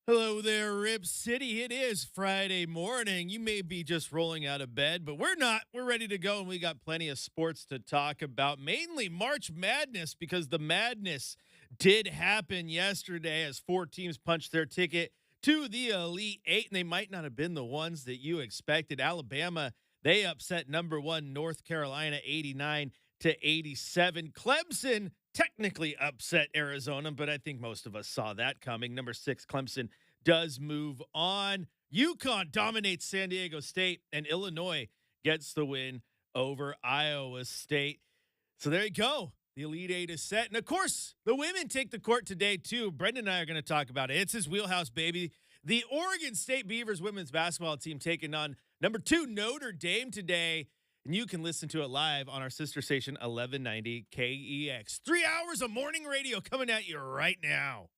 Hello there, Rip City. It is Friday morning. You may be just rolling out of bed, but we're not. We're ready to go, and we got plenty of sports to talk about, mainly March Madness, because the madness did happen yesterday as four teams punched their ticket to the Elite Eight, and they might not have been the ones that you expected. Alabama, they upset number one North Carolina 89-87. Clemson technically upset Arizona, but I think most of us saw that coming. Number six, Clemson does move on. UConn dominates San Diego State, and Illinois gets the win over Iowa State. So there you go. The Elite Eight is set. And of course, the women take the court today, too. Brenden and I are going to talk about it. It's his wheelhouse, baby. The Oregon State Beavers women's basketball team taking on number two Notre Dame today. And you can listen to it live on our sister station, 1190 KEX. 3 hours of morning radio coming at you right now.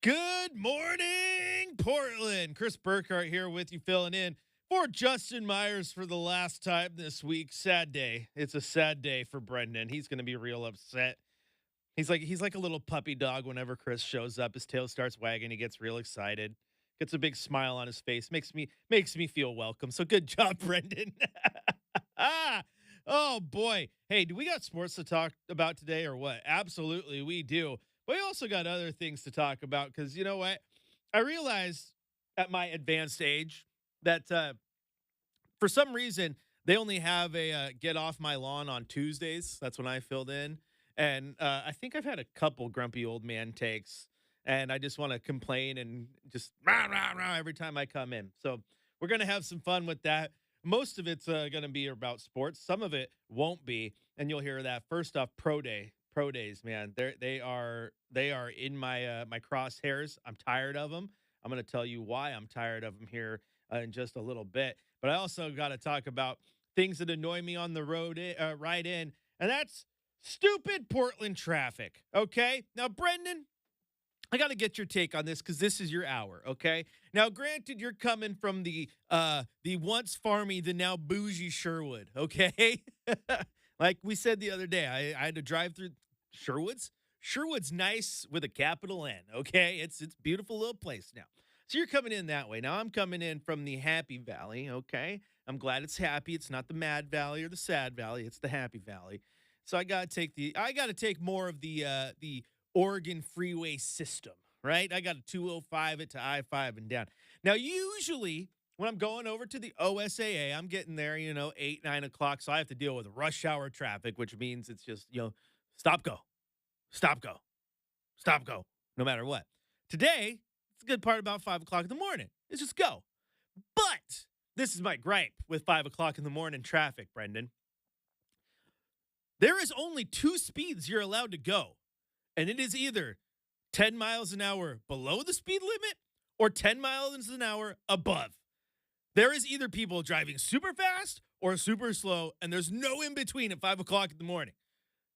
Good morning, Portland. Chris Burkhardt here with you, filling in for Justin Myers for the last time this week. Sad day. It's a sad day for Brenden. He's going to be real upset. He's like a little puppy dog whenever Chris shows up. His tail starts wagging. He gets real excited. Gets a big smile on his face. Makes me feel welcome. So good job, Brenden. Oh boy. Hey, do we got sports to talk about today or what? Absolutely, we do. But we also got other things to talk about because you know what? I realized at my advanced age that for some reason they only have a get off my lawn on Tuesdays. That's when I filled in. And I think I've had a couple grumpy old man takes, and I just want to complain and just rah, rah, rah every time I come in. So we're going to have some fun with that. Most of it's going to be about sports. Some of it won't be, and you'll hear that. First off, pro days, man. They are in my crosshairs. I'm tired of them. I'm going to tell you why I'm tired of them here in just a little bit. But I also got to talk about things that annoy me on the road ride in, and that's stupid Portland traffic. Okay, now Brenden, I got to get your take on this because this is your hour. Okay, now granted, you're coming from the once farmy, the now bougie Sherwood. Okay, like we said the other day, I had to drive through Sherwood's. Sherwood's nice with a capital N. Okay, it's beautiful little place now. So you're coming in that way. Now I'm coming in from the Happy Valley. Okay, I'm glad it's happy. It's not the Mad Valley or the Sad Valley. It's the Happy Valley. So I got to take more of the Oregon freeway system, right? I got to 205 it to I-5 and down. Now, usually when I'm going over to the OSAA, I'm getting there, 8, 9 o'clock. So I have to deal with rush hour traffic, which means it's just, stop, go, stop, go, stop, go, no matter what. Today, it's a good part about 5 o'clock in the morning. It's just go. But this is my gripe with 5 o'clock in the morning traffic, Brenden. There is only two speeds you're allowed to go, and it is either 10 miles an hour below the speed limit or 10 miles an hour above. There is either people driving super fast or super slow, and there's no in between at 5 o'clock in the morning.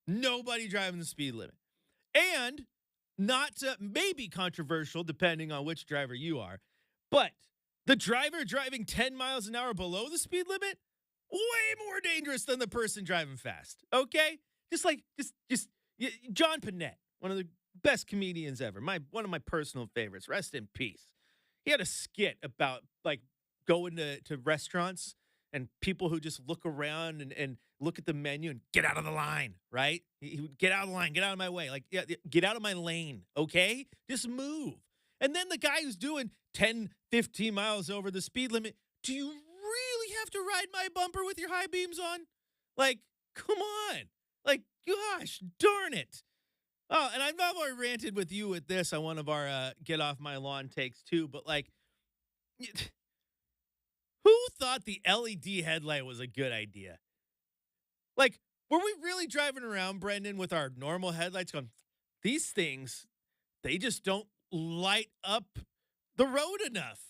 Nobody driving the speed limit. And not maybe controversial, depending on which driver you are, but the driver driving 10 miles an hour below the speed limit, way more dangerous than the person driving fast. Okay? Just John Panette, one of the best comedians ever. One of my personal favorites. Rest in peace. He had a skit about like going to restaurants and people who just look around and look at the menu and get out of the line, right? He would get out of the line, get out of my way. Like, yeah, get out of my lane, okay? Just move. And then the guy who's doing 10, 15 miles over the speed limit, do you really have to ride my bumper with your high beams on? Like, come on. Like, gosh, darn it. Oh, and I've already ranted with you with this on one of our get off my lawn takes too, but like, who thought the LED headlight was a good idea? Like, were we really driving around, Brenden, with our normal headlights going, these things, they just don't light up the road enough.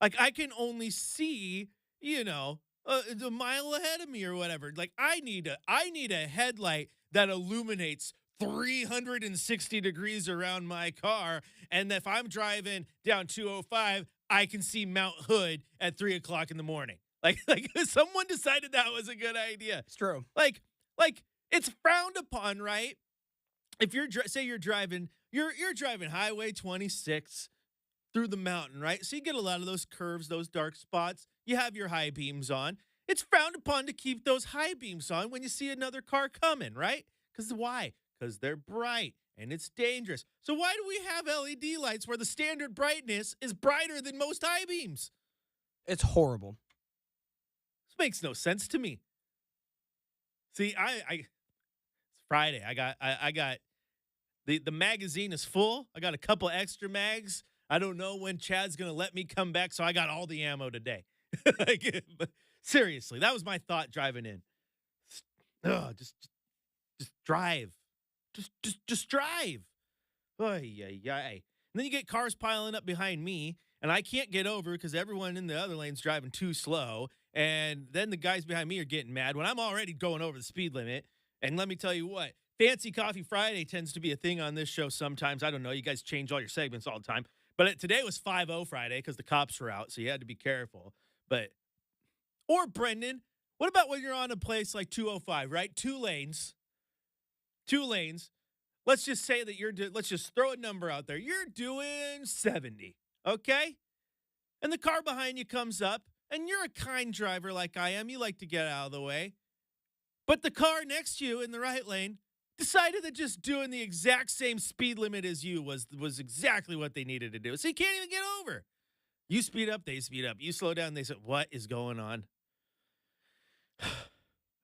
Like, I can only see, the mile ahead of me or whatever. Like, I need a headlight that illuminates 360 degrees around my car. And if I'm driving down 205, I can see Mount Hood at 3 o'clock in the morning. Like someone decided that was a good idea. It's true. Like, it's frowned upon, right? If say you're driving, you're driving Highway 26 through the mountain, right? So you get a lot of those curves, those dark spots. You have your high beams on. It's frowned upon to keep those high beams on when you see another car coming, right? Because why? Because they're bright and it's dangerous. So why do we have LED lights where the standard brightness is brighter than most high beams? It's horrible. This makes no sense to me. See, it's Friday. I got the magazine is full. I got a couple extra mags. I don't know when Chad's gonna let me come back, so I got all the ammo today. But seriously, that was my thought driving in. Just drive. Just drive. Ay. And then you get cars piling up behind me, and I can't get over because everyone in the other lane's driving too slow. And then the guys behind me are getting mad when I'm already going over the speed limit. And let me tell you what, Fancy Coffee Friday tends to be a thing on this show sometimes. I don't know. You guys change all your segments all the time. But today was 5-0 Friday because the cops were out, so you had to be careful. Or Brenden, what about when you're on a place like 205, right? Two lanes. Let's just say that let's just throw a number out there. You're doing 70, okay? And the car behind you comes up, and you're a kind driver like I am. You like to get out of the way. But the car next to you in the right lane decided that just doing the exact same speed limit as you was exactly what they needed to do. So you can't even get over. You speed up, they speed up. You slow down, they say, what is going on? I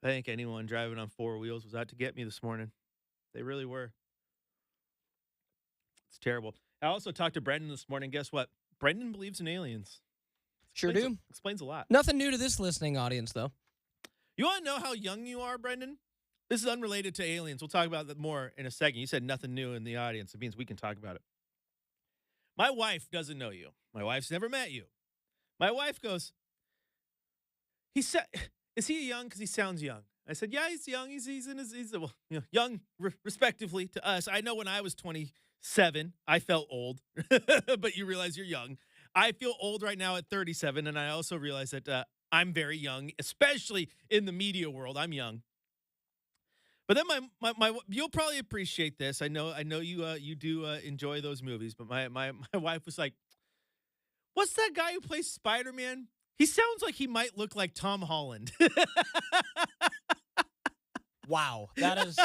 think anyone driving on four wheels was out to get me this morning. They really were. It's terrible. I also talked to Brenden this morning. Guess what? Brenden believes in aliens. Sure do. Explains a lot. Nothing new to this listening audience, though. You want to know how young you are, Brenden? This is unrelated to aliens. We'll talk about that more in a second. You said nothing new in the audience. It means we can talk about it. My wife doesn't know you. My wife's never met you. My wife goes, is he young? Because he sounds young. I said, yeah, he's young. He's young respectively to us. I know when I was 27, I felt old, but you realize you're young. I feel old right now at 37, and I also realize that I'm very young, especially in the media world. I'm young. But then my you'll probably appreciate this. I know you do enjoy those movies, but my wife was like, "What's that guy who plays Spider-Man? He sounds like he might look like Tom Holland." Wow, that is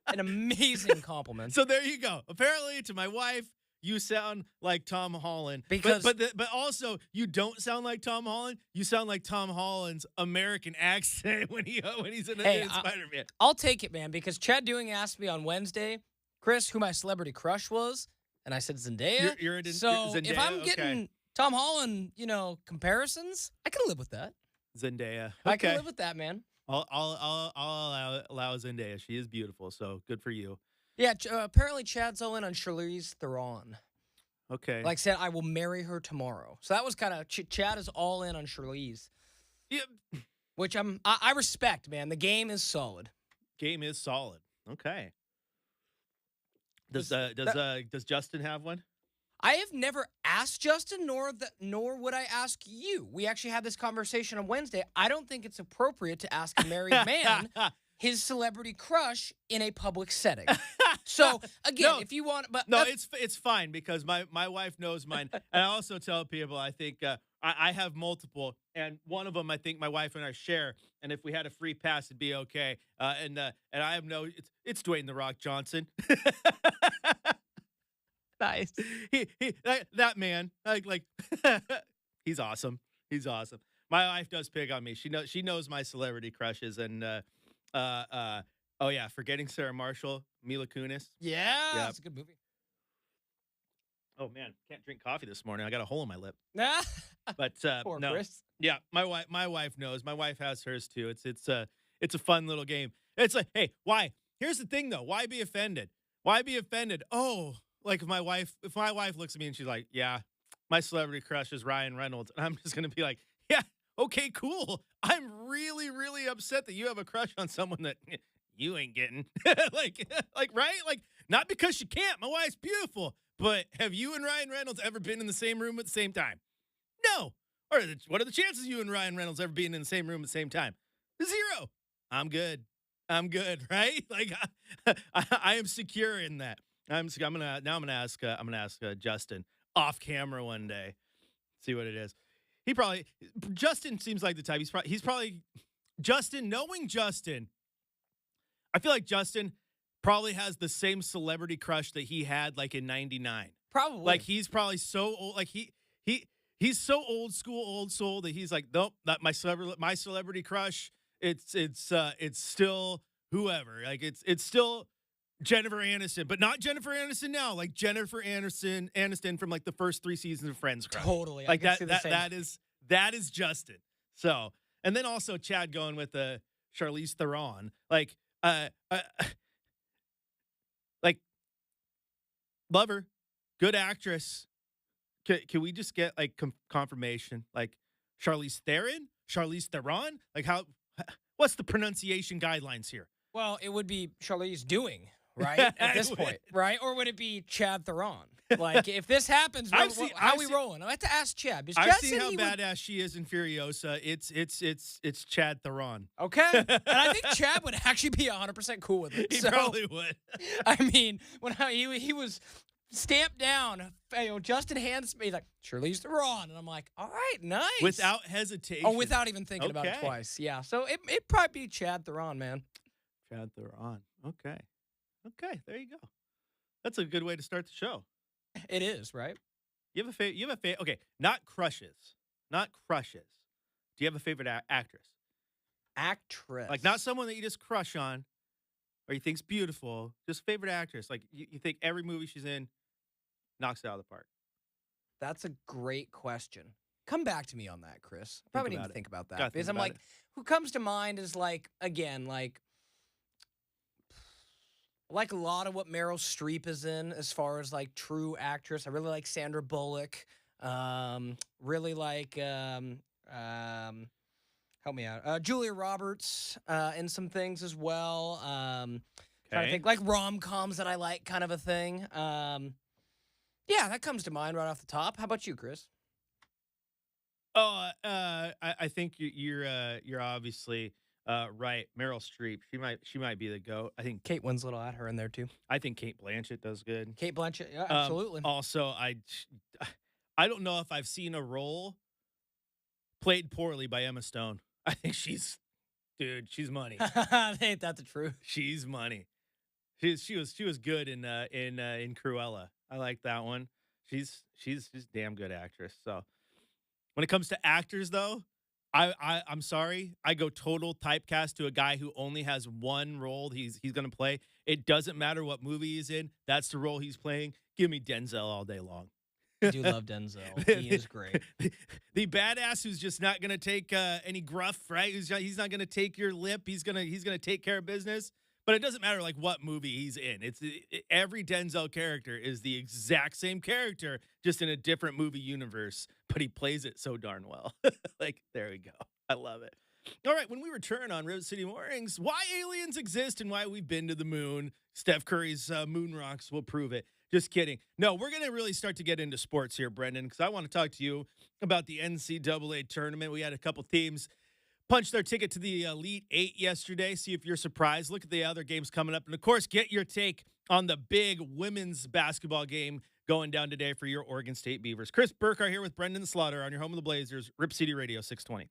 an amazing compliment. So there you go. Apparently, to my wife, you sound like Tom Holland, because but also you don't sound like Tom Holland. You sound like Tom Holland's American accent when he's in Spider-Man. I'll take it, man, because Chad Dewing asked me on Wednesday, Chris, who my celebrity crush was, and I said Zendaya. You're so Zendaya? If I'm getting Tom Holland, comparisons, I can live with that. Zendaya. Okay. I can live with that, man. I'll allow Zendaya. She is beautiful, so good for you. Yeah, apparently Chad's all in on Charlize Theron. Okay. Like I said, I will marry her tomorrow. So that was kind of, Chad is all in on Charlize. Yeah. Which I respect, man. The game is solid. Game is solid. Okay. Does Justin have one? I have never asked Justin, nor would I ask you. We actually had this conversation on Wednesday. I don't think it's appropriate to ask a married man his celebrity crush in a public setting. So again, if you want, but no, it's fine because my wife knows mine. And I also tell people I think I have multiple, and one of them I think my wife and I share. And if we had a free pass, it'd be okay. And I have it's Dwayne The Rock Johnson. Nice. That man, like he's awesome. He's awesome. My wife does pick on me. She knows my celebrity crushes, and oh yeah, Forgetting Sarah Marshall, Mila Kunis. Yeah, that's a good movie. Oh man, can't drink coffee this morning. I got a hole in my lip. But Poor no, Chris. yeah, my wife knows. My wife has hers too. It's a fun little game. It's like, hey, why? Here's the thing though. Why be offended? Why be offended? Oh. Like if my wife looks at me and she's like, yeah, my celebrity crush is Ryan Reynolds. And I'm just going to be like, yeah, okay, cool. I'm really, really upset that you have a crush on someone that, you ain't getting. like, right? Like, not because she can't. My wife's beautiful. But have you and Ryan Reynolds ever been in the same room at the same time? No. Or what are the chances you and Ryan Reynolds ever being in the same room at the same time? 0. I'm good. Right? Like, I am secure in that. I'm gonna ask Justin off camera one day, see what it is. Justin seems like the type. He's probably Justin. Knowing Justin, I feel like Justin probably has the same celebrity crush that he had like in '99. Probably. Like he's probably so old. Like he's so old school, old soul that he's like, nope, not my celebrity crush. It's still whoever. Like it's still Jennifer Aniston, but not Jennifer Aniston now. Like Jennifer Aniston from like the first 3 seasons of Friends. Crush. Totally. Like that is Justin. So, and then also Chad going with Charlize Theron. Like love her, good actress. Can we just get like confirmation? Like Charlize Theron? Like what's the pronunciation guidelines here? Well, it would be Charlize doing, right? At this point, right? Or would it be Chad Theron? Like, if this happens, how are we rolling? I have to ask Chad. I've seen how badass she is in Furiosa. It's Chad Theron. Okay. And I think Chad would actually be 100% cool with it. He probably would. I mean, when he was stamped down, Justin hands me, like, Charlize Theron. And I'm like, all right, nice. Without hesitation. Oh, without even thinking about it twice. Yeah. So it'd probably be Chad Theron, man. Chad Theron. Okay. There you go. That's a good way to start the show. It is, right? You have a favorite. Okay, not crushes. Do you have a favorite actress? Actress. Like not someone that you just crush on or you think's beautiful, just favorite actress. Like you think every movie she's in knocks it out of the park. That's a great question. Come back to me on that, Chris. I probably need to think about that. Because I'm like, who comes to mind is like, again, like a lot of what Meryl Streep is in as far as like true actress. I really like Sandra Bullock. Really like help me out. Julia Roberts in some things as well. Trying to think like rom-coms that I like, kind of a thing. Yeah, that comes to mind right off the top. How about you, Chris? Oh, I think you're obviously right. Meryl Streep. She might be the GOAT. I think Kate Winslet will add her in there too. I think Kate Blanchett does good. Kate Blanchett, yeah, absolutely. Also, I don't know if I've seen a role played poorly by Emma Stone. I think she's money. Ain't that the truth? She's money. She was good in Cruella. I like that one. She's just damn good actress. So when it comes to actors, though, I'm sorry. I go total typecast to a guy who only has one role he's going to play. It doesn't matter what movie he's in. That's the role he's playing. Give me Denzel all day long. I do love Denzel. He is great. The badass who's just not going to take any gruff, right? He's not going to take your lip. He's going to take care of business. But it doesn't matter like what movie he's in. Every Denzel character is the exact same character, just in a different movie universe. But he plays it so darn well. Like, there we go. I love it. All right, when we return on Rivet City Mornings, why aliens exist and why we've been to the moon. Steph Curry's moon rocks will prove it. Just kidding. No, we're going to really start to get into sports here, Brenden, because I want to talk to you about the NCAA tournament. We had a couple teams punch their ticket to the Elite Eight yesterday. See if you're surprised. Look at the other games coming up. And, of course, get your take on the big women's basketball game going down today for your Oregon State Beavers. Chris Burkhardt here with Brenden Slaughter on your home of the Blazers, Rip City Radio 620.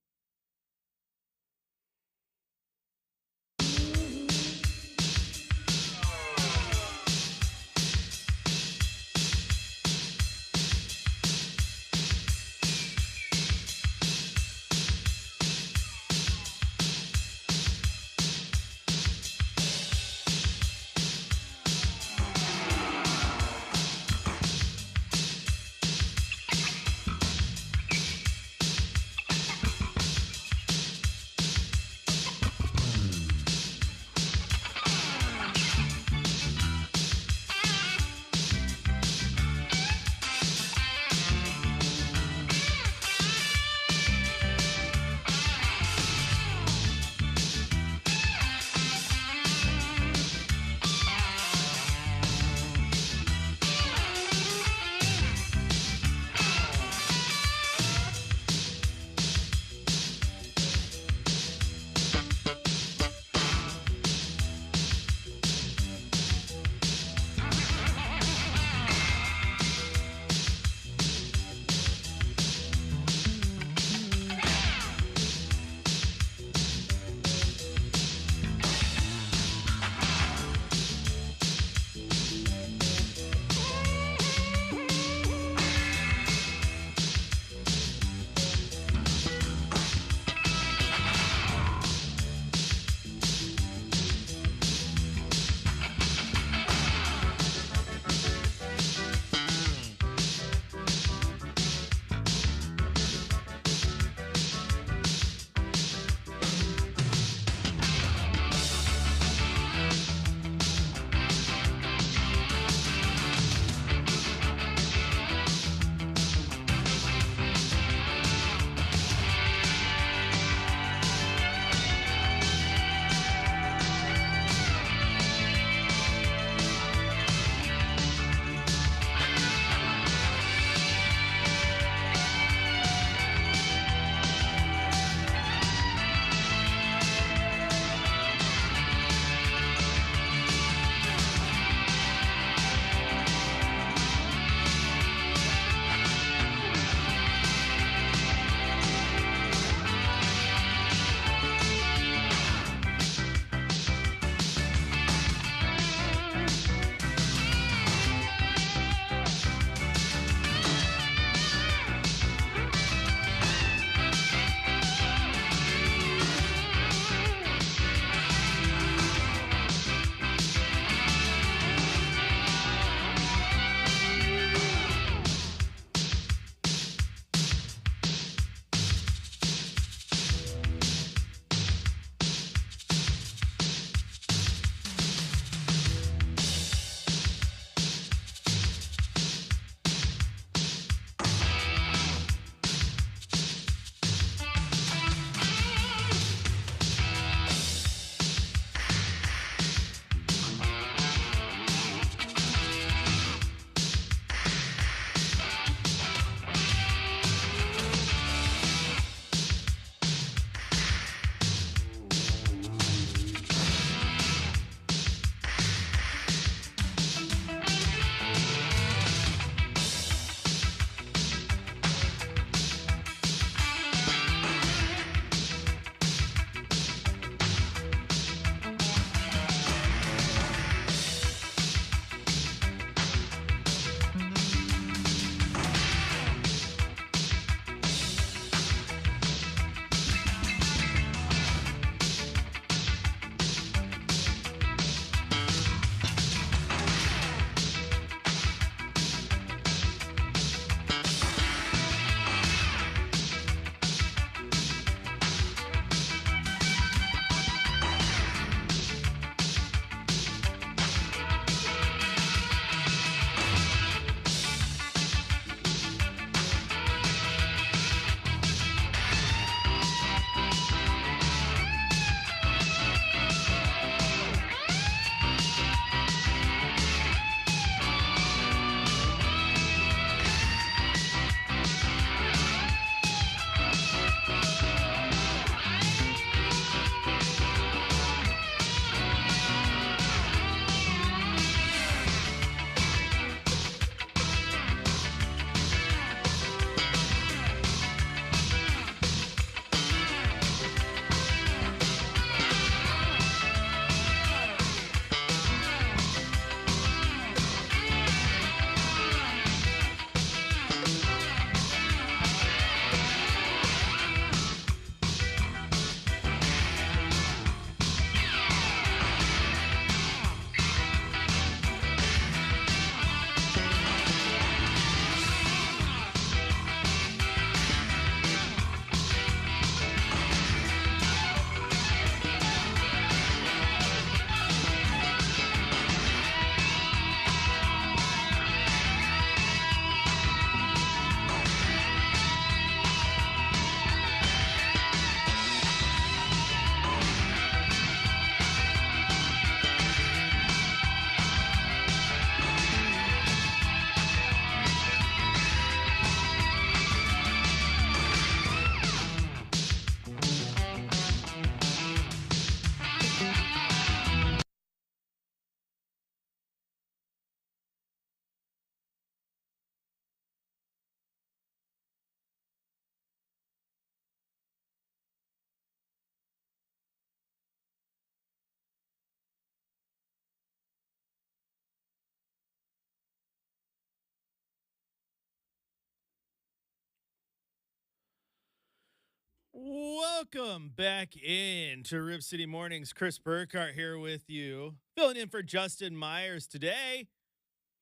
Welcome back in to Rip City Mornings. Chris Burkhardt here with you, filling in for Justin Myers today.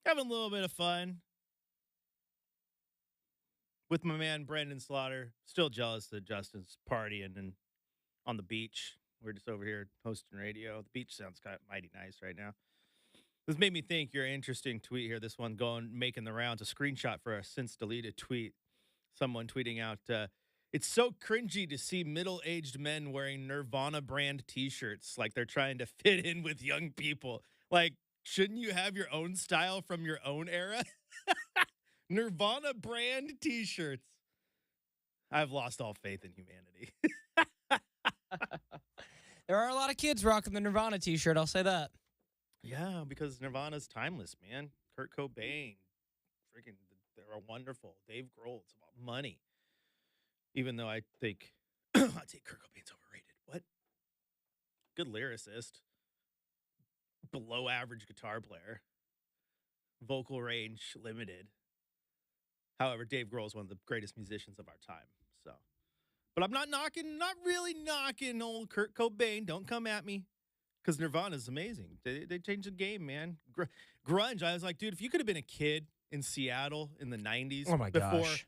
Having a little bit of fun with my man Brenden Slaughter. Still jealous that Justin's partying and on the beach. We're just over here hosting radio. The beach sounds kind of mighty nice right now. This made me think your interesting tweet here. This one making the rounds. A screenshot for a since deleted tweet. Someone tweeting out, it's so cringy to see middle-aged men wearing Nirvana brand t-shirts like they're trying to fit in with young people. Like, shouldn't you have your own style from your own era? Nirvana brand t-shirts. I've lost all faith in humanity. There are a lot of kids rocking the Nirvana t-shirt, I'll say that. Yeah, because Nirvana's timeless, man. Kurt Cobain, freaking, they're wonderful. Dave Grohl, it's about money. Even though I think I'd say Kurt Cobain's overrated. What? Good lyricist, below average guitar player, vocal range limited. However, Dave Grohl is one of the greatest musicians of our time. So, but I'm not really knocking old Kurt Cobain. Don't come at me. Because Nirvana's amazing. They changed the game, man. Grunge. I was like, dude, if you could have been a kid in Seattle in the 90s. Oh, my gosh.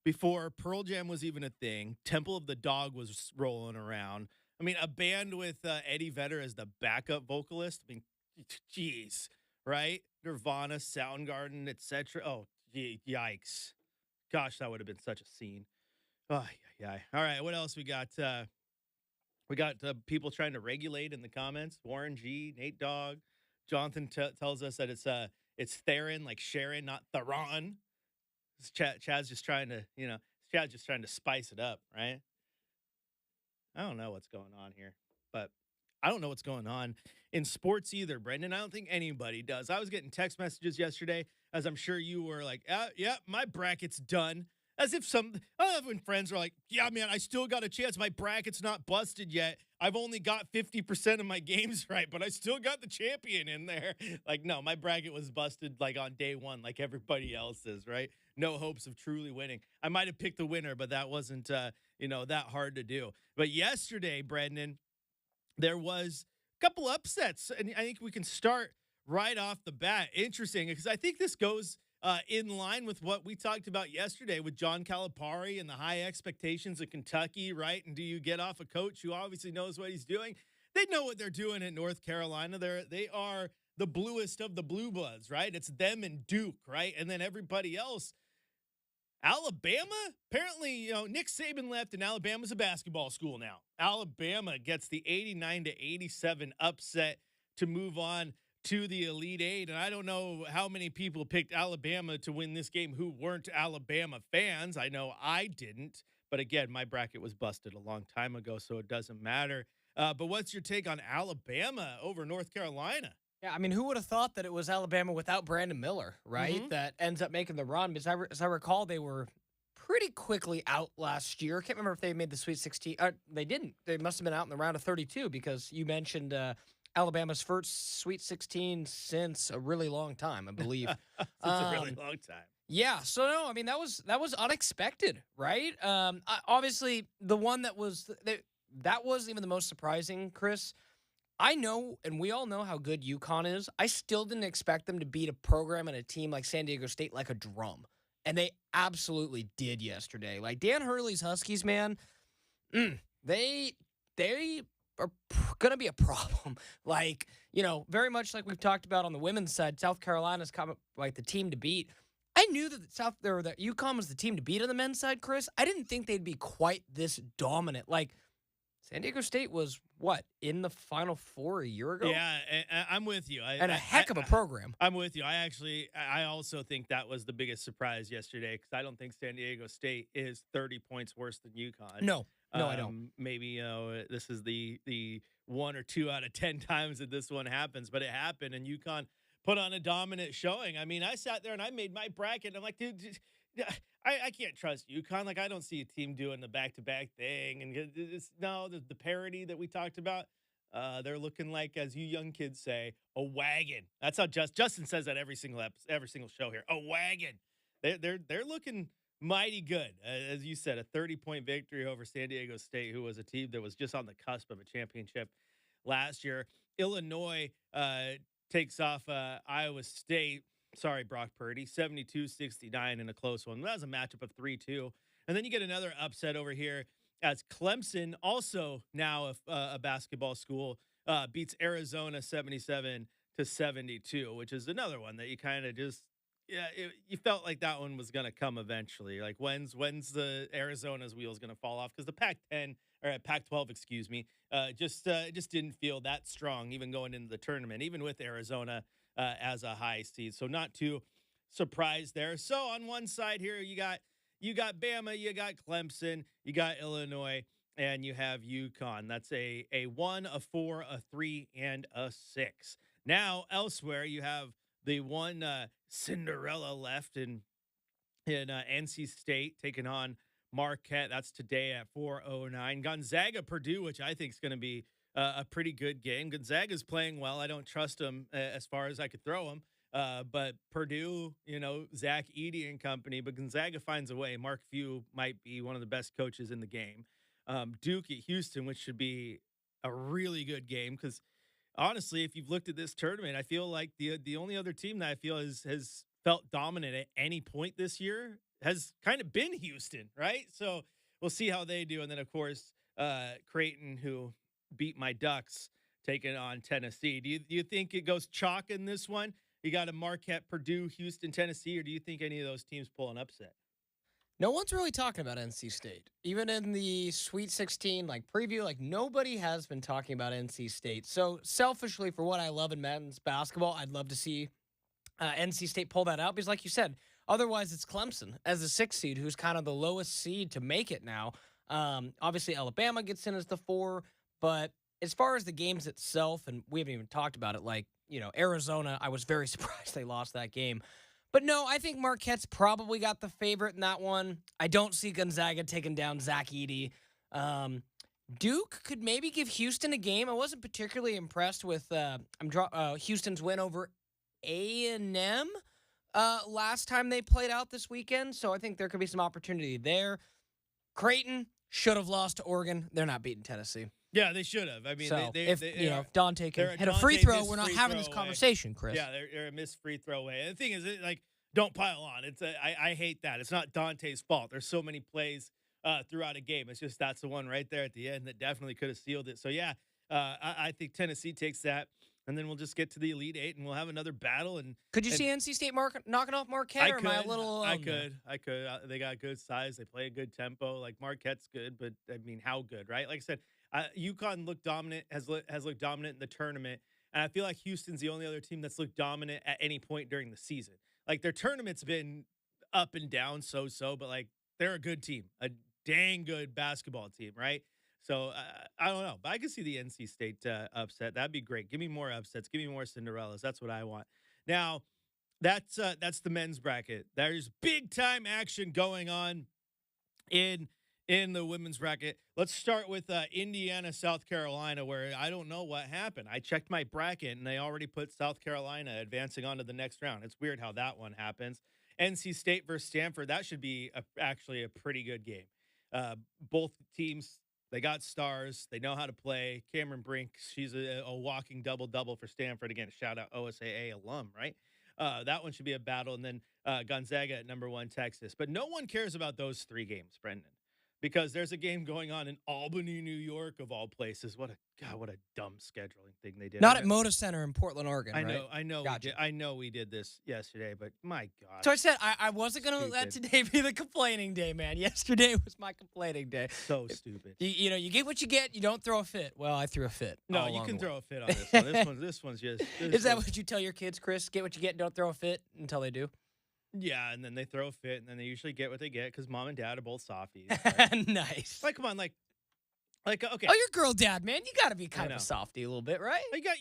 Before Pearl Jam was even a thing, Temple of the Dog was rolling around. I mean, a band with Eddie Vedder as the backup vocalist. I mean, jeez, right? Nirvana, Soundgarden, etc. Oh, yikes. Gosh, that would have been such a scene. Oh, yeah. All right, what else we got? We got people trying to regulate in the comments. Warren G, Nate Dogg, Jonathan tells us that it's Theron, like Sharon, not Theron. Chad's just trying to spice it up, right? I don't know what's going on here, but I don't know what's going on in sports either, Brendan. I don't think anybody does. I was getting text messages yesterday, as I'm sure you were, like, yeah, my bracket's done. As if when friends are like, yeah, man, I still got a chance. My bracket's not busted yet. I've only got 50% of my games right, but I still got the champion in there. Like, no, my bracket was busted like on day one, like everybody else's, right? No hopes of truly winning. I might have picked the winner, but that wasn't, that hard to do. But yesterday, Brendan, there was a couple upsets, and I think we can start right off the bat. Interesting, because I think this goes in line with what we talked about yesterday with John Calipari and the high expectations of Kentucky, right? And do you get off a coach who obviously knows what he's doing? They know what they're doing at North Carolina. They are the bluest of the blue bloods, right? It's them and Duke, right? And then everybody else. Alabama, apparently, Nick Saban left, and Alabama's a basketball school now. Alabama gets the 89-87 upset to move on to the Elite Eight. And I don't know how many people picked Alabama to win this game who weren't Alabama fans. I know I didn't. But again, my bracket was busted a long time ago, so it doesn't matter. But what's your take on Alabama over North Carolina? Yeah, I mean, who would have thought that it was Alabama without Brandon Miller, right? Mhm. That ends up making the run. Because as I recall, they were pretty quickly out last year. Can't remember if they made the Sweet 16. They didn't. They must have been out in the round of 32 because you mentioned Alabama's first Sweet 16 since a really long time, I believe. It's a really long time. Yeah, so no, I mean that was unexpected, right? Obviously, the one that wasn't even the most surprising, Chris. I know, and we all know how good UConn is. I still didn't expect them to beat a program and a team like San Diego State like a drum, and they absolutely did yesterday. Like Dan Hurley's Huskies, man, they are going to be a problem. Like, very much like we've talked about on the women's side, South Carolina's like the team to beat. I knew that that UConn was the team to beat on the men's side, Chris. I didn't think they'd be quite this dominant. Like, San Diego State was, in the Final Four a year ago? Yeah, I'm with you. And a heck of a program. I'm with you. I also think that was the biggest surprise yesterday because I don't think San Diego State is 30 points worse than UConn. No, I don't. Maybe this is the 1 or 2 out of 10 times that this one happens, but it happened, and UConn put on a dominant showing. I mean, I sat there and I made my bracket. And I'm like, dude, I can't trust UConn. Like, I don't see a team doing the back-to-back thing. And the parity that we talked about, they're looking like, as you young kids say, a wagon. That's how Justin says that every single show here. A wagon. They're looking mighty good. As you said, a 30-point victory over San Diego State, who was a team that was just on the cusp of a championship last year. Illinois takes off Iowa State. Sorry, Brock Purdy, 72-69 in a close one. That was a matchup of 3-2. And then you get another upset over here as Clemson, also now a basketball school, beats Arizona 77-72, which is another one that you kind of just you felt like that one was going to come eventually. Like when's the Arizona's wheels going to fall off? Because the Pac-10 or Pac-12, excuse me, just didn't feel that strong even going into the tournament, even with Arizona as a high seed. So not too surprised there. So on one side here, you got Bama, you got Clemson, you got Illinois, and you have UConn. That's a 1, a 4, a 3, and a 6. Now elsewhere, you have the one Cinderella left in NC State taking on Marquette. That's today at 4:09. Gonzaga Purdue, which I think is going to be a pretty good game. Gonzaga's playing well. I don't trust them as far as I could throw them. But Purdue, Zach Edey and company, but Gonzaga finds a way. Mark Few might be one of the best coaches in the game. Duke at Houston, which should be a really good game because honestly, if you've looked at this tournament, I feel like the only other team that I feel has felt dominant at any point this year has kind of been Houston, right? So we'll see how they do. And then, of course, Creighton, who beat my Ducks, taking on Tennessee. Do you think it goes chalk in this one? You got a Marquette, Purdue, Houston, Tennessee, or do you think any of those teams pull an upset? No one's really talking about NC State. Even in the Sweet 16 preview, nobody has been talking about NC State. So selfishly, for what I love in men's basketball, I'd love to see NC State pull that out because, like you said, otherwise it's Clemson as the 6th seed, who's kind of the lowest seed to make it now. Obviously, Alabama gets in as the 4, but as far as the games itself, and we haven't even talked about it, Arizona, I was very surprised they lost that game. But no, I think Marquette's probably got the favorite in that one. I don't see Gonzaga taking down Zach Edey. Duke could maybe give Houston a game. I wasn't particularly impressed with Houston's win over A&M last time they played out this weekend, so I think there could be some opportunity there. Creighton should have lost to Oregon. They're not beating Tennessee. Yeah, they should have. I mean, so if Dante can hit a Dante free throw, we're not free having throw this conversation, Chris. Yeah, they're a missed free throw away. And the thing is, don't pile on. I hate that. It's not Dante's fault. There's so many plays throughout a game. It's just that's the one right there at the end that definitely could have sealed it. So yeah, I think Tennessee takes that, and then we'll just get to the Elite Eight and we'll have another battle. And could you see NC State knocking off Marquette? Or am I a little alone? I could. They got good size. They play a good tempo. Like Marquette's good, but I mean, how good, right? Like I said. UConn looked dominant, has looked dominant in the tournament, and I feel like Houston's the only other team that's looked dominant at any point during the season. Like their tournament's been up and down, so, but they're a good team, a dang good basketball team, right? So I don't know, but I can see the NC State upset. That'd be great. Give me more upsets. Give me more Cinderellas. That's what I want. Now, that's the men's bracket. There's big time action going on in the women's bracket. Let's start with Indiana, South Carolina, where I don't know what happened. I checked my bracket, and they already put South Carolina advancing on to the next round. It's weird how that one happens. NC State versus Stanford, that should be actually a pretty good game. Both teams, they got stars. They know how to play. Cameron Brink, she's a walking double-double for Stanford. Again, shout out OSAA alum, right? That one should be a battle. And then Gonzaga at number 1, Texas. But no one cares about those 3 games, Brenden. Because there's a game going on in Albany, New York, of all places. What a dumb scheduling thing they did. Not at Moda Center in Portland, Oregon. I know. Gotcha. I know we did this yesterday, but my God. So I said I wasn't going to let today be the complaining day, man. Yesterday was my complaining day. So stupid. You get what you get. You don't throw a fit. Well, I threw a fit. No, you can throw a fit on this one. This one's just. Is that what you tell your kids, Chris? Get what you get. Don't throw a fit until they do. Yeah, and then they throw a fit, and then they usually get what they get because mom and dad are both softies. Nice. Come on, okay. Oh, you're girl dad, man. You got to be kind of a softie a little bit, right? You got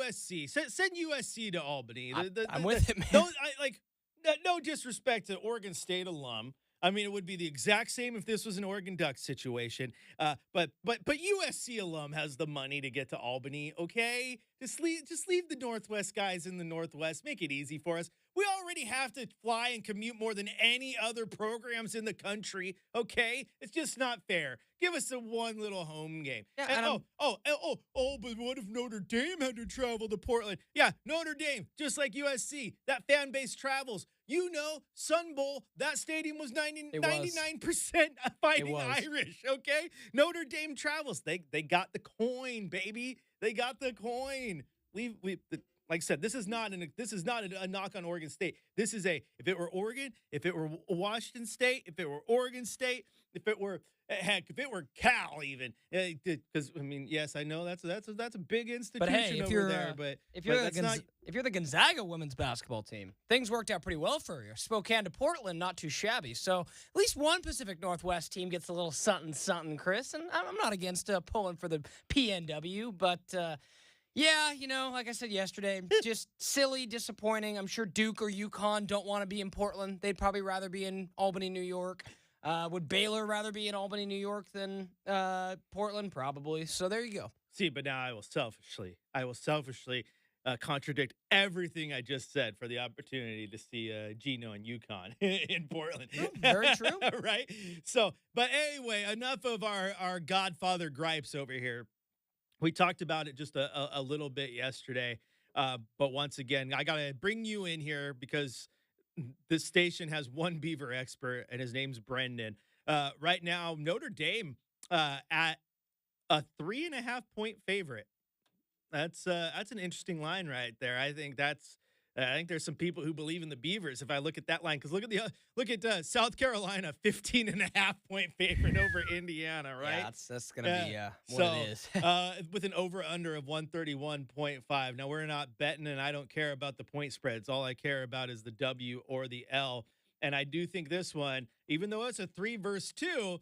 USC. Send USC to Albany. I'm with it, man. No disrespect to Oregon State alum. I mean, it would be the exact same if this was an Oregon Ducks situation. But USC alum has the money to get to Albany. Okay, just leave the Northwest guys in the Northwest. Make it easy for us. We already have to fly and commute more than any other programs in the country. Okay, it's just not fair. Give us a one little home game. Yeah, And and I'm but what if Notre Dame had to travel to Portland? Yeah, Notre Dame, just like USC, that fan base travels. You know, Sun Bowl, that stadium was it was 99% it fighting was. Irish, okay? Notre Dame travels. They got the coin, baby. They got the coin. Like I said, this is not a knock on Oregon State. This is if it were Oregon, if it were Washington State, if it were Oregon State, if it were heck, if it were Cal even, because I mean, yes, I know that's a big But hey, institution if over you're there, if but you're that's not. if you're the Gonzaga women's basketball team, things worked out pretty well for you. Spokane to Portland, not too shabby. So at least one Pacific Northwest team gets a little something, something, Chris. And I'm not against pulling for the PNW, but yeah, like I said yesterday, just silly, disappointing. I'm sure Duke or UConn don't want to be in Portland. They'd probably rather be in Albany, New York. Would Baylor rather be in Albany, New York than Portland? Probably. So there you go. See, but now I will selfishly contradict everything I just said for the opportunity to see Gino and UConn in Portland. Oh, very true. Right? So, but anyway, enough of our Godfather gripes over here. We talked about it just a little bit yesterday. But once again, I got to bring you in here because this station has one Beaver expert, and his name's Brenden. Right now, Notre Dame at a 3.5 point favorite. That's an interesting line right there. I think there's some people who believe in the Beavers if I look at that line, because look at South Carolina, 15.5 point favorite over Indiana, right? Yeah, that's gonna be what it is. With an over under of 131.5. Now we're not betting, and I don't care about the point spreads. All I care about is the W or the L. And I do think this one, even though it's a 3-2,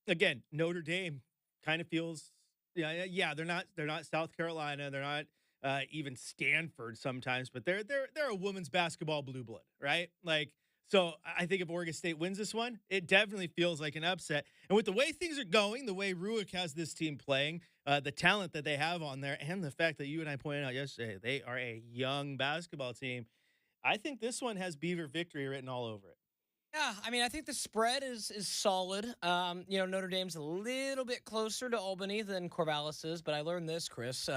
again, Notre Dame kind of feels, yeah, they're not South Carolina, they're not even Stanford sometimes, but they're a women's basketball blue blood, right? Like, so I think if Oregon State wins this one, it definitely feels like an upset. And with the way things are going, the way Ruick has this team playing, the talent that they have on there, and the fact that you and I pointed out yesterday, they are a young basketball team. I think this one has Beaver victory written all over it. Yeah, I mean, I think the spread is solid. Notre Dame's a little bit closer to Albany than Corvallis is, but I learned this, Chris.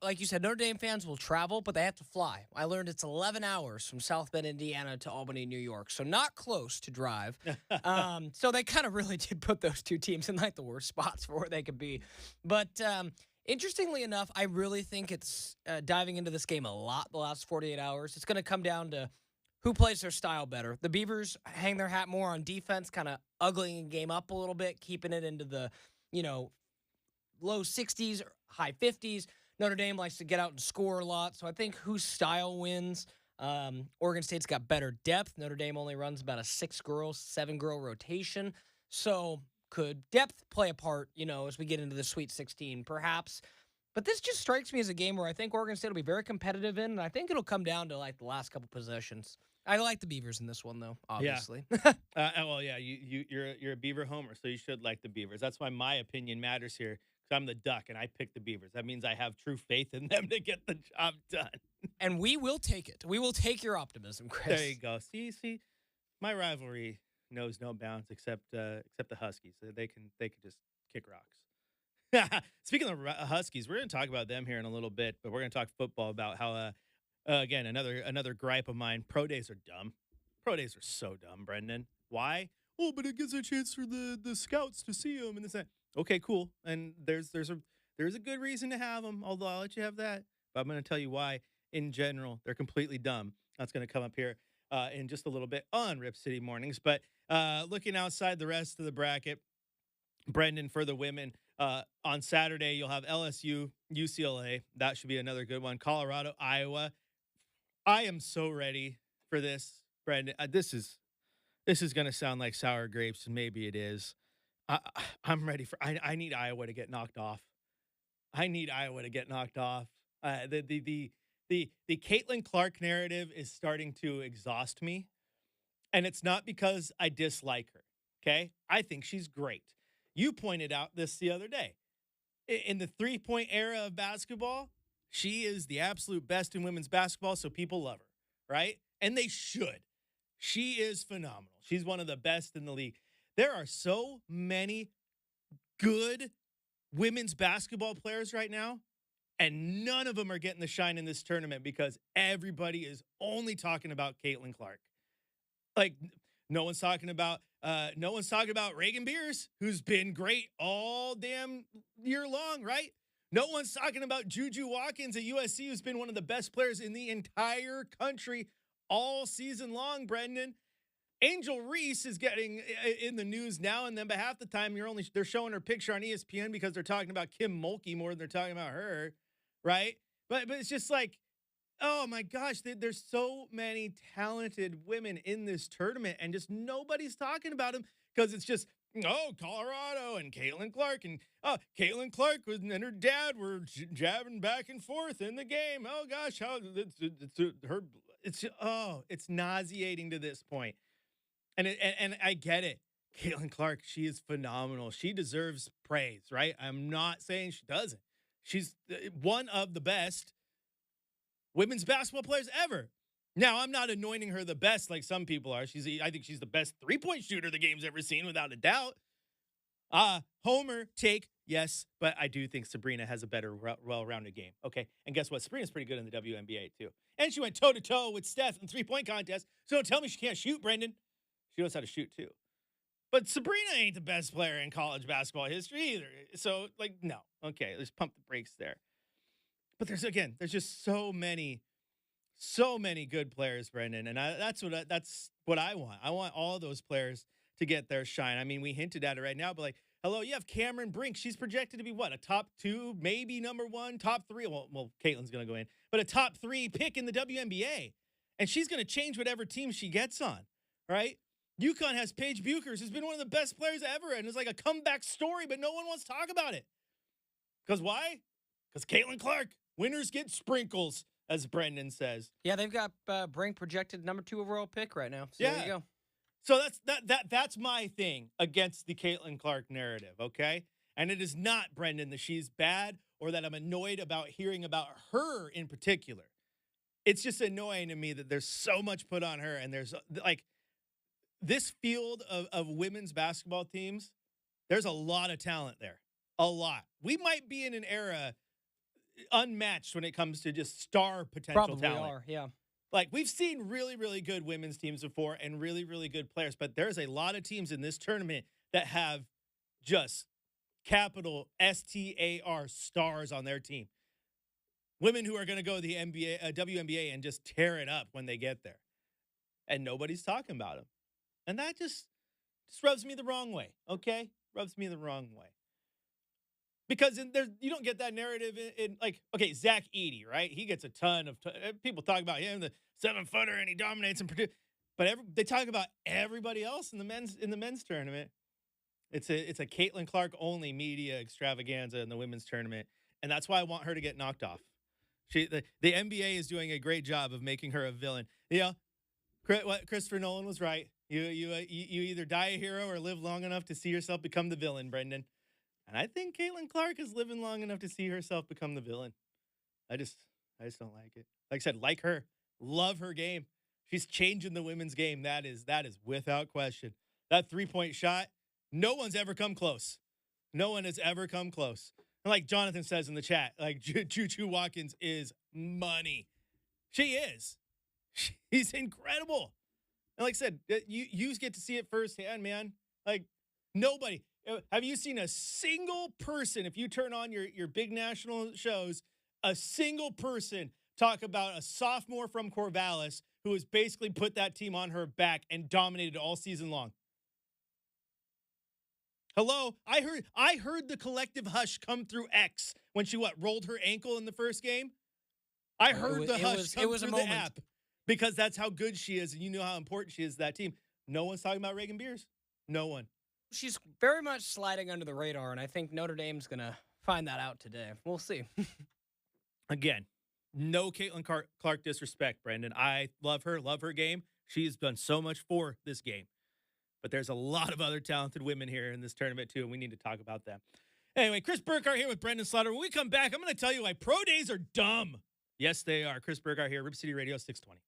Like you said, Notre Dame fans will travel, but they have to fly. I learned it's 11 hours from South Bend, Indiana to Albany, New York, so not close to drive. So they kind of really did put those two teams in like the worst spots for where they could be. But interestingly enough, I really think it's diving into this game a lot the last 48 hours. It's going to come down to who plays their style better. The Beavers hang their hat more on defense, kind of uglying the game up a little bit, keeping it into the, low 60s or high 50s. Notre Dame likes to get out and score a lot. So I think whose style wins. Oregon State's got better depth. Notre Dame only runs about a 6-girl, 7-girl rotation. So could depth play a part, as we get into the Sweet 16, perhaps? But this just strikes me as a game where I think Oregon State will be very competitive in, and I think it'll come down to like the last couple possessions. I like the Beavers in this one, though. Obviously. Yeah. Well, yeah, you're a Beaver homer, so you should like the Beavers. That's why my opinion matters here, because I'm the Duck and I pick the Beavers. That means I have true faith in them to get the job done. And we will take it. We will take your optimism, Chris. There you go. See, my rivalry knows no bounds except the Huskies. They can just kick rocks. Speaking of Huskies, we're going to talk about them here in a little bit, but we're going to talk football about how, again, another gripe of mine. Pro days are dumb. Pro days are so dumb, Brendan. Why? Oh, but it gives a chance for the scouts to see them and this and that. Okay, cool. And there's a good reason to have them, although I'll let you have that. But I'm going to tell you why. In general, they're completely dumb. That's going to come up here in just a little bit on Rip City Mornings. But looking outside the rest of the bracket, Brendan, for the women, on Saturday, you'll have LSU, UCLA. That should be another good one. Colorado, Iowa. I am so ready for this, Brendan. This is going to sound like sour grapes, and maybe it is. I'm ready for. I need Iowa to get knocked off. The Caitlin Clark narrative is starting to exhaust me, and it's not because I dislike her. Okay, I think she's great. You pointed out this the other day. In the 3-point era of basketball, she is the absolute best in women's basketball, so people love her, right? and they should. She is phenomenal. She's one of the best in the league. There are so many good women's basketball players right now, and none of them are getting the shine in this tournament because everybody is only talking about Caitlin Clark. Like, no one's talking about Reagan Beers, who's been great all damn year long, right? No one's talking about Juju Watkins at USC, who's been one of the best players in the entire country all season long, Brenden. Angel Reese is getting in the news now, and then by half the time they're showing her picture on ESPN because they're talking about Kim Mulkey more than they're talking about her, right? But it's just like, oh my gosh, there's so many talented women in this tournament, and just nobody's talking about them because it's just, oh, Colorado and Caitlin Clark, and oh, Caitlin Clark and her dad were jabbing back and forth in the game. Oh gosh, how it's nauseating to this point. And I get it. Caitlin Clark, she is phenomenal. She deserves praise, right? I'm not saying she doesn't. She's one of the best women's basketball players ever. Now, I'm not anointing her the best like some people are. I think she's the best three-point shooter the game's ever seen, without a doubt. Homer take, yes, but I do think Sabrina has a better, well-rounded game. Okay, and guess what? Sabrina's pretty good in the WNBA too, and she went toe-to-toe with Steph in the three-point contest. So don't tell me she can't shoot, Brenden. She knows how to shoot too. But Sabrina ain't the best player in college basketball history either. So, like, no. Okay, let's pump the brakes there. But there's just so many good players, Brenden, and that's what I want. I want all those players to get their shine. I mean, we hinted at it right now, but like, hello, you have Cameron Brink. She's projected to be what, a top 2, maybe number 1, top 3. Well, Caitlin's gonna go in, but a top 3 pick in the WNBA, and she's gonna change whatever team she gets on, right? UConn has Paige Buchers, who's been one of the best players ever, and it's like a comeback story, but no one wants to talk about it. Because why? Because Caitlin Clark, winners get sprinkles, as Brenden says. Yeah, they've got Brink projected number 2 overall pick right now. So there you go. So that's my thing against the Caitlin Clark narrative, okay? And it is not, Brenden, that she's bad or that I'm annoyed about hearing about her in particular. It's just annoying to me that there's so much put on her, and there's like this field of women's basketball teams, there's a lot of talent there. A lot. We might be in an era unmatched when it comes to just star potential talent. Probably are, yeah. Like, we've seen really, really good women's teams before and really, really good players, but there's a lot of teams in this tournament that have just capital STAR stars on their team. Women who are going to go to the WNBA and just tear it up when they get there. And nobody's talking about them. And that just rubs me the wrong way, okay? Rubs me the wrong way. Because you don't get that narrative in like, okay, Zach Edey, right? He gets a ton of people talk about him, the 7-footer, and he dominates and produces. But they talk about everybody else in the men's tournament. It's a Caitlin Clark only media extravaganza in the women's tournament, and that's why I want her to get knocked off. The NBA is doing a great job of making her a villain. You know, what Christopher Nolan was right. You either die a hero or live long enough to see yourself become the villain, Brenden. And I think Caitlin Clark is living long enough to see herself become the villain. I just don't like it. Like I said, like her, love her game. She's changing the women's game. That is without question. That 3-point shot, no one's ever come close. No one has ever come close. And like Jonathan says in the chat, like Juju Watkins is money. She is. She's incredible. And like I said, you get to see it firsthand, man. Like, nobody. Have you seen a single person, if you turn on your big national shows, a single person talk about a sophomore from Corvallis who has basically put that team on her back and dominated all season long? Hello? I heard the collective hush come through X when she rolled her ankle in the first game. I heard the hush come through the app because that's how good she is, and you know how important she is to that team. No one's talking about Reagan Beers. No one. She's very much sliding under the radar, and I think Notre Dame's going to find that out today. We'll see. Again, no Caitlin Clark disrespect, Brenden. I love her game. She's done so much for this game. But there's a lot of other talented women here in this tournament, too, and we need to talk about them. Anyway, Chris Burkhardt here with Brenden Slaughter. When we come back, I'm going to tell you why pro days are dumb. Yes, they are. Chris Burkhardt here, Rip City Radio 620.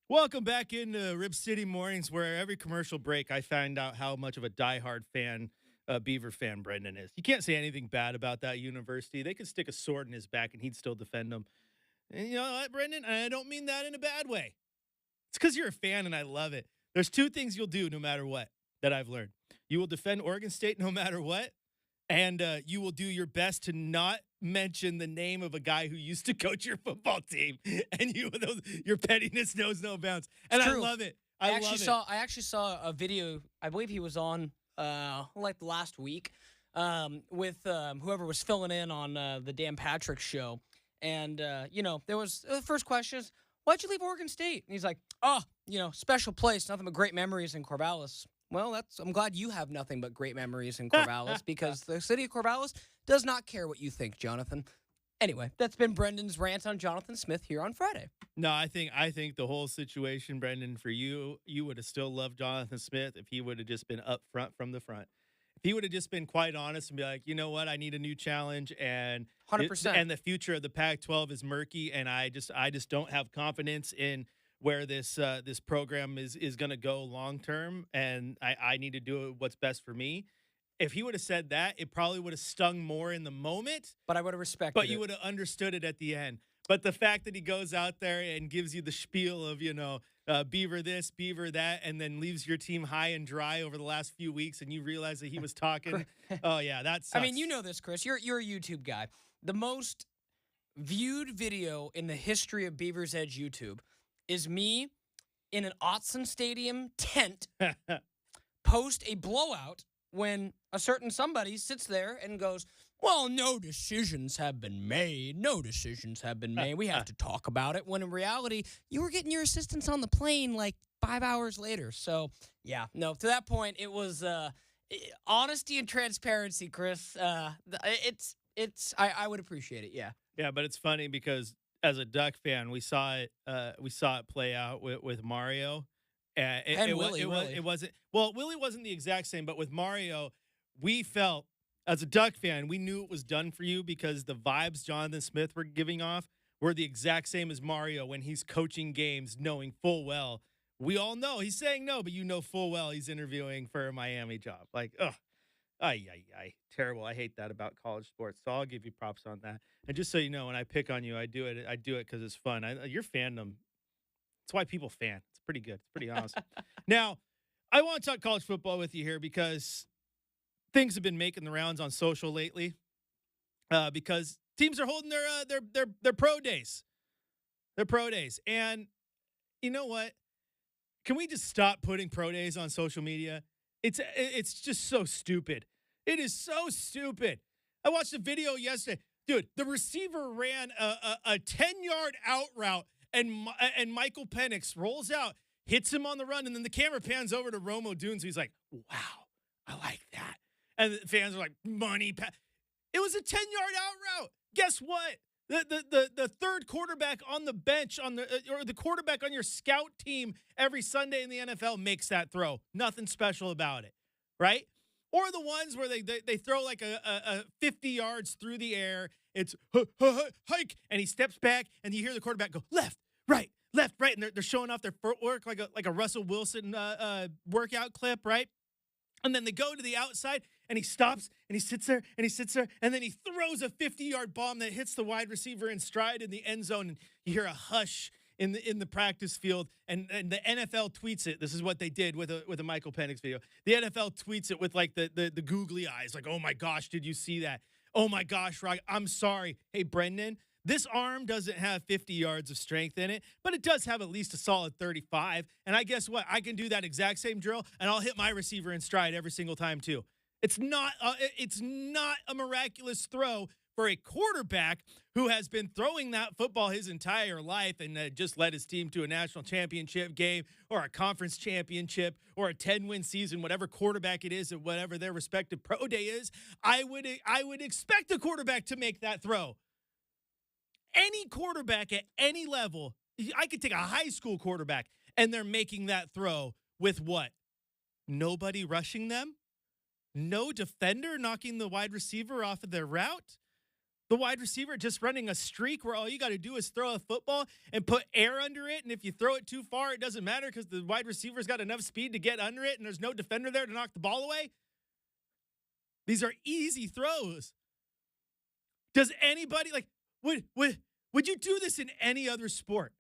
Welcome back into Rip City Mornings, where every commercial break I find out how much of a diehard fan, Beaver fan Brenden is. You can't say anything bad about that university. They could stick a sword in his back and he'd still defend them. And you know what, Brendan? I don't mean that in a bad way. It's because you're a fan and I love it. There's two things you'll do no matter what that I've learned. You will defend Oregon State no matter what, and you will do your best to not mention the name of a guy who used to coach your football team, and your pettiness knows no bounds. And It's I true. love it. I actually saw a video. I believe he was on like last week with whoever was filling in on the Dan Patrick show, and there was the first question is, why'd you leave Oregon State? And he's like, oh, special place, nothing but great memories in Corvallis. Well, I'm glad you have nothing but great memories in Corvallis because the city of Corvallis does not care what you think, Jonathan. Anyway, that's been Brendan's rant on Jonathan Smith here on Friday. No, I think the whole situation, Brendan, for you would have still loved Jonathan Smith if he would have just been up front from the front. If he would have just been quite honest and be like, you know what, I need a new challenge, and 100%. and the future of the Pac-12 is murky, and I just don't have confidence in where this program is going to go long term, and I need to do what's best for me. If he would have said that, it probably would have stung more in the moment, But I would have respected but it. you would have understood it at the end. But the fact that he goes out there and gives you the spiel of, Beaver this, Beaver that, and then leaves your team high and dry over the last few weeks, and you realize that he was talking. Oh, yeah, that sucks. I mean, you know this, Chris. You're a YouTube guy. The most viewed video in the history of Beaver's Edge YouTube is me in an Autzen Stadium tent post a blowout when a certain somebody sits there and goes, well, no decisions have been made. No decisions have been made. We have to talk about it. When in reality, you were getting your assistants on the plane like 5 hours later. So, yeah, no, to that point, it was honesty and transparency, Chris. I would appreciate it. Yeah. Yeah, but it's funny because as a Duck fan, we saw it play out with Mario. And Willie, really. It wasn't, well, Willie wasn't the exact same, but with Mario, we felt as a Duck fan, we knew it was done for you because the vibes Jonathan Smith were giving off were the exact same as Mario when he's coaching games, knowing full well. We all know he's saying no, but you know full well he's interviewing for a Miami job. Like, ugh. Terrible. I hate that about college sports. So I'll give you props on that. And just so you know, when I pick on you, I do it because it's fun. Your fandom, it's why people fan. It's pretty good. It's pretty awesome. Now, I want to talk college football with you here because things have been making the rounds on social lately. Because teams are holding their pro days. Their pro days. And you know what? Can we just stop putting pro days on social media? It's just so stupid. It is so stupid. I watched a video yesterday. Dude, the receiver ran a 10-yard out route, and Michael Penix rolls out, hits him on the run, and then the camera pans over to Rome Odunze. He's like, wow, I like that. And the fans are like, money. It was a 10-yard out route. Guess what? The third quarterback on the bench or the quarterback on your scout team every Sunday in the NFL makes that throw. Nothing special about it, right? Or the ones where they throw like a 50 yards through the air. It's hike, and he steps back, and you hear the quarterback go left, right, and they're showing off their footwork like a Russell Wilson workout clip, right? And then they go to the outside, and he stops, and he sits there, and then he throws a 50-yard bomb that hits the wide receiver in stride in the end zone, and you hear a hush in the practice field, and the NFL tweets it. This is what they did with a Michael Penix video. The NFL tweets it with like the googly eyes, like, oh my gosh, did you see that? Oh my gosh, Rock, I'm sorry. Hey, Brendan, this arm doesn't have 50 yards of strength in it, but it does have at least a solid 35. And I guess what? I can do that exact same drill, and I'll hit my receiver in stride every single time too. It's not a miraculous throw for a quarterback who has been throwing that football his entire life and just led his team to a national championship game or a conference championship or a 10-win season, whatever quarterback it is, and whatever their respective pro day is. I would expect a quarterback to make that throw. Any quarterback at any level, I could take a high school quarterback, and they're making that throw with what? Nobody rushing them? No defender knocking the wide receiver off of their route? The wide receiver just running a streak where all you got to do is throw a football and put air under it. And if you throw it too far, it doesn't matter because the wide receiver's got enough speed to get under it and there's no defender there to knock the ball away. These are easy throws. Does anybody would you do this in any other sport?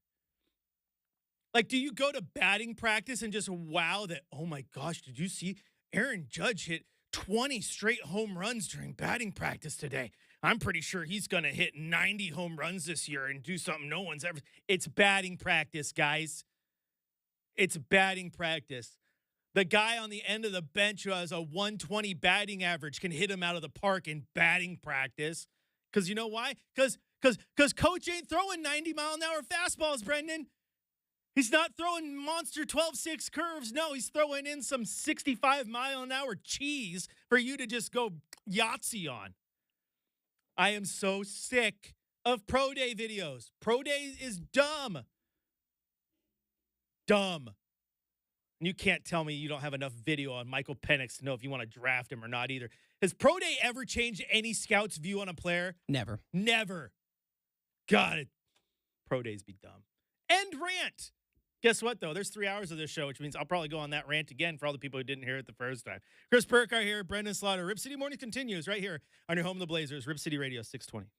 Like, do you go to batting practice and just wow that, oh my gosh, did you see Aaron Judge hit 20 straight home runs during batting practice today? I'm pretty sure he's going to hit 90 home runs this year and do something no one's ever. It's batting practice, guys. It's batting practice. The guy on the end of the bench who has a 120 batting average can hit him out of the park in batting practice. Because you know why? Because coach ain't throwing 90-mile-an-hour fastballs, Brenden. He's not throwing monster 12-6 curves. No, he's throwing in some 65-mile-an-hour cheese for you to just go Yahtzee on. I am so sick of pro day videos. Pro day is dumb. Dumb. And you can't tell me you don't have enough video on Michael Penix to know if you want to draft him or not either. Has pro day ever changed any scout's view on a player? Never. Never. God, pro days be dumb. End rant. Guess what, though? There's 3 hours of this show, which means I'll probably go on that rant again for all the people who didn't hear it the first time. Chris Burkhardt here, Brenden Slaughter. Rip City Morning continues right here on your home of the Blazers, Rip City Radio 620.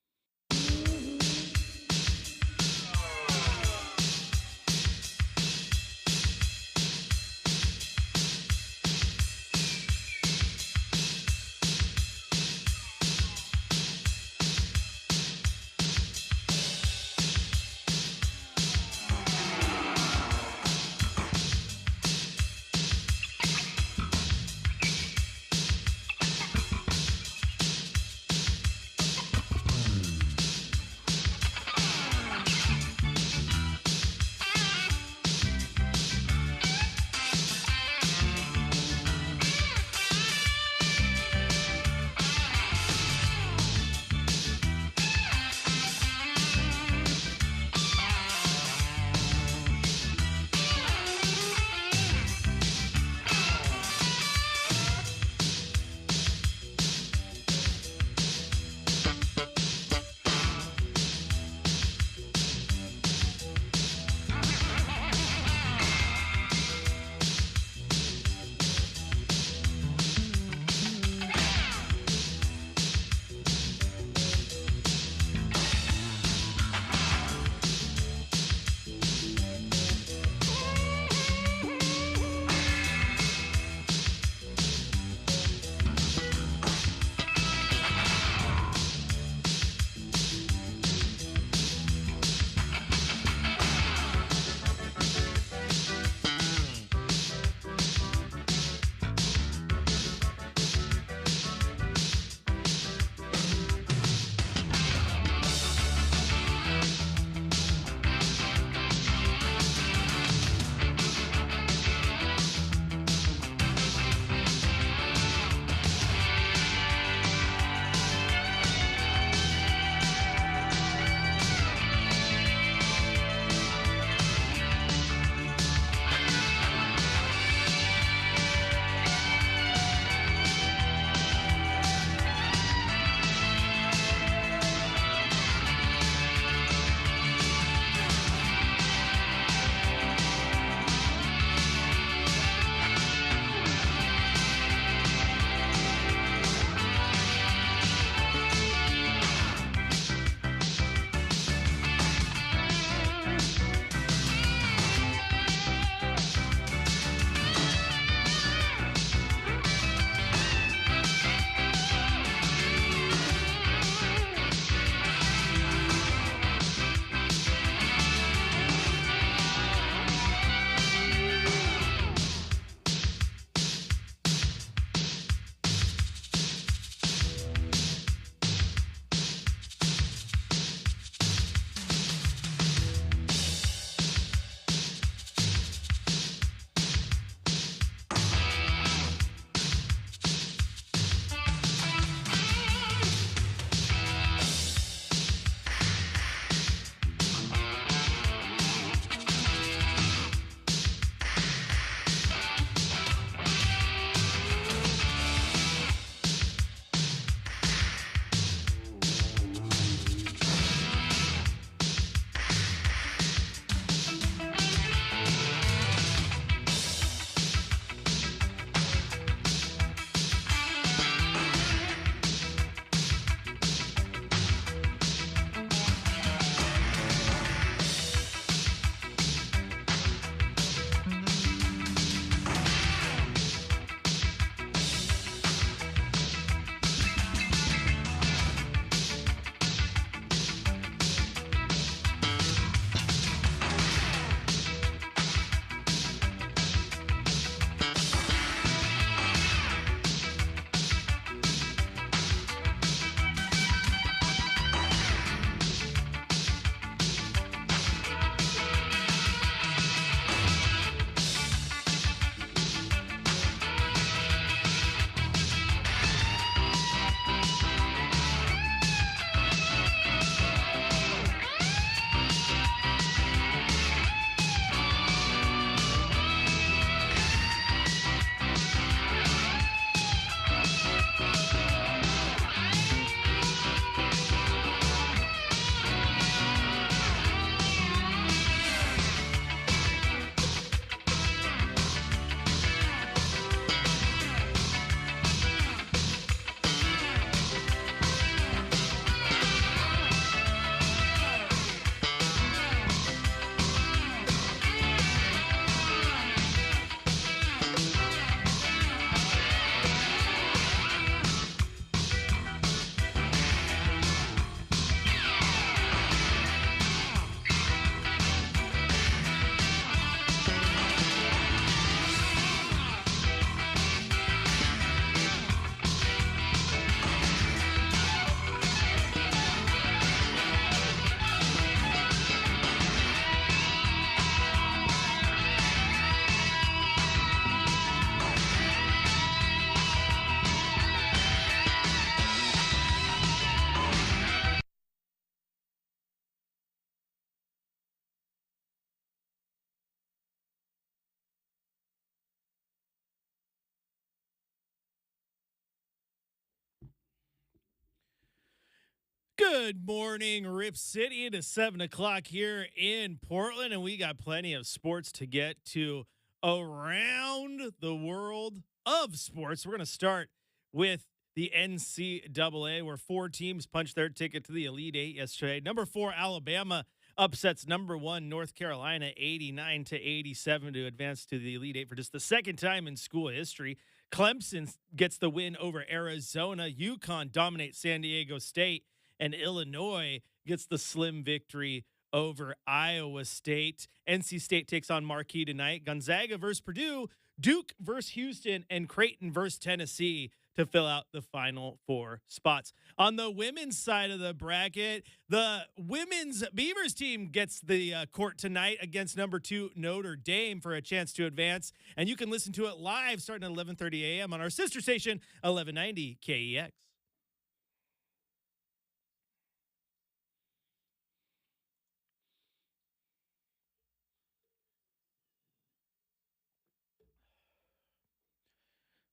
Good morning, Rip City. It is 7 o'clock here in Portland, and we got plenty of sports to get to around the world of sports. We're going to start with the NCAA, where 4 teams punched their ticket to the Elite Eight yesterday. Number 4, Alabama upsets number 1, North Carolina, 89-87 to advance to the Elite Eight for just the second time in school history. Clemson gets the win over Arizona. UConn dominates San Diego State. And Illinois gets the slim victory over Iowa State. NC State takes on Marquette tonight. Gonzaga versus Purdue, Duke versus Houston, and Creighton versus Tennessee to fill out the final 4 spots. On the women's side of the bracket, the women's Beavers team gets the court tonight against number 2 Notre Dame for a chance to advance. And you can listen to it live starting at 11:30 a.m. on our sister station, 1190 KEX.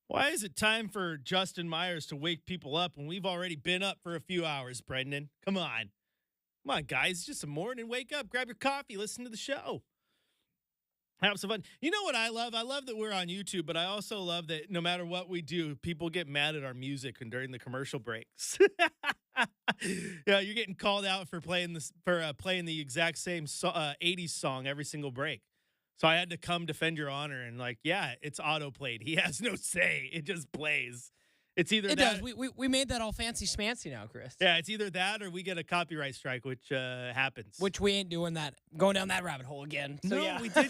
Why is it time for Justin Myers to wake people up when we've already been up for a few hours, Brenden? Come on. Come on, guys. It's just a morning. Wake up, grab your coffee, listen to the show. Have some fun. You know what I love? I love that we're on YouTube, but I also love that no matter what we do, people get mad at our music and during the commercial breaks. Yeah, you're getting called out for playing the exact same 80s song every single break. So I had to come defend your honor and yeah, it's auto played. He has no say. It just plays. It's either it that. does. We made that all fancy schmancy now, Chris. Yeah, it's either that or we get a copyright strike, which happens. Which we ain't doing that. Going down that rabbit hole again. So, no, yeah. we did.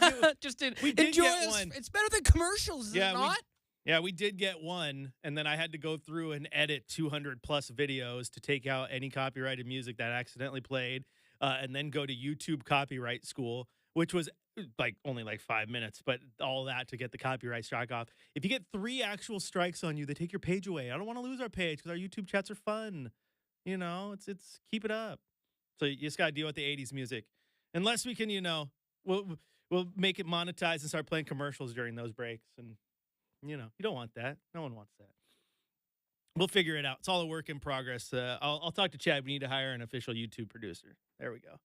We did enjoy get us. one. It's better than commercials, is it not? Yeah, we did get one, and then I had to go through and edit 200 plus videos to take out any copyrighted music that accidentally played, and then go to YouTube Copyright School, which was only 5 minutes, but all that to get the copyright strike off. If you get 3 actual strikes on you, they take your page away. I don't want to lose our page because our YouTube chats are fun. You know, it's keep it up. So you just got to deal with the 80s music. Unless we can, we'll make it monetized and start playing commercials during those breaks. And, you don't want that. No one wants that. We'll figure it out. It's all a work in progress. I'll talk to Chad. We need to hire an official YouTube producer. There we go.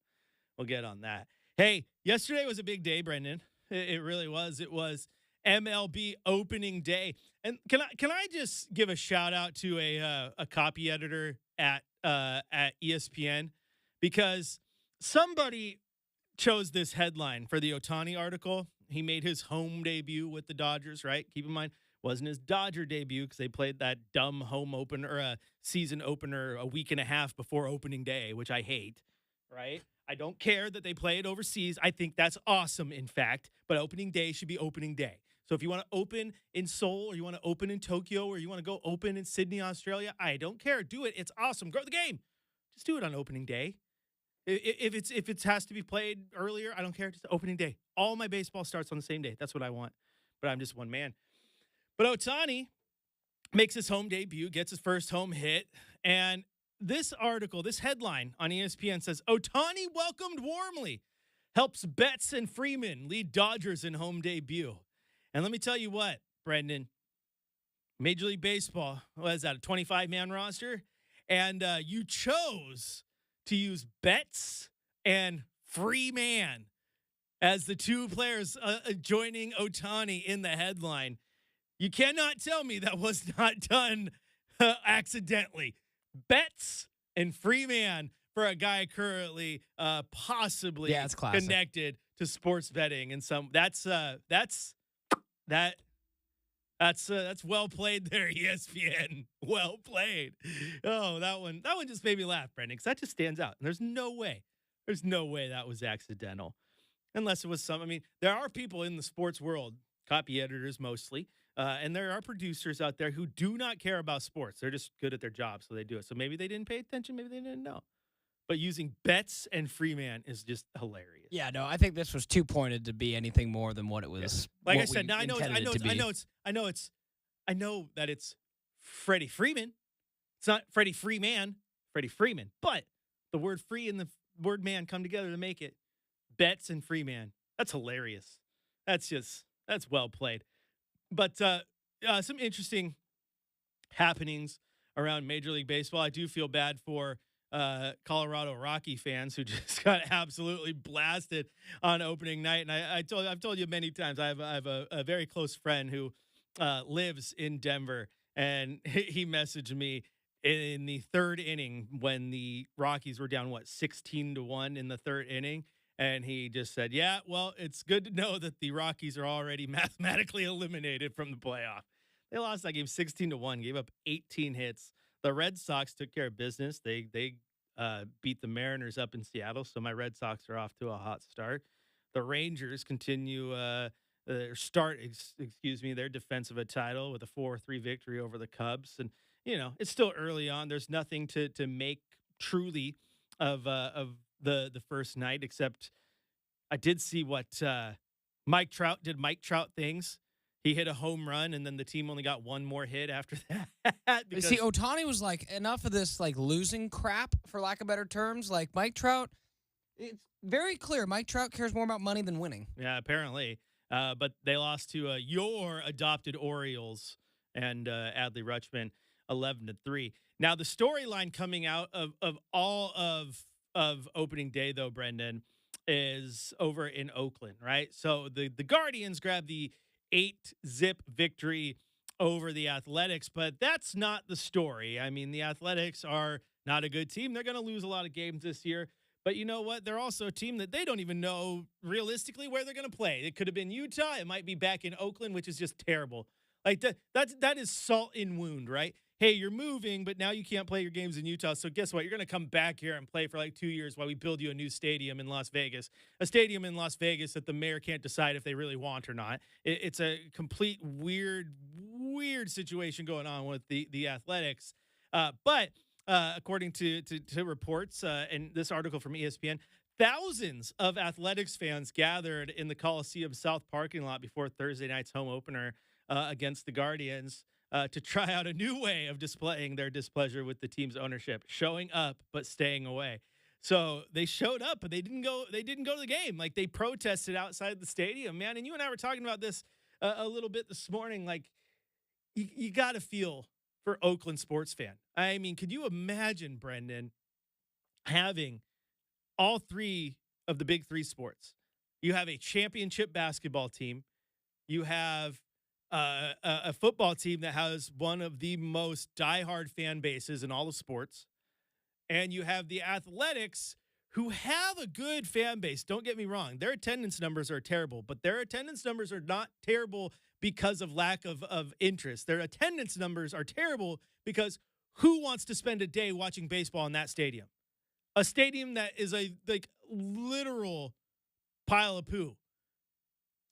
We'll get on that. Hey, yesterday was a big day, Brenden. It really was. It was MLB opening day. And can I just give a shout out to a copy editor at ESPN, because somebody chose this headline for the Ohtani article. He made his home debut with the Dodgers, right? Keep in mind, wasn't his Dodger debut because they played that dumb home opener, season opener a week and a half before opening day, which I hate, right? I don't care that they play it overseas. I think that's awesome, in fact. But opening day should be opening day. So if you want to open in Seoul, or you want to open in Tokyo, or you want to go open in Sydney, Australia, I don't care. Do it. It's awesome. Grow the game. Just do it on opening day. If it has to be played earlier, I don't care. Just opening day. All my baseball starts on the same day. That's what I want. But I'm just one man. But Ohtani makes his home debut, gets his first home hit, and this article, this headline on ESPN says, Ohtani welcomed warmly, helps Betts and Freeman lead Dodgers in home debut. And let me tell you what, Brenden, Major League Baseball, what is that, a 25-man roster? And you chose to use Betts and Freeman as the 2 players joining Ohtani in the headline. You cannot tell me that was not done accidentally. Betts and Freeman for a guy currently possibly connected to sports betting, and that's well played there, ESPN. Well played. Oh, that one just made me laugh, Brenden, because that just stands out. And there's no way that was accidental, unless it was some. I mean, there are people in the sports world, copy editors mostly, and there are producers out there who do not care about sports. They're just good at their job, so they do it. So maybe they didn't pay attention. Maybe they didn't know. But using Betts and Freeman is just hilarious. Yeah, no, I think this was too pointed to be anything more than what it was. Yeah. Like I said, now I know that it's Freddie Freeman. It's not Freddie Freeman, Freddie Freeman. But the word free and the word man come together to make it Betts and Freeman. That's hilarious. That's well played. But some interesting happenings around Major League Baseball. I do feel bad for Colorado Rocky fans who just got absolutely blasted on opening night. And I've told you many times, I have a very close friend who lives in Denver, and he messaged me in the third inning when the Rockies were down, what, 16-1 in the third inning. And he just said, yeah, well, it's good to know that the Rockies are already mathematically eliminated from the playoff. They lost that game 16-1, gave up 18 hits. The Red Sox took care of business. They beat the Mariners up in Seattle, so my Red Sox are off to a hot start. The Rangers continue excuse me, their defense of a title with a 4-3 victory over the Cubs. And it's still early on. There's nothing to make truly of the first night, except I did see what Mike Trout did. Mike Trout things. He hit a home run, and then the team only got one more hit after that. See, Ohtani was like, enough of this like losing crap, for lack of better terms. Like Mike Trout, it's very clear Mike Trout cares more about money than winning. Yeah, apparently. But they lost to your adopted Orioles and Adley Rutschman 11-3. Now the storyline coming out of all of opening day, though, Brenden, is over in Oakland, right? So the Guardians grabbed the 8-zip victory over the Athletics, but that's not the story. I mean, the Athletics are not a good team. They're going to lose a lot of games this year. But you know what? They're also a team that they don't even know realistically where they're going to play. It could have been Utah. It might be back in Oakland, which is just terrible. Like that is salt in wound, right? Hey, you're moving, but now you can't play your games in Utah. So guess what? You're going to come back here and play for like 2 years while we build you a new stadium in Las Vegas, a stadium in Las Vegas that the mayor can't decide if they really want or not. It's a complete weird situation going on with the Athletics. But according to reports in this article from ESPN, thousands of Athletics fans gathered in the Coliseum South parking lot before Thursday night's home opener against the Guardians to try out a new way of displaying their displeasure with the team's ownership, showing up but staying away. So they showed up, but they didn't go. They didn't go to the game. Like they protested outside the stadium, man. And you and I were talking about this a little bit this morning. Like you got to feel for Oakland sports fan. I mean, could you imagine, Brenden, having all three of the big three sports? You have a championship basketball team. You have a football team that has one of the most diehard fan bases in all of sports. And you have the Athletics, who have a good fan base. Don't get me wrong. Their attendance numbers are terrible, but their attendance numbers are not terrible because of lack of interest. Their attendance numbers are terrible because who wants to spend a day watching baseball in that stadium? A stadium that is a literal pile of poo.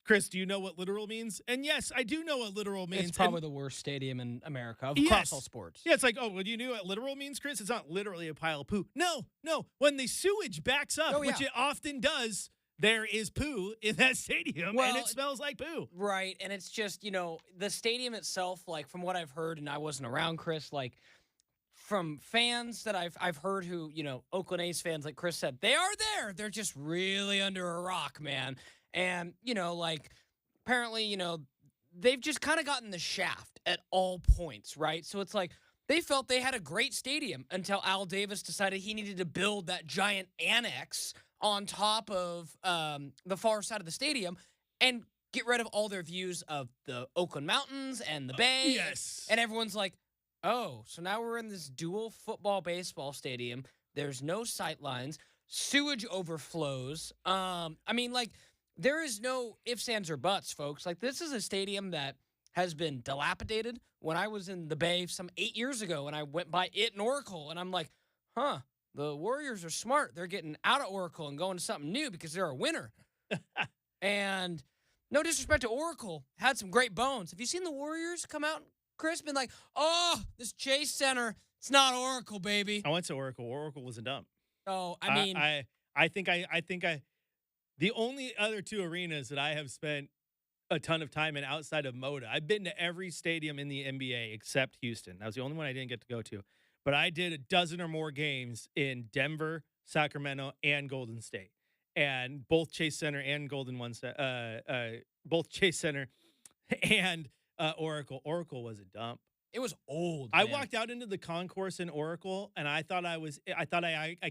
Chris, do you know what literal means? And yes, I do know what literal means. It's probably the worst stadium in America across all sports. Yeah, it's like, oh, well, you knew what literal means, Chris? It's not literally a pile of poo. No. When the sewage backs up, which it often does, there is poo in that stadium, and it smells like poo. Right, and it's just, the stadium itself, like, from what I've heard, and I wasn't around, Chris, like, from fans that I've heard who, Oakland A's fans, like Chris said, they are there. They're just really under a rock, man. And, apparently, they've just kind of gotten the shaft at all points, right? So it's like they felt they had a great stadium until Al Davis decided he needed to build that giant annex on top of the far side of the stadium and get rid of all their views of the Oakland Mountains and the Bay. Yes. And everyone's like, oh, so now we're in this dual football baseball stadium. There's no sight lines. Sewage overflows. There is no ifs, ands, or buts, folks. Like, this is a stadium that has been dilapidated. When I was in the Bay some 8 years ago, and I went by it in Oracle, and I'm like, the Warriors are smart. They're getting out of Oracle and going to something new because they're a winner. And no disrespect to Oracle, had some great bones. Have you seen the Warriors come out, Chris, been like, oh, this Chase Center, it's not Oracle, baby. I went to Oracle. Oracle was a dump. Oh, I mean, I think the only other two arenas that I have spent a ton of time in outside of Moda, I've been to every stadium in the NBA except Houston. That was the only one I didn't get to go to. But I did a dozen or more games in Denver, Sacramento, and Golden State. And both Chase Center and both Chase Center and Oracle. Oracle was a dump. It was old, I man. walked out into the concourse in Oracle, and I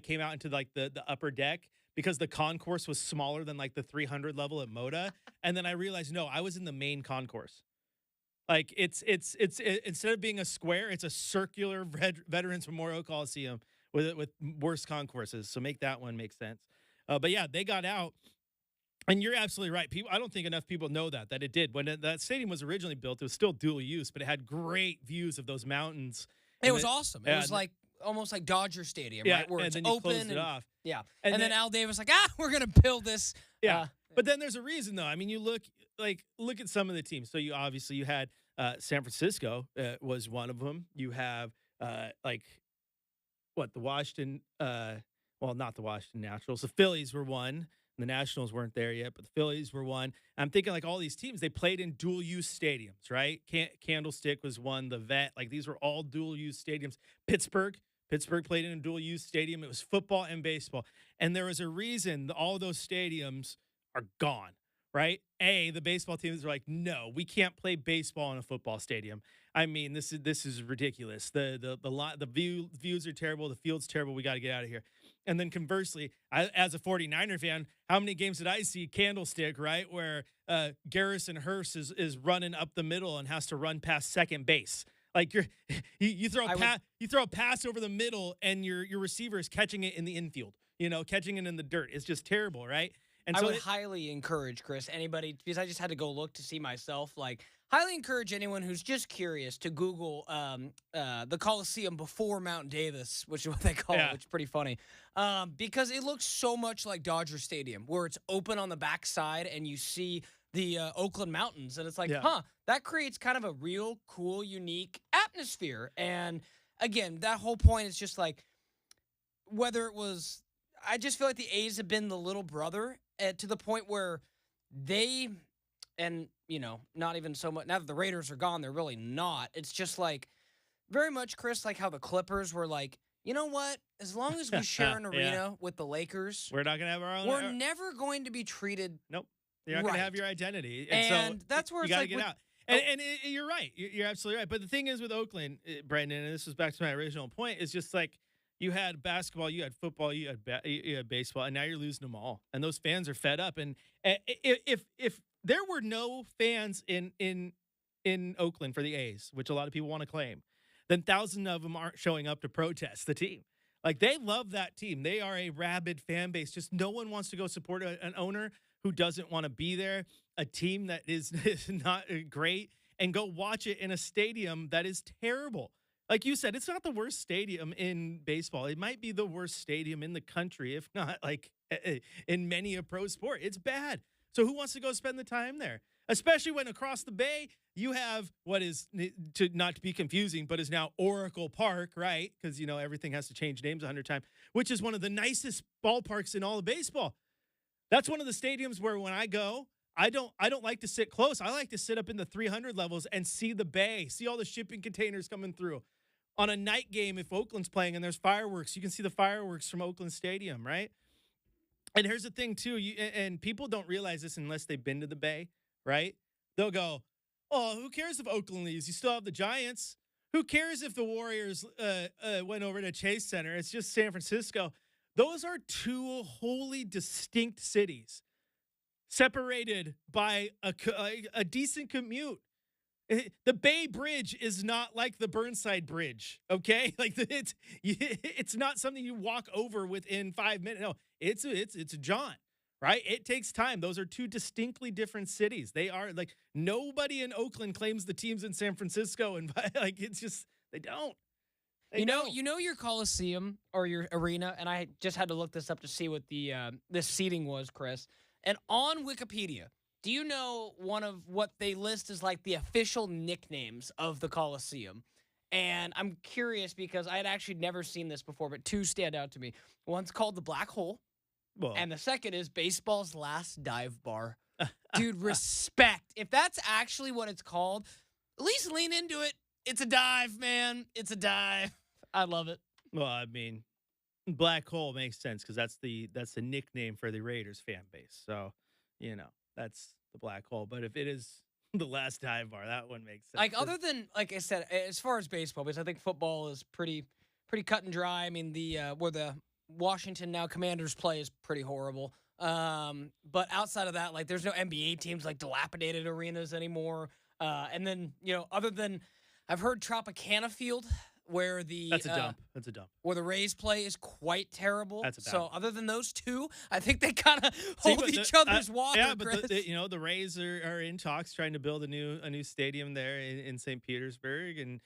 came out into like the upper deck because the concourse was smaller than like the 300 level at Moda, and then I realized no, I was in the main concourse. Like instead of being a square, it's a circular Veterans Memorial Coliseum with worse concourses. So make that one make sense. But yeah, they got out, and you're absolutely right. People, I don't think enough people know that it did when that stadium was originally built. It was still dual use, but it had great views of those mountains. It And was awesome. It was like almost like Dodger Stadium, yeah, right? Where and it's then you open closed it and off. yeah. And And then then Al Davis like, we're gonna build this. Yeah. But then there's a reason though. I mean, you look at some of the teams. So you had San Francisco was one of them. You have like what the Washington well, not the Washington Nationals. The Phillies were one. The Nationals weren't there yet, but the Phillies were one. I'm thinking like all these teams, they played in dual use stadiums, right? Candlestick was one, the Vet, like these were all dual use stadiums. Pittsburgh played in a dual use stadium. It was football and baseball. And there was a reason all those stadiums are gone, right? The baseball teams are like, no, we can't play baseball in a football stadium. I mean, this is ridiculous. The views are terrible. The field's terrible. We got to get out of here. And then conversely, as a 49er fan, how many games did I see Candlestick, right? Where Garrison Hearst is running up the middle and has to run past second base. Like you throw a pass over the middle and your receiver is catching it in the infield, catching it in the dirt. It's just terrible, right? And I so would highly encourage, Chris, anybody, because I just had to go look to see myself, like, highly encourage anyone who's just curious to Google the Coliseum before Mount Davis, which is what they call it, which is pretty funny, because it looks so much like Dodger Stadium, where it's open on the backside and you see the Oakland Mountains, and it's like, that creates kind of a real cool, unique atmosphere. And again, that whole point is just like, whether it was, I just feel like the A's have been the little brother to the point where they, and, not even so much, now that the Raiders are gone, they're really not. It's just like, very much, Chris, like how the Clippers were like, you know what? As long as we share an arena with the Lakers, we're not going to have our own. We're never going to be treated. Nope. You're not going to have your identity. And so that's where you it's got to like get out. And you're right. You're absolutely right. But the thing is with Oakland, Brenden, and this was back to my original point, is just like you had basketball, you had football, you had baseball, and now you're losing them all. And those fans are fed up. And if there were no fans in Oakland for the A's, which a lot of people want to claim, then thousands of them aren't showing up to protest the team. Like they love that team. They are a rabid fan base. Just no one wants to go support an owner who doesn't want to be there, a team that is not great, and go watch it in a stadium that is terrible. Like you said, it's not the worst stadium in baseball. It might be the worst stadium in the country, if not like in many a pro sport. It's bad. So who wants to go spend the time there? Especially when across the bay, you have what is, not to be confusing, but is now Oracle Park, right? Because, everything has to change names 100 times, which is one of the nicest ballparks in all of baseball. That's one of the stadiums where when I go, I don't like to sit close. I like to sit up in the 300 levels and see the bay, see all the shipping containers coming through. On a night game, if Oakland's playing and there's fireworks, you can see the fireworks from Oakland Stadium, right? And here's the thing, too, and people don't realize this unless they've been to the bay, right? They'll go, oh, who cares if Oakland leaves? You still have the Giants. Who cares if the Warriors went over to Chase Center? It's just San Francisco. Those are two wholly distinct cities separated by a decent commute. The Bay Bridge is not like the Burnside Bridge, okay? Like it's not something you walk over within 5 minutes. No, it's a jaunt, right? It takes time. Those are two distinctly different cities. They are like nobody in Oakland claims the teams in San Francisco, and like it's just they don't. You know your Coliseum or your arena, and I just had to look this up to see what the this seating was, Chris. And on Wikipedia, do you know one of what they list as like the official nicknames of the Coliseum? And I'm curious because I had actually never seen this before, but two stand out to me. One's called the Black Hole, and the second is baseball's last dive bar. Dude, respect. If that's actually what it's called, at least lean into it. It's a dive, man. It's a dive. I love it. Well, I mean, Black Hole makes sense because that's the nickname for the Raiders fan base. So, that's the Black Hole. But if it is The last dive bar. That one makes sense. Like other than like I said, as far as baseball, because I think football is pretty cut and dry. I mean, the where the Washington now Commanders play is pretty horrible. But outside of that, like there's no NBA teams like dilapidated arenas anymore. And then other than I've heard Tropicana Field where That's a dump. That's a dump. where the Rays play is quite terrible. That's a bad so one. other than those two, I think they kind of hold each other's water. Yeah, but Chris. the Rays are in talks trying to build a new stadium there in St. Petersburg, and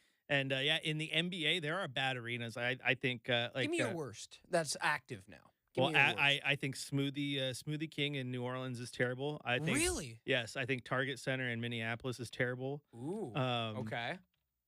yeah, in the NBA there are bad arenas. I think like Give me your worst. That's active now. Give well, me your worst. I think Smoothie King in New Orleans is terrible. I think Really? yes, I think Target Center in Minneapolis is terrible. Ooh. Okay.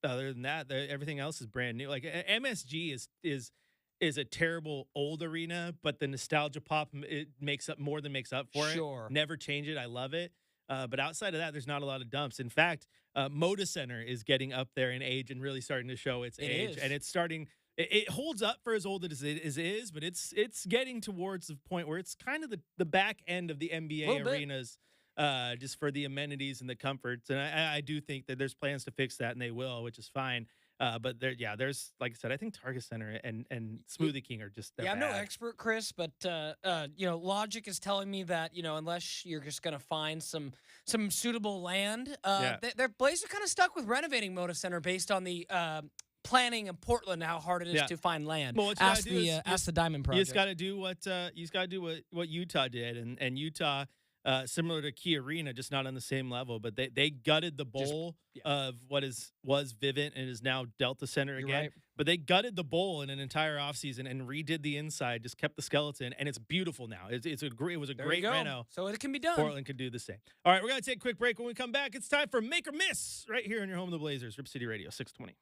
Other than that, everything else is brand new. Like MSG is a terrible old arena, but the nostalgia pop it makes up more than makes up for it. Sure. Never change it. I love it. But outside of that, there's not a lot of dumps. In fact, Moda Center is getting up there in age and really starting to show its age, is. and it's starting. It holds up for as old as it is, but it's getting towards the point where it's kind of the back end of the NBA Little bit. arenas. Just for the amenities and the comforts. And I do think that there's plans to fix that, and they will, which is fine. But there's like I said, I think Target Center and Smoothie King are just Yeah, I'm no bad. expert, Chris, but logic is telling me that unless you're just gonna find some suitable land, their Blaze are kind of stuck with renovating Moda Center based on the planning in Portland, how hard it is Yeah. to find land. Well, what you ask gotta do is ask the Diamond You Project. just got to do what Utah did, and Utah. Similar to Key Arena, just not on the same level, but they gutted the bowl of what was Vivint and is now Delta Center You're again. right. But they gutted the bowl in an entire offseason and redid the inside, just kept the skeleton, and it's beautiful now. It was a There great you go. reno. So it can be done. Portland could do the same. All right, we're gonna take a quick break. When we come back, it's time for Make or Miss right here in your home of the Blazers, Rip City Radio 620.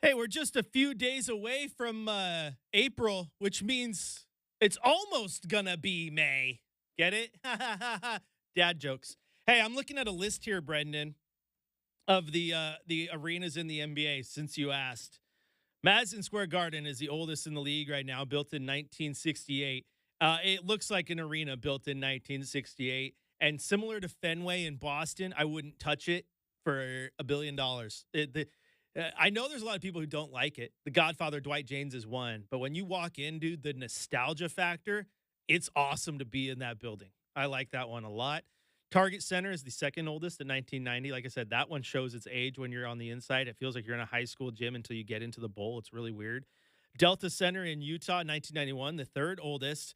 Hey, we're just a few days away from April, which means it's almost gonna be May. Get it? Dad jokes. Hey, I'm looking at a list here, Brendan, of the arenas in the NBA. Since you asked, Madison Square Garden is the oldest in the league right now, built in 1968. It looks like an arena built in 1968, and similar to Fenway in Boston, I wouldn't touch it for $1 billion. I know there's a lot of people who don't like it. The Godfather, Dwight James, is one, but when you walk in, dude, the nostalgia factor, it's awesome to be in that building. I like that one a lot. Target Center is the second oldest at 1990. Like I said, that one shows its age when you're on the inside. It feels like you're in a high school gym until you get into the bowl. It's really weird. Delta Center in Utah, 1991, the third oldest.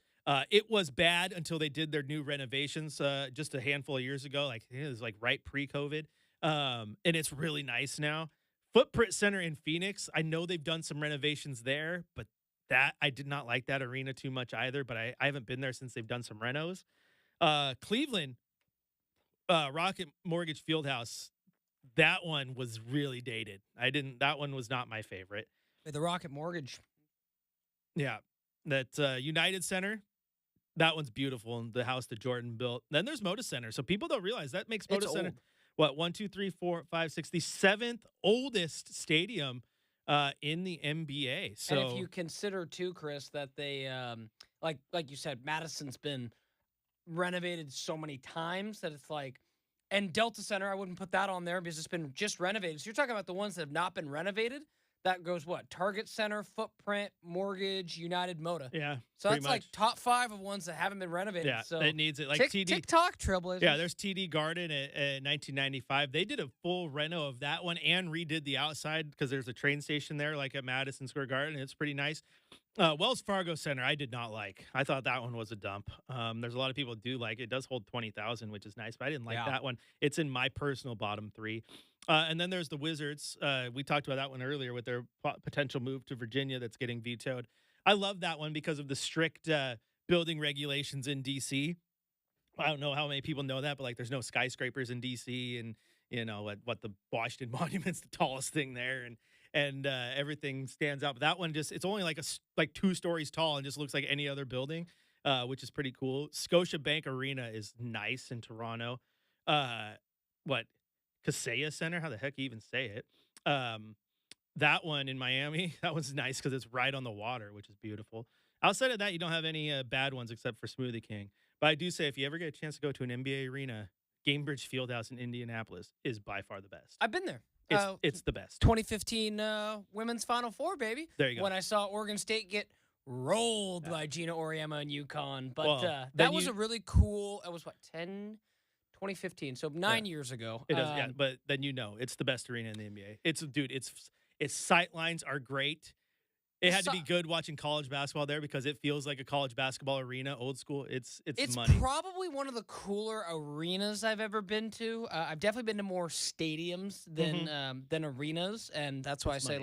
It was bad until they did their new renovations just a handful of years ago. Like it was like right pre-COVID, and it's really nice now. Footprint Center in Phoenix. I know they've done some renovations there, but that I did not like that arena too much either. But I haven't been there since they've done some renos. Cleveland, Rocket Mortgage Fieldhouse. That one was really dated. That one was not my favorite. The Rocket Mortgage. Yeah. That United Center. That one's beautiful. And the house that Jordan built. Then there's Moda Center. So people don't realize that makes Moda Center, what, 1, 2, 3, 4, 5, 6, the seventh oldest stadium in the NBA. So, and if you consider too, Chris, that they like you said, Madison's been renovated so many times that it's like, and Delta Center, I wouldn't put that on there because it's been just renovated. So you're talking about the ones that have not been renovated. That goes what? Target Center, Footprint, Mortgage, United, Moda. Yeah. So that's like top 5 of ones that haven't been renovated. Yeah, so it needs it. Like TD TikTok Trailblazers. Yeah, there's TD Garden at 1995. They did a full reno of that one and redid the outside because there's a train station there, like at Madison Square Garden. It's pretty nice. Wells Fargo Center, I did not like. I thought that one was a dump. There's a lot of people who do like it. It does hold 20,000, which is nice, but I didn't like that one. It's in my personal bottom 3. And then there's the Wizards. We talked about that one earlier with their potential move to Virginia that's getting vetoed. I love that one because of the strict building regulations in D.C. I don't know how many people know that, but like there's no skyscrapers in D.C. and you know what the Washington Monument's the tallest thing there, and everything stands out. But that one it's only like 2 stories tall and just looks like any other building, which is pretty cool. Scotiabank Arena is nice in Toronto. Kaseya Center? How the heck you even say it? That one in Miami, that one's nice because it's right on the water, which is beautiful. Outside of that, you don't have any bad ones except for Smoothie King. But I do say if you ever get a chance to go to an NBA arena, Gainbridge Fieldhouse in Indianapolis is by far the best. I've been there. It's the best. 2015 Women's Final Four, baby. There you go. When I saw Oregon State get rolled by Gina Auriemma and UConn. But that was a really cool, it was 2015, so 9 years ago. It does, yeah. But then it's the best arena in the NBA. Its sight lines are great. It had to be good watching college basketball there because it feels like a college basketball arena, old school. It's money. Probably one of the cooler arenas I've ever been to. I've definitely been to more stadiums than arenas, and that's why I say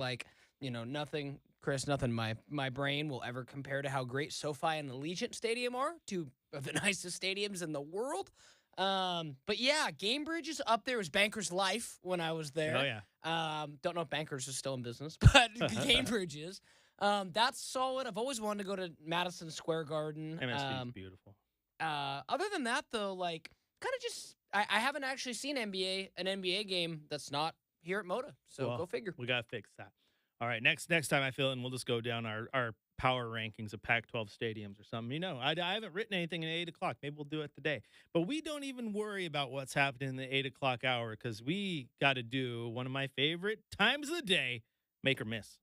nothing, Chris, nothing. My brain will ever compare to how great SoFi and Allegiant Stadium are, 2 of the nicest stadiums in the world. But yeah, Gainbridge is up there. It was Bankers Life when I was there. Oh yeah. Don't know if Bankers is still in business, but Gainbridge is. That's solid. I've always wanted to go to Madison Square Garden. MSG is beautiful. Other than that, though, kind of just I haven't actually seen an NBA game that's not here at Moda. So go figure. We gotta fix that. All right, next time I fill in, we'll just go down our power rankings of Pac-12 stadiums or something. I haven't written anything at 8 o'clock. Maybe we'll do it today. But we don't even worry about what's happening in the 8 o'clock hour because we got to do one of my favorite times of the day, make or miss.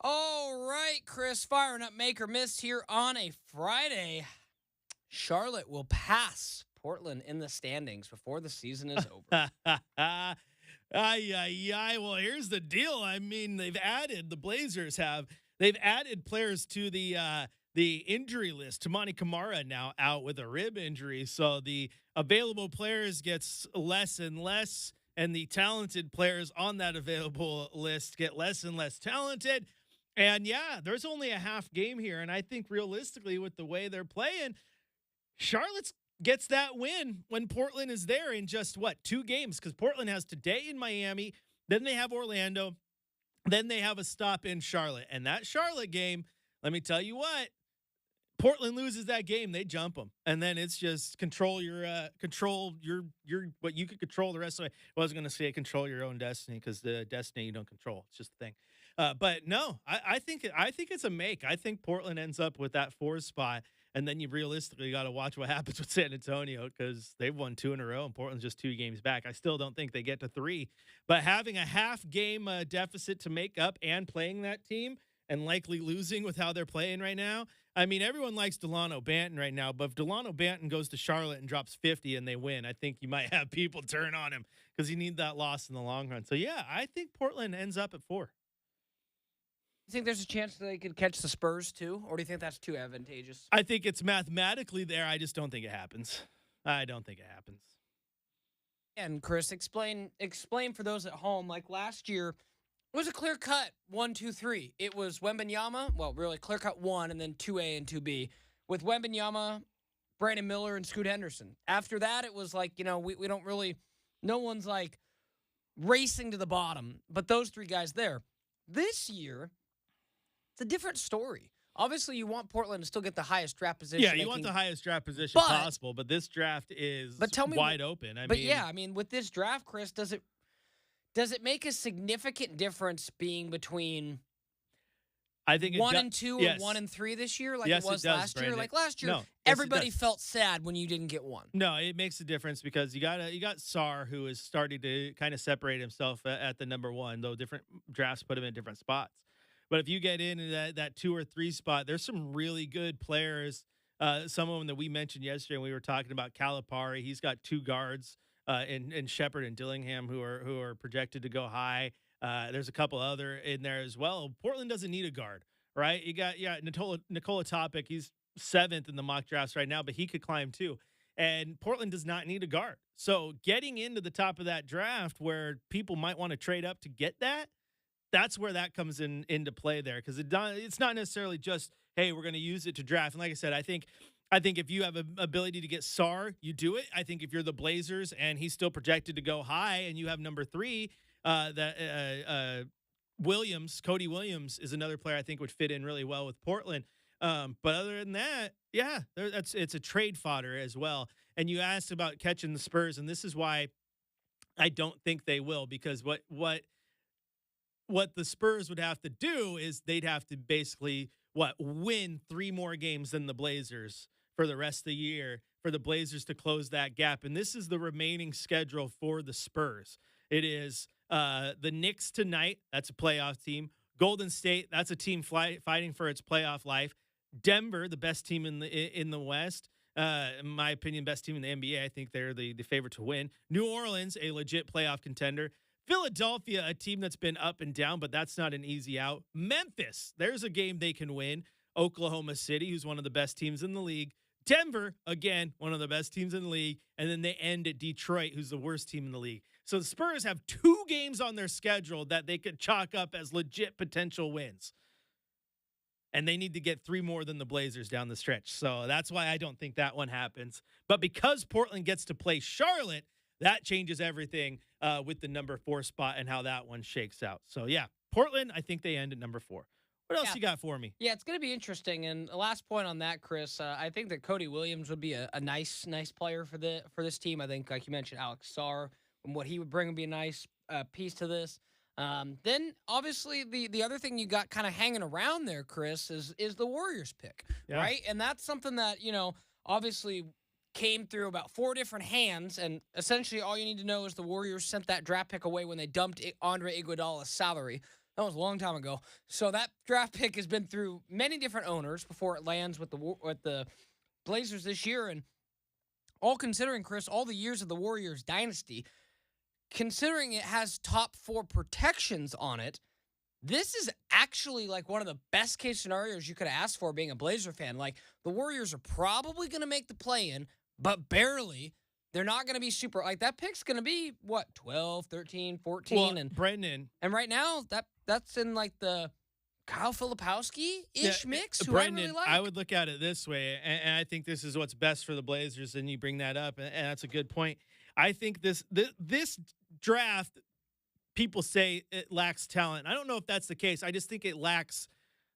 All right, Chris, firing up make or miss here on a Friday. Charlotte will pass Portland in the standings before the season is over. Well, here's the deal. I mean, the Blazers they've added players to the injury list. Tamani Kamara now out with a rib injury. So the available players gets less and less. and the talented players on that available list get less and less talented. And yeah, there's only a half game here. And I think realistically, with the way they're playing, Charlotte gets that win when Portland is there in just what, 2 games? Because Portland has today in Miami, then they have Orlando, then they have a stop in Charlotte. And that Charlotte game, let me tell you what, Portland loses that game, they jump them, and then it's just control your what you could control the rest of it. I wasn't going to say control your own destiny because the destiny you don't control. It's just a thing. But no, I think it's a make. I think Portland ends up with that 4 spot, and then you realistically got to watch what happens with San Antonio because they've won 2 in a row, and Portland's just 2 games back. I still don't think they get to 3, but having a half game deficit to make up and playing that team and likely losing with how they're playing right now. I mean, everyone likes Delano Banton right now, but if Delano Banton goes to Charlotte and drops 50 and they win, I think you might have people turn on him because you need that loss in the long run. So, yeah, I think Portland ends up at 4. You think there's a chance that they could catch the Spurs too, or do you think that's too advantageous? I think it's mathematically there. I just don't think it happens. I don't think it happens. And Chris, explain for those at home, like last year, it was a clear cut 1, 2, 3. It was Wembanyama, well, really clear cut 1 and then 2A and 2B with Wembanyama, Brandon Miller, and Scoot Henderson. After that, it was like, we don't really, no one's like racing to the bottom, but those 3 guys there. This year, it's a different story. Obviously, you want Portland to still get the highest draft position. Yeah, you want the highest draft position possible, but this draft is wide open. I mean, with this draft, Chris, does it make a significant difference being between I think 1 and 2 and 1 and 3 this year like yes, it was it does, last year? Brandon. Like last year, no, everybody felt sad when you didn't get 1. No, it makes a difference because you got Sarr, who is starting to kind of separate himself at the number 1, though different drafts put him in different spots. But if you get into that 2 or 3 spot, there's some really good players. Some of them that we mentioned yesterday when we were talking about Calipari. He's got 2 guards in Shepard and Dillingham who are projected to go high. There's a couple other in there as well. Portland doesn't need a guard, right? You got Nikola Topic. He's 7th in the mock drafts right now, but he could climb too. And Portland does not need a guard. So getting into the top of that draft where people might want to trade up to get that's where that comes into play there, because it's not necessarily just, hey, we're going to use it to draft. And like I said, I think if you have an ability to get Sarr, you do it. I think if you're the Blazers and he's still projected to go high and you have number 3, Cody Williams is another player I think would fit in really well with Portland. But other than that, yeah, it's a trade fodder as well. And you asked about catching the Spurs, and this is why I don't think they will, because what the Spurs would have to do is they'd have to basically win 3 more games than the Blazers for the rest of the year for the Blazers to close that gap. And this is the remaining schedule for the Spurs. It is the Knicks tonight. That's a playoff team. Golden State. That's a team fighting for its playoff life. Denver, the best team in the West. In my opinion, best team in the NBA. I think they're the favorite to win. New Orleans, a legit playoff contender. Philadelphia, a team that's been up and down, but that's not an easy out. Memphis, there's a game they can win. Oklahoma City, who's one of the best teams in the league. Denver, again, one of the best teams in the league. And then they end at Detroit, who's the worst team in the league. So the Spurs have 2 games on their schedule that they could chalk up as legit potential wins. And they need to get 3 more than the Blazers down the stretch. So that's why I don't think that one happens. But because Portland gets to play Charlotte, that changes everything with the number 4 spot and how that one shakes out. So, yeah, Portland, I think they end at number 4. What else you got for me? Yeah, it's going to be interesting. And the last point on that, Chris, I think that Cody Williams would be a nice player for this team. I think, like you mentioned, Alex Sarr and what he would bring would be a nice piece to this. Then, obviously, the other thing you got kind of hanging around there, Chris, is the Warriors pick, right? And that's something that, obviously – came through about 4 different hands, and essentially all you need to know is the Warriors sent that draft pick away when they dumped Andre Iguodala's salary. That was a long time ago. So that draft pick has been through many different owners before it lands with the Blazers this year. And all considering, Chris, all the years of the Warriors dynasty, considering it has top 4 protections on it, this is actually like one of the best case scenarios you could have asked for being a Blazer fan. Like, the Warriors are probably going to make the play-in, but barely. They're not going to be super like that pick's going to be what 12, 13, 14 Well, and Brenden. right now that's in like the Kyle Filipowski-ish mix who I really Brenden, like. I would look at it this way, and I think this is what's best for the Blazers, and you bring that up, and that's a good point. I think this draft, people say it lacks talent. I don't know if that's the case. I just think it lacks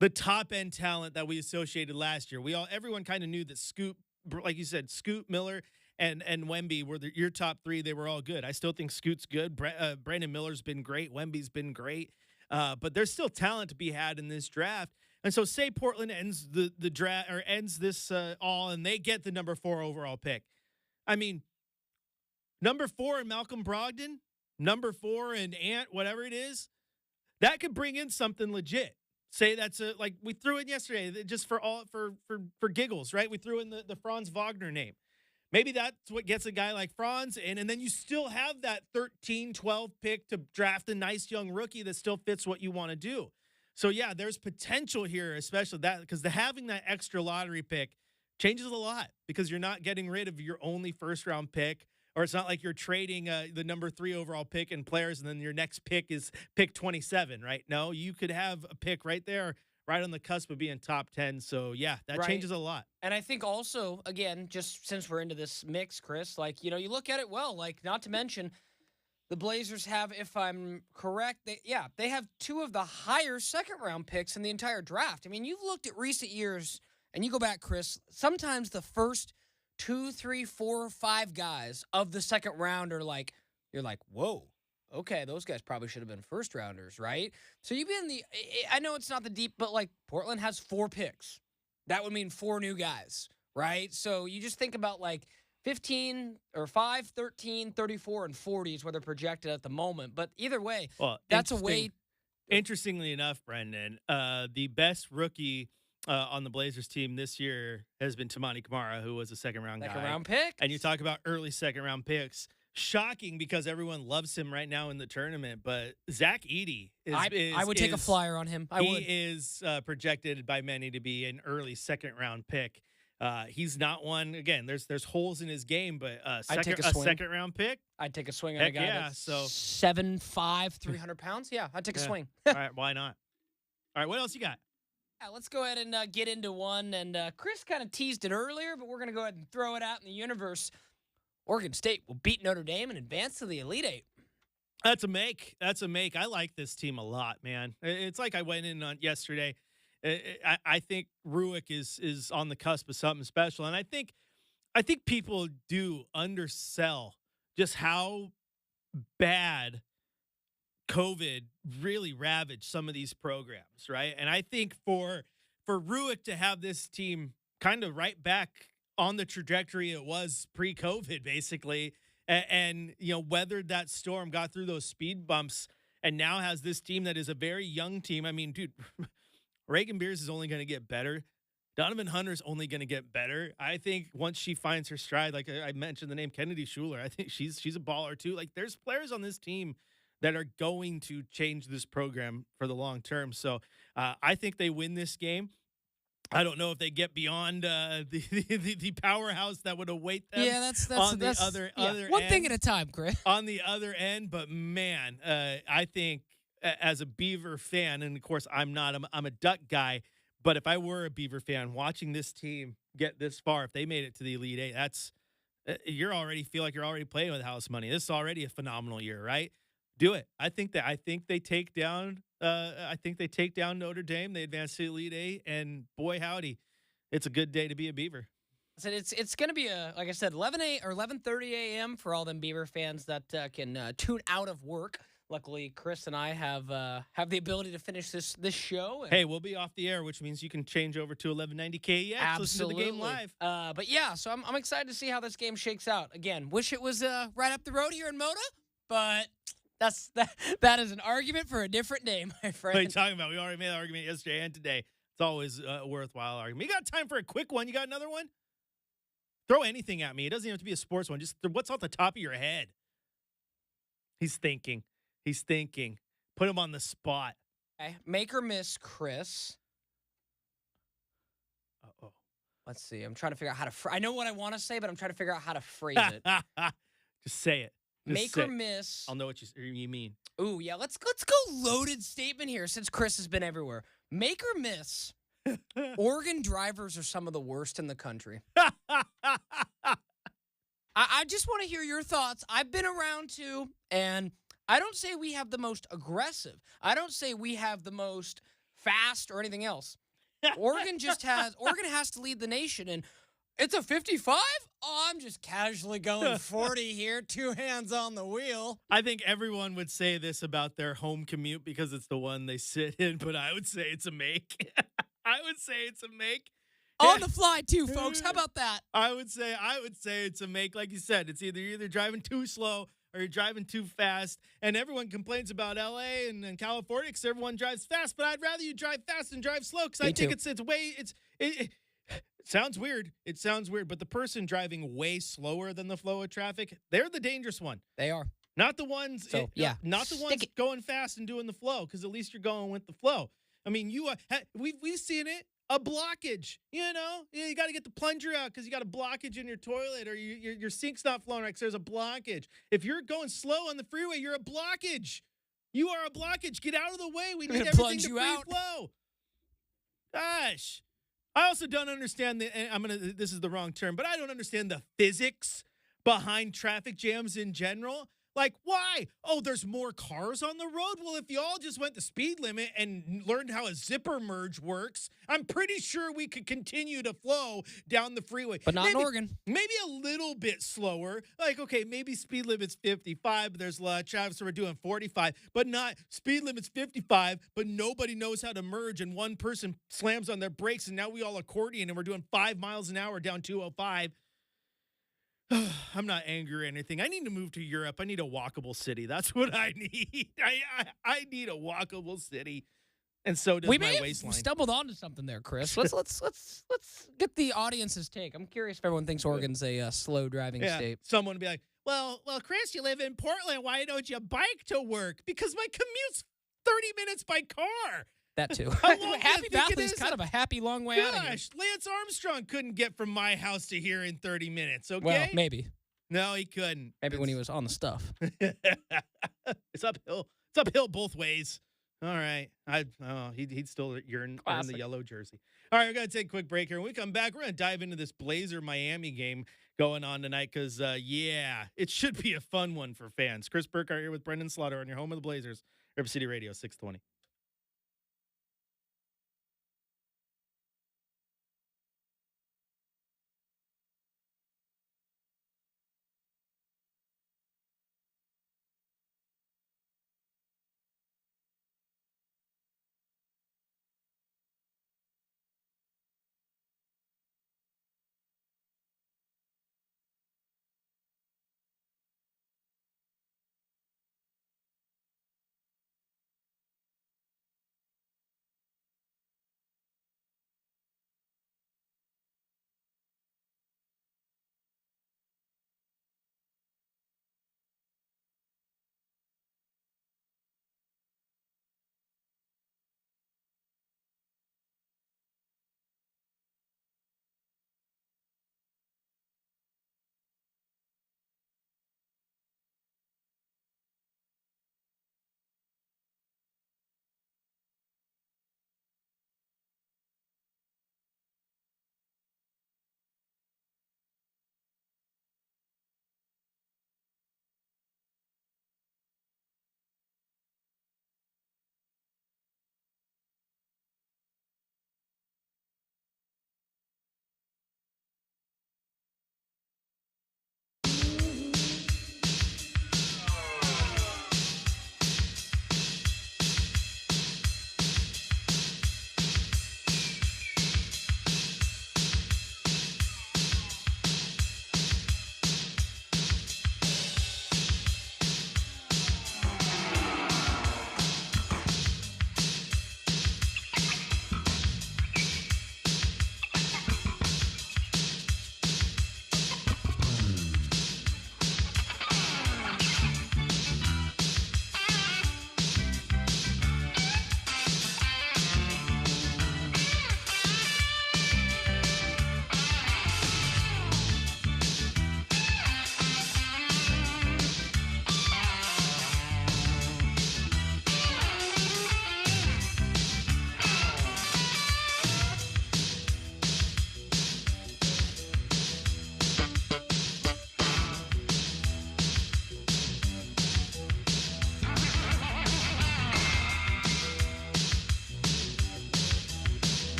the top end talent that we associated last year. Everyone kind of knew that Scoot, like you said, Scoot, Miller, and Wemby were your top three. They were all good. I still think Scoot's good. Brandon Miller's been great. Wemby's been great. But there's still talent to be had in this draft. And so say Portland ends the draft or ends this all and they get the number 4 overall pick. I mean, number 4 in Malcolm Brogdon, number 4 in Ant, whatever it is, that could bring in something legit. Say that's like we threw in yesterday just for giggles, right? We threw in the Franz Wagner name. Maybe that's what gets a guy like Franz in, and then you still have that 13, 12 pick to draft a nice young rookie that still fits what you want to do. So, yeah, there's potential here, especially that because having that extra lottery pick changes a lot because you're not getting rid of your only first-round pick, or it's not like you're trading the number 3 overall pick and players, and then your next pick is pick 27, right? No, you could have a pick right there, right on the cusp of being top 10. So, yeah, that changes a lot. And I think also, again, just since we're into this mix, Chris, like, you look at it not to mention the Blazers have, if I'm correct, they have 2 of the higher second-round picks in the entire draft. I mean, you've looked at recent years, and you go back, Chris, sometimes the first 2, 3, 4, 5 guys of the second round are like, you're like, whoa. Okay, those guys probably should have been first rounders, right? So you've been I know it's not the deep, but like Portland has 4 picks. That would mean 4 new guys, right? So you just think about like 15 or 5, 13, 34, and 40 is where they're projected at the moment. But either way, that's a way. Interestingly enough, Brenden, the best rookie on the Blazers team this year has been Tamani Kamara, who was a second-round guy. Second-round pick. And you talk about early second-round picks. Shocking because everyone loves him right now in the tournament, but Zach Edey I would take a flyer on him. He is projected by many to be an early second-round pick. He's not one. Again, there's holes in his game, but a second-round pick. I'd take a swing on a guy that's so 7'5", 300 pounds. Yeah, I'd take a swing. All right, why not? All right, what else you got? Yeah, let's go ahead and get into one. And Chris kind of teased it earlier, but we're going to go ahead and throw it out in the universe. Oregon State will beat Notre Dame and advance to the Elite Eight. That's a make. I like this team a lot, man. It's like I went in on yesterday. I think Ruick is on the cusp of something special, and I think people do undersell just how bad COVID really ravaged some of these programs, right? And I think for Ruick to have this team kind of right back on the trajectory it was pre-COVID, basically, and weathered that storm, got through those speed bumps, and now has this team that is a very young team. I mean, dude, Reagan Beers is only going to get better. Donovan Hunter's only going to get better. I think once she finds her stride, like I mentioned the name Kennedy Schuler, I think she's a baller too. Like there's players on this team that are going to change this program for the long term. So I think they win this game. I don't know if they get beyond the powerhouse that would await them. Yeah, that's other one end, thing at a time, Chris. On the other end, but man, I think as a Beaver fan, and of course I'm not. I'm a Duck guy, but if I were a Beaver fan, watching this team get this far, if they made it to the Elite Eight, that's feel like you're already playing with house money. This is already a phenomenal year, right? Do it. I think they take down. I think they take down Notre Dame. They advance to the Elite Eight, and boy howdy, it's a good day to be a Beaver. So it's going to be like I said, 11 or 11:30 a.m. for all them Beaver fans that can tune out of work. Luckily, Chris and I have the ability to finish this show. And hey, we'll be off the air, which means you can change over to 1190 KEX. Absolutely. Listen to the game live. But yeah, so I'm excited to see how this game shakes out. Again, wish it was right up the road here in Moda, but that is an argument for a different day, my friend. What are you talking about? We already made that argument yesterday and today. It's always a worthwhile argument. You got time for a quick one? You got another one? Throw anything at me. It doesn't even have to be a sports one. Just what's off the top of your head? He's thinking. Put him on the spot. Okay. Make or miss, Chris. Uh-oh. Let's see. I'm trying to figure out how to. I know what I want to say, but I'm trying to figure out how to phrase it. Just say it. Just Make say or it. miss. I'll know what you mean. Ooh, yeah. Let's go loaded statement here since Chris has been everywhere. Make or miss. Oregon drivers are some of the worst in the country. I just want to hear your thoughts. I've been around too, and I don't say we have the most aggressive. I don't say we have the most fast or anything else. Oregon has to lead the nation, and it's a 55? Oh, I'm just casually going 40 here, two hands on the wheel. I think everyone would say this about their home commute because it's the one they sit in, but I would say it's a make. I would say it's a make. On the fly too, folks. How about that? I would say it's a make. Like you said, it's either driving too slow or you're driving too fast. And everyone complains about LA and California because everyone drives fast. But I'd rather you drive fast than drive slow because I think it sounds weird. It sounds weird, but the person driving way slower than the flow of traffic, they're the dangerous one. They are. Not the ones, not the ones going fast and doing the flow, because at least you're going with the flow. I mean, we've seen it. A blockage, you got to get the plunger out because you got a blockage in your toilet or your sink's not flowing right because there's a blockage. If you're going slow on the freeway, you're a blockage. You are a blockage. Get out of the way. We need everything to free flow. Gosh. I also don't understand this is the wrong term, but I don't understand the physics behind traffic jams in general. Like, why? Oh, there's more cars on the road? Well, if you all just went the speed limit and learned how a zipper merge works, I'm pretty sure we could continue to flow down the freeway. But not in Oregon. Maybe a little bit slower. Like, okay, maybe speed limit's 55, but there's a lot of traffic, so we're doing 45. But not speed limit's 55, but nobody knows how to merge, and one person slams on their brakes, and now we all accordion, and we're doing 5 miles an hour down 205. I'm not angry or anything. I need to move to Europe. I need a walkable city. That's what I need. I need a walkable city, and so does my waistline. We stumbled onto something there, Chris. Let's get the audience's take. I'm curious if everyone thinks Oregon's a slow driving state. Someone would be like, "Well, Chris, you live in Portland. Why don't you bike to work?" Because my commute's 30 minutes by car. That too. Happy Valley's kind of a happy long way out of here. Gosh, Lance Armstrong couldn't get from my house to here in 30 minutes, okay? Well, maybe. No, he couldn't. Maybe when he was on the stuff. It's uphill. It's uphill both ways. All right. He'd still urine in the yellow jersey. All right, we're going to take a quick break here. When we come back, we're going to dive into this Blazer-Miami game going on tonight because, it should be a fun one for fans. Chris Burkhardt here with Brenden Slaughter on your home of the Blazers, River City Radio 620.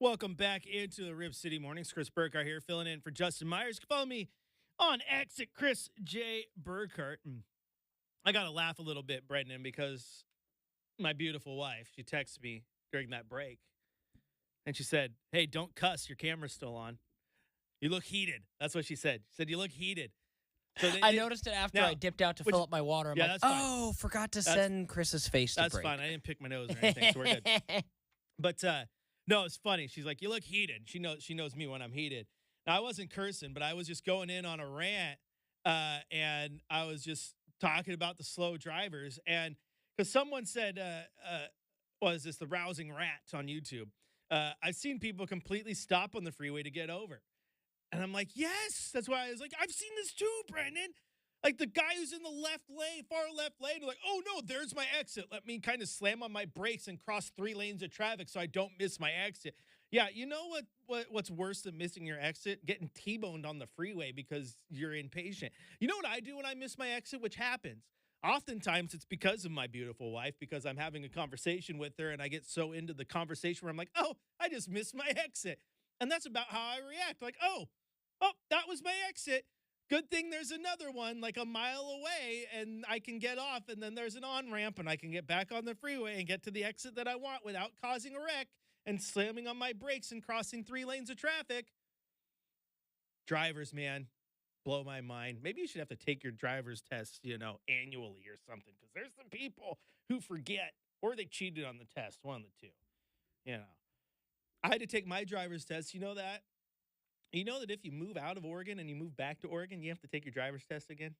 Welcome back into the Rip City Mornings. Chris Burkhardt here, filling in for Justin Myers. You can follow me on X at Chris J. Burkhardt. And I got to laugh a little bit, Brenden, because my beautiful wife, she texted me during that break. And she said, "Hey, don't cuss. Your camera's still on. You look heated." That's what she said. She said, "You look heated." So I noticed it after I dipped out to fill up my water. I'm yeah, like, that's fine. oh, forgot to send Chris's face to That's break. fine. I didn't pick my nose or anything, so we're good. But no, it's funny. She's like, "You look heated." She knows me when I'm heated. Now, I wasn't cursing, but I was just going in on a rant, and I was just talking about the slow drivers. And because someone said, "Was this the rousing rats on YouTube?" I've seen people completely stop on the freeway to get over, and I'm like, "Yes." That's why I was like, "I've seen this too, Brenden." Like the guy who's in the left lane, far left lane, like, "Oh no, there's my exit. Let me kind of slam on my brakes and cross 3 lanes of traffic so I don't miss my exit." Yeah, you know what's worse than missing your exit? Getting T-boned on the freeway because you're impatient. You know what I do when I miss my exit, which happens? Oftentimes it's because of my beautiful wife, because I'm having a conversation with her and I get so into the conversation where I'm like, "Oh, I just missed my exit." And that's about how I react. Like, "Oh, that was my exit. Good thing there's another one like a mile away and I can get off, and then there's an on-ramp and I can get back on the freeway and get to the exit that I want without causing a wreck and slamming on my brakes and crossing 3 lanes of traffic." Drivers, man, blow my mind. Maybe you should have to take your driver's test, annually or something, because there's some people who forget or they cheated on the test, one of the two. You know, I had to take my driver's test. You know that? You know that if you move out of Oregon and you move back to Oregon, you have to take your driver's test again?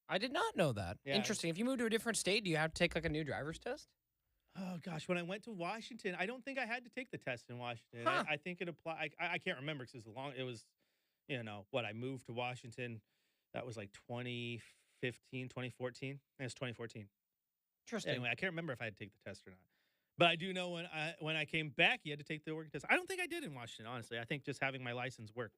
I did not know that. Yeah. Interesting. If you move to a different state, do you have to take like a new driver's test? Oh, gosh. When I went to Washington, I don't think I had to take the test in Washington. Huh. I think it applied. I can't remember because it was, I moved to Washington. That was like 2015, 2014. It was 2014. Interesting. Anyway, I can't remember if I had to take the test or not. But I do know when I came back, you had to take the Oregon test. I don't think I did in Washington, honestly. I think just having my license worked.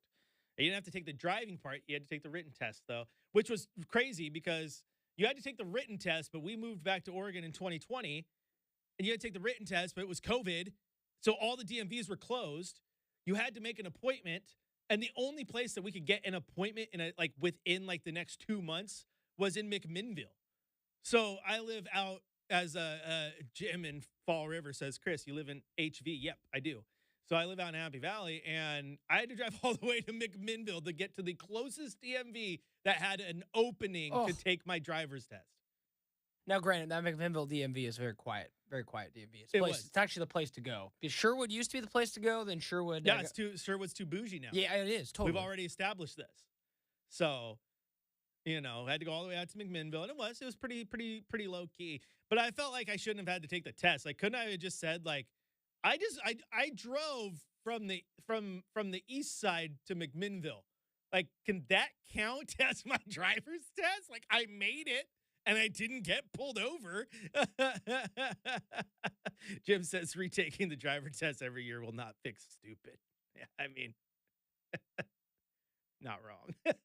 You didn't have to take the driving part. You had to take the written test, though, which was crazy because you had to take the written test, but we moved back to Oregon in 2020, and you had to take the written test, but it was COVID, so all the DMVs were closed. You had to make an appointment, and the only place that we could get an appointment within the next 2 months was in McMinnville. So I live out, as Jim in Fall River says, "Chris, you live in HV." Yep, I do. So I live out in Happy Valley, and I had to drive all the way to McMinnville to get to the closest DMV that had an opening to take my driver's test. Now, granted, that McMinnville DMV is very quiet DMV. Was. It's actually the place to go. Because Sherwood used to be the place to go, then Sherwood. Yeah, Sherwood's too bougie now. Yeah, it is, totally. We've already established this. So, I had to go all the way out to McMinnville, and it was pretty low key. But I felt like I shouldn't have had to take the test. Like, couldn't I have just said, like, I drove from the east side to McMinnville. Like, can that count as my driver's test? Like, I made it and I didn't get pulled over. Jim says retaking the driver test every year will not fix stupid. Yeah, I mean, not wrong.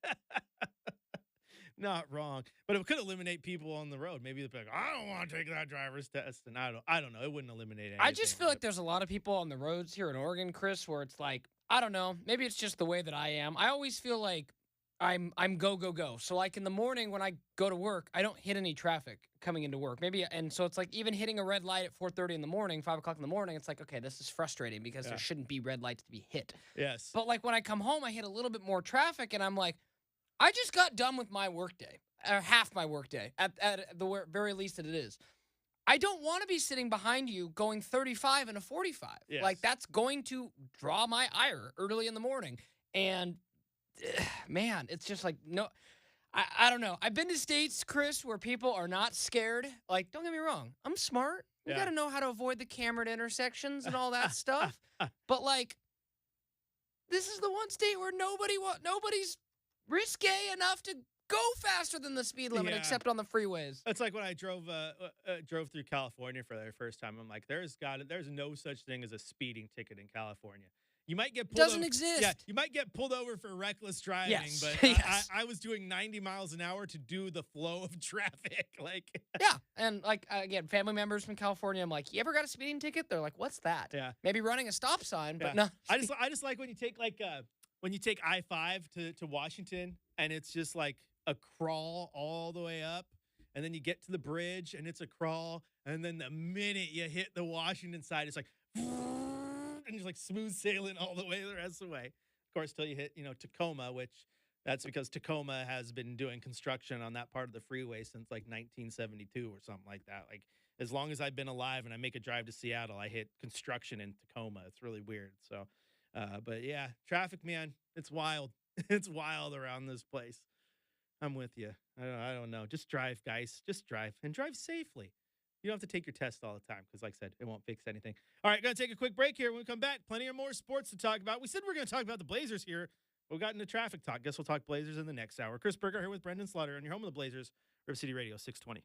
Not wrong, but it could eliminate people on the road. Maybe they'd be like, "I don't want to take that driver's test," and I don't know. It wouldn't eliminate anything. I just feel like there's a lot of people on the roads here in Oregon, Chris, where it's like, I don't know, maybe it's just the way that I am. I always feel like I'm go go go. So like in the morning when I go to work, I don't hit any traffic coming into work. And so it's like even hitting a red light at 4:30 in the morning, 5 o'clock in the morning, it's like, okay, this is frustrating because there shouldn't be red lights to be hit. Yes. But like when I come home, I hit a little bit more traffic, and I'm like, I just got done with my workday, or half my workday, at the very least that it is. I don't want to be sitting behind you going 35 and a 45. Yes. Like, that's going to draw my ire early in the morning. And, man, it's just like, no, I don't know. I've been to states, Chris, where people are not scared. Like, don't get me wrong, I'm smart. You got to know how to avoid the cambered intersections and all that stuff. But, like, this is the one state where nobody's risque enough to go faster than the speed limit, except on the freeways. It's like when I drove through California for the first time. I'm like, there's no such thing as a speeding ticket in California. You might get It pulled doesn't over. exist. Yeah, you might get pulled over for reckless driving, Yes. but Yes. I was doing 90 miles an hour to do the flow of traffic. Like, Yeah, and like again, family members from California. I'm like, you ever got a speeding ticket? They're like, what's that? yeah, Maybe running a stop sign, but yeah. no. I just like when you take I-5 to Washington, and it's just like a crawl all the way up, and then you get to the bridge, and it's a crawl, and then the minute you hit the Washington side, it's like, and you're like smooth sailing all the way the rest of the way. Of course, till you hit, Tacoma, which that's because Tacoma has been doing construction on that part of the freeway since like 1972 or something like that. Like as long as I've been alive and I make a drive to Seattle, I hit construction in Tacoma. It's really weird. So, but yeah, traffic, man, it's wild. It's wild around this place. I'm with you. I don't know. Just drive, guys. Just drive and drive safely. You don't have to take your test all the time because, like I said, it won't fix anything. All right, going to take a quick break here. When we come back, plenty of more sports to talk about. We said we're going to talk about the Blazers here. We got into traffic talk. Guess we'll talk Blazers in the next hour. Chris Burkhardt here with Brenden Slaughter on your home of the Blazers, Rip City Radio 620.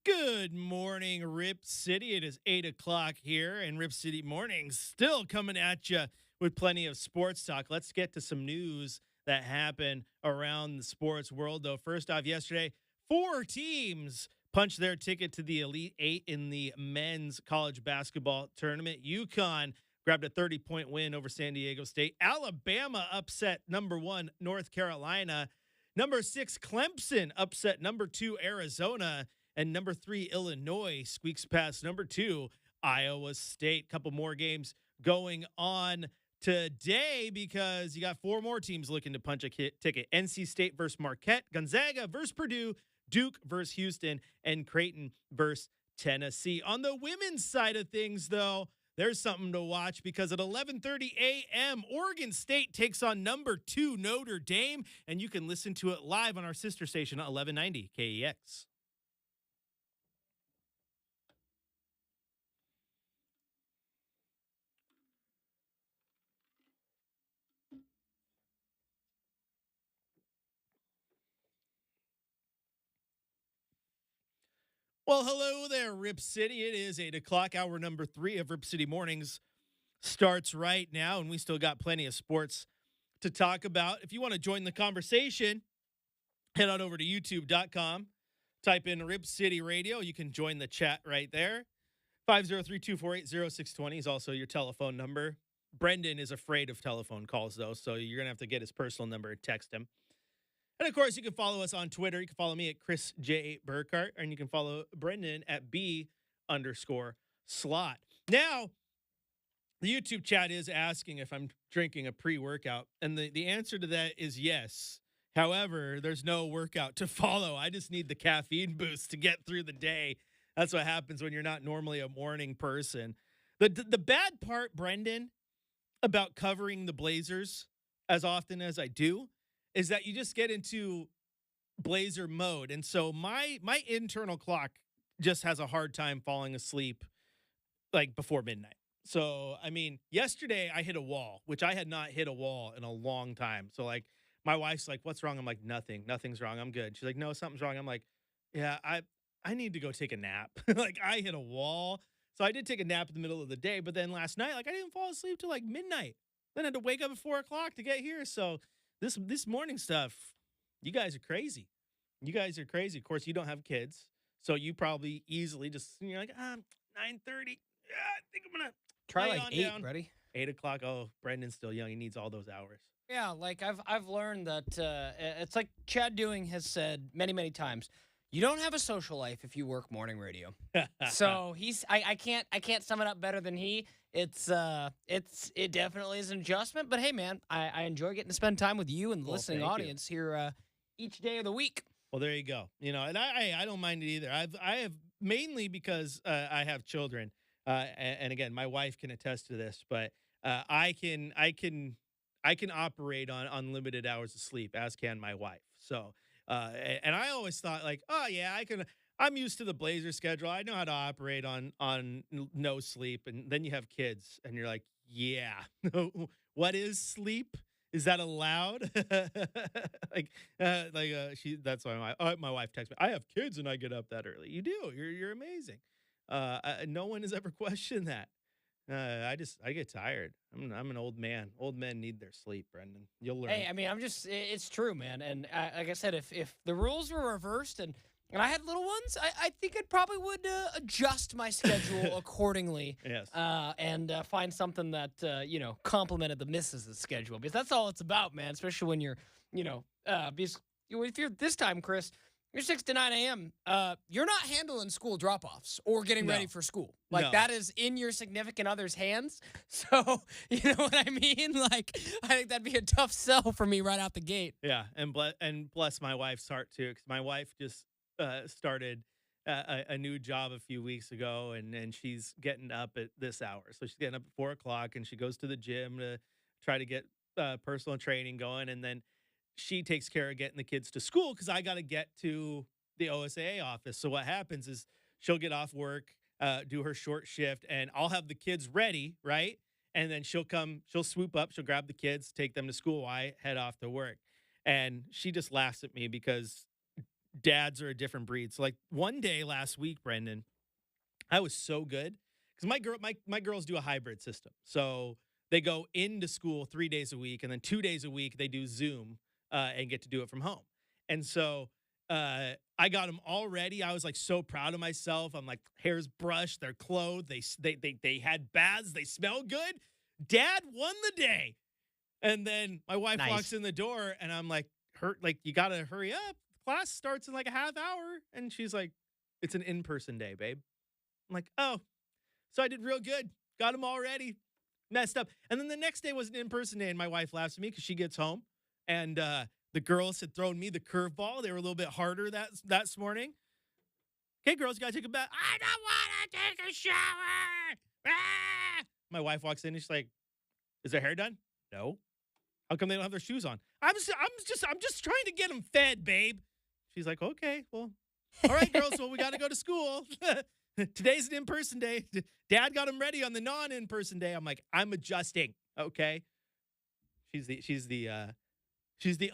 Good morning, Rip City. It is 8 o'clock here, and Rip City Mornings still coming at you with plenty of sports talk. Let's get to some news that happened around the sports world, though. First off, yesterday, four teams punched their ticket to the Elite Eight in the men's college basketball tournament. UConn grabbed a 30-point win over San Diego State. Alabama upset number one, North Carolina. Number six, Clemson upset number two, Arizona. And number three, Illinois squeaks past number two, Iowa State. Couple more games going on today because you got four more teams looking to punch a ticket. NC State versus Marquette, Gonzaga versus Purdue, Duke versus Houston, and Creighton versus Tennessee. On the women's side of things, though, there's something to watch because at 11:30 a.m., Oregon State takes on number two, Notre Dame, and you can listen to it live on our sister station at 1190 KEX. Well, hello there, Rip City. It is 8 o'clock. Hour number 3 of Rip City Mornings starts right now, and we still got plenty of sports to talk about. If you want to join the conversation, head on over to youtube.com, type in Rip City Radio. You can join the chat right there. 503-248-0620 is also your telephone number. Brenden is afraid of telephone calls, though, so you're going to have to get his personal number and text him. And of course, you can follow us on Twitter. You can follow me at Chris J. Burkhardt, and you can follow Brenden at B_slot. Now, the YouTube chat is asking if I'm drinking a pre-workout, and the answer to that is yes. However, there's no workout to follow. I just need the caffeine boost to get through the day. That's what happens when you're not normally a morning person. The bad part, Brenden, about covering the Blazers as often as I do is that you just get into Blazer mode. And so my internal clock just has a hard time falling asleep like before midnight. So, I mean, yesterday I hit a wall, which I had not hit a wall in a long time. So like my wife's like, "What's wrong?" I'm like, "Nothing's wrong. I'm good." She's like, "No, something's wrong." I'm like, "Yeah, I need to go take a nap." Like I hit a wall. So I did take a nap in the middle of the day, but then last night, like I didn't fall asleep till like midnight. Then I had to wake up at 4 o'clock to get here. So this morning stuff, you guys are crazy. You guys are crazy. Of course, you don't have kids, so you probably easily just you're like 9:30. Yeah, I think I'm gonna Try lay like on 8, down. buddy. 8 o'clock. Oh, Brendan's still young. He needs all those hours. Yeah, like I've learned that it's like Chad Dewing has said many times. You don't have a social life if you work morning radio. So I can't sum it up better than he. It definitely is an adjustment, but hey man, I enjoy getting to spend time with you and the listening thank you. audience here each day of the week. Well, there you go. You know, and I don't mind it either. I have mainly because I have children, and again, my wife can attest to this. But I can operate on unlimited hours of sleep, as can my wife. So, and I always thought like, oh yeah, I can. I'm used to the Blazer schedule. I know how to operate on no sleep. And then you have kids, and you're like, yeah, what is sleep? Is that allowed? She. That's why my wife texts me. I have kids and I get up that early. You do. You're amazing. No one has ever questioned that. I get tired. I'm an old man. Old men need their sleep, Brenden. You'll learn. Hey, I mean, it's true, man. And like I said, if the rules were reversed and I had little ones, I think I probably would adjust my schedule accordingly. Yes. And find something that complemented the missus' schedule, because that's all it's about, man. Especially when you're, because if you're this time, Chris, you're 6 to 9 a.m. You're not handling school drop-offs or getting ready for school. Like that is in your significant other's hands. So you know what I mean? Like I think that'd be a tough sell for me right out the gate. Yeah, and bless my wife's heart too, because my wife just started a new job a few weeks ago, and she's getting up at this hour. So she's getting up at 4 o'clock, and she goes to the gym to try to get personal training going, and then she takes care of getting the kids to school because I got to get to the OSAA office. So what happens is she'll get off work, do her short shift, and I'll have the kids ready, right? And then she'll swoop up, she'll grab the kids, take them to school while I head off to work. And she just laughs at me because dads are a different breed. So like one day last week, Brendan, I was so good because my girls do a hybrid system. So they go into school 3 days a week, and then 2 days a week they do Zoom and get to do it from home. And so I got them all ready. I was like so proud of myself. I'm like, hair's brushed, they're clothed, they had baths, they smell good. Dad won the day. And then my wife walks Nice. in the door, and I'm like, like you gotta hurry up. Class starts in like a half hour, and she's like, it's an in-person day, babe. I'm like, oh, so I did real good. Got them all ready. Messed up. And then the next day was an in-person day, and my wife laughs at me because she gets home. And the girls had thrown me the curveball. They were a little bit harder that morning. Okay, girls, you gotta take a bath. I don't want to take a shower. Ah! My wife walks in and she's like, is their hair done? No. How come they don't have their shoes on? I'm just trying to get them fed, babe. She's like, okay, well, all right, girls. Well, we got to go to school. Today's an in-person day. Dad got them ready on the non-in-person day. I'm like, I'm adjusting. Okay. She's the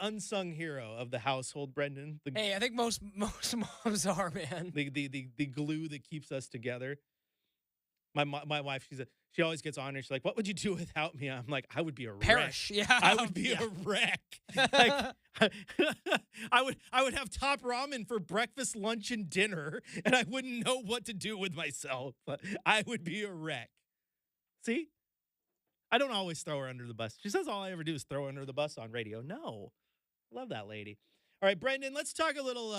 unsung hero of the household, Brendan. Hey, I think most moms are, man. The glue that keeps us together. My wife, she always gets on her. She's like, what would you do without me? I'm like, I would be a wreck. Perish. Yeah. I would be a wreck. Like, I would have top ramen for breakfast, lunch, and dinner, and I wouldn't know what to do with myself. I would be a wreck. See? I don't always throw her under the bus. She says all I ever do is throw her under the bus on radio. No. Love that lady. All right, Brendan, let's talk a little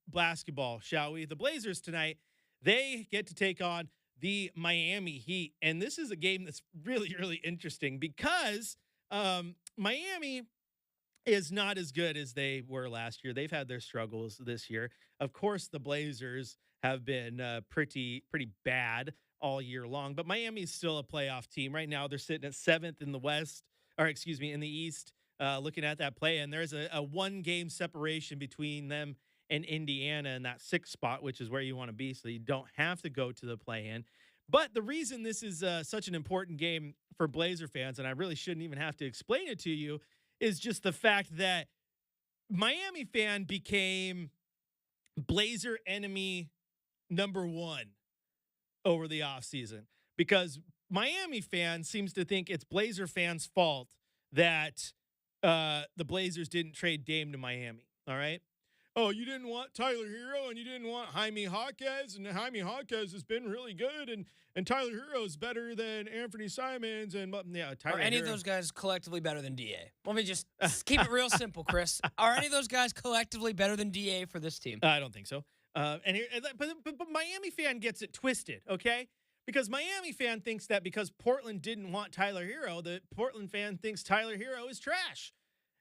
basketball, shall we? The Blazers tonight, they get to take on the Miami Heat. And this is a game that's really, really interesting because Miami is not as good as they were last year. They've had their struggles this year. Of course, the Blazers have been pretty bad all year long, but Miami is still a playoff team. Right now, they're sitting at 7th in the West, or excuse me, in the East, looking at that play. And there's a 1-game separation between them and Indiana in that 6th spot, which is where you want to be, so you don't have to go to the play-in. But the reason this is such an important game for Blazer fans, and I really shouldn't even have to explain it to you, is just the fact that Miami fan became Blazer enemy number 1 over the offseason, because Miami fan seems to think it's Blazer fans' fault that the Blazers didn't trade Dame to Miami. All right. Oh, you didn't want Tyler Hero and you didn't want Jaime Jaquez, and Jaime Jaquez has been really good, and Tyler Hero is better than Anthony Simons, and yeah, Tyler Are any Hero. of those guys collectively better than DA? Let me just keep it real simple, Chris. Are any of those guys collectively better than DA for this team? I don't think so. But Miami fan gets it twisted, okay? Because Miami fan thinks that because Portland didn't want Tyler Hero, the Portland fan thinks Tyler Hero is trash.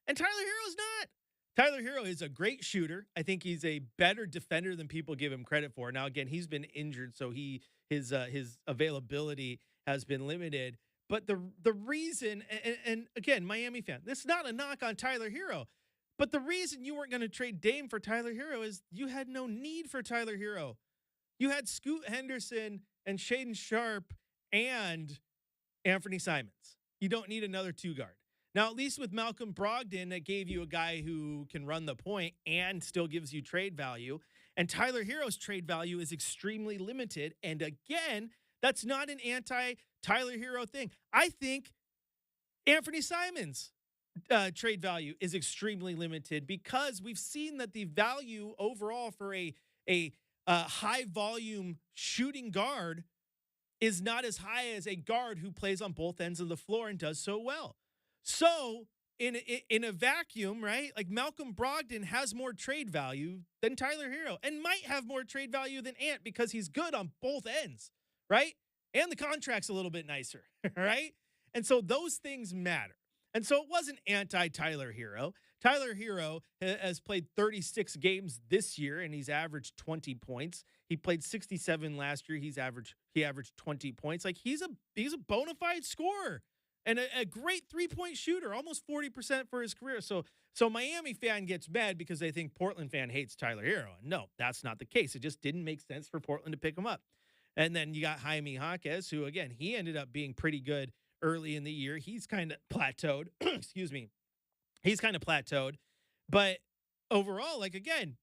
And Tyler Hero's not. Tyler Hero is a great shooter. I think he's a better defender than people give him credit for. Now, again, he's been injured, so his availability has been limited. But the reason, and again, Miami fan, this is not a knock on Tyler Hero, but the reason you weren't going to trade Dame for Tyler Hero is you had no need for Tyler Hero. You had Scoot Henderson and Shaden Sharp and Anthony Simons. You don't need another 2-guard. Now, at least with Malcolm Brogdon, that gave you a guy who can run the point and still gives you trade value. And Tyler Hero's trade value is extremely limited. And again, that's not an anti-Tyler Hero thing. I think Anthony Simons' trade value is extremely limited because we've seen that the value overall for a high volume shooting guard is not as high as a guard who plays on both ends of the floor and does so well. So in a vacuum, right? Like Malcolm Brogdon has more trade value than Tyler Hero and might have more trade value than Ant because he's good on both ends, right? And the contract's a little bit nicer, right? And so those things matter. And so it wasn't anti-Tyler Hero. Tyler Hero has played 36 games this year, and he's averaged 20 points. He played 67 last year. He averaged 20 points. Like he's a bona fide scorer and a great 3-point shooter, almost 40% for his career. So Miami fan gets mad because they think Portland fan hates Tyler Hero. And no, that's not the case. It just didn't make sense for Portland to pick him up. And then you got Jaime Jaquez, who again, he ended up being pretty good early in the year. He's kind of plateaued. Excuse me. He's kind of plateaued. But overall, like again,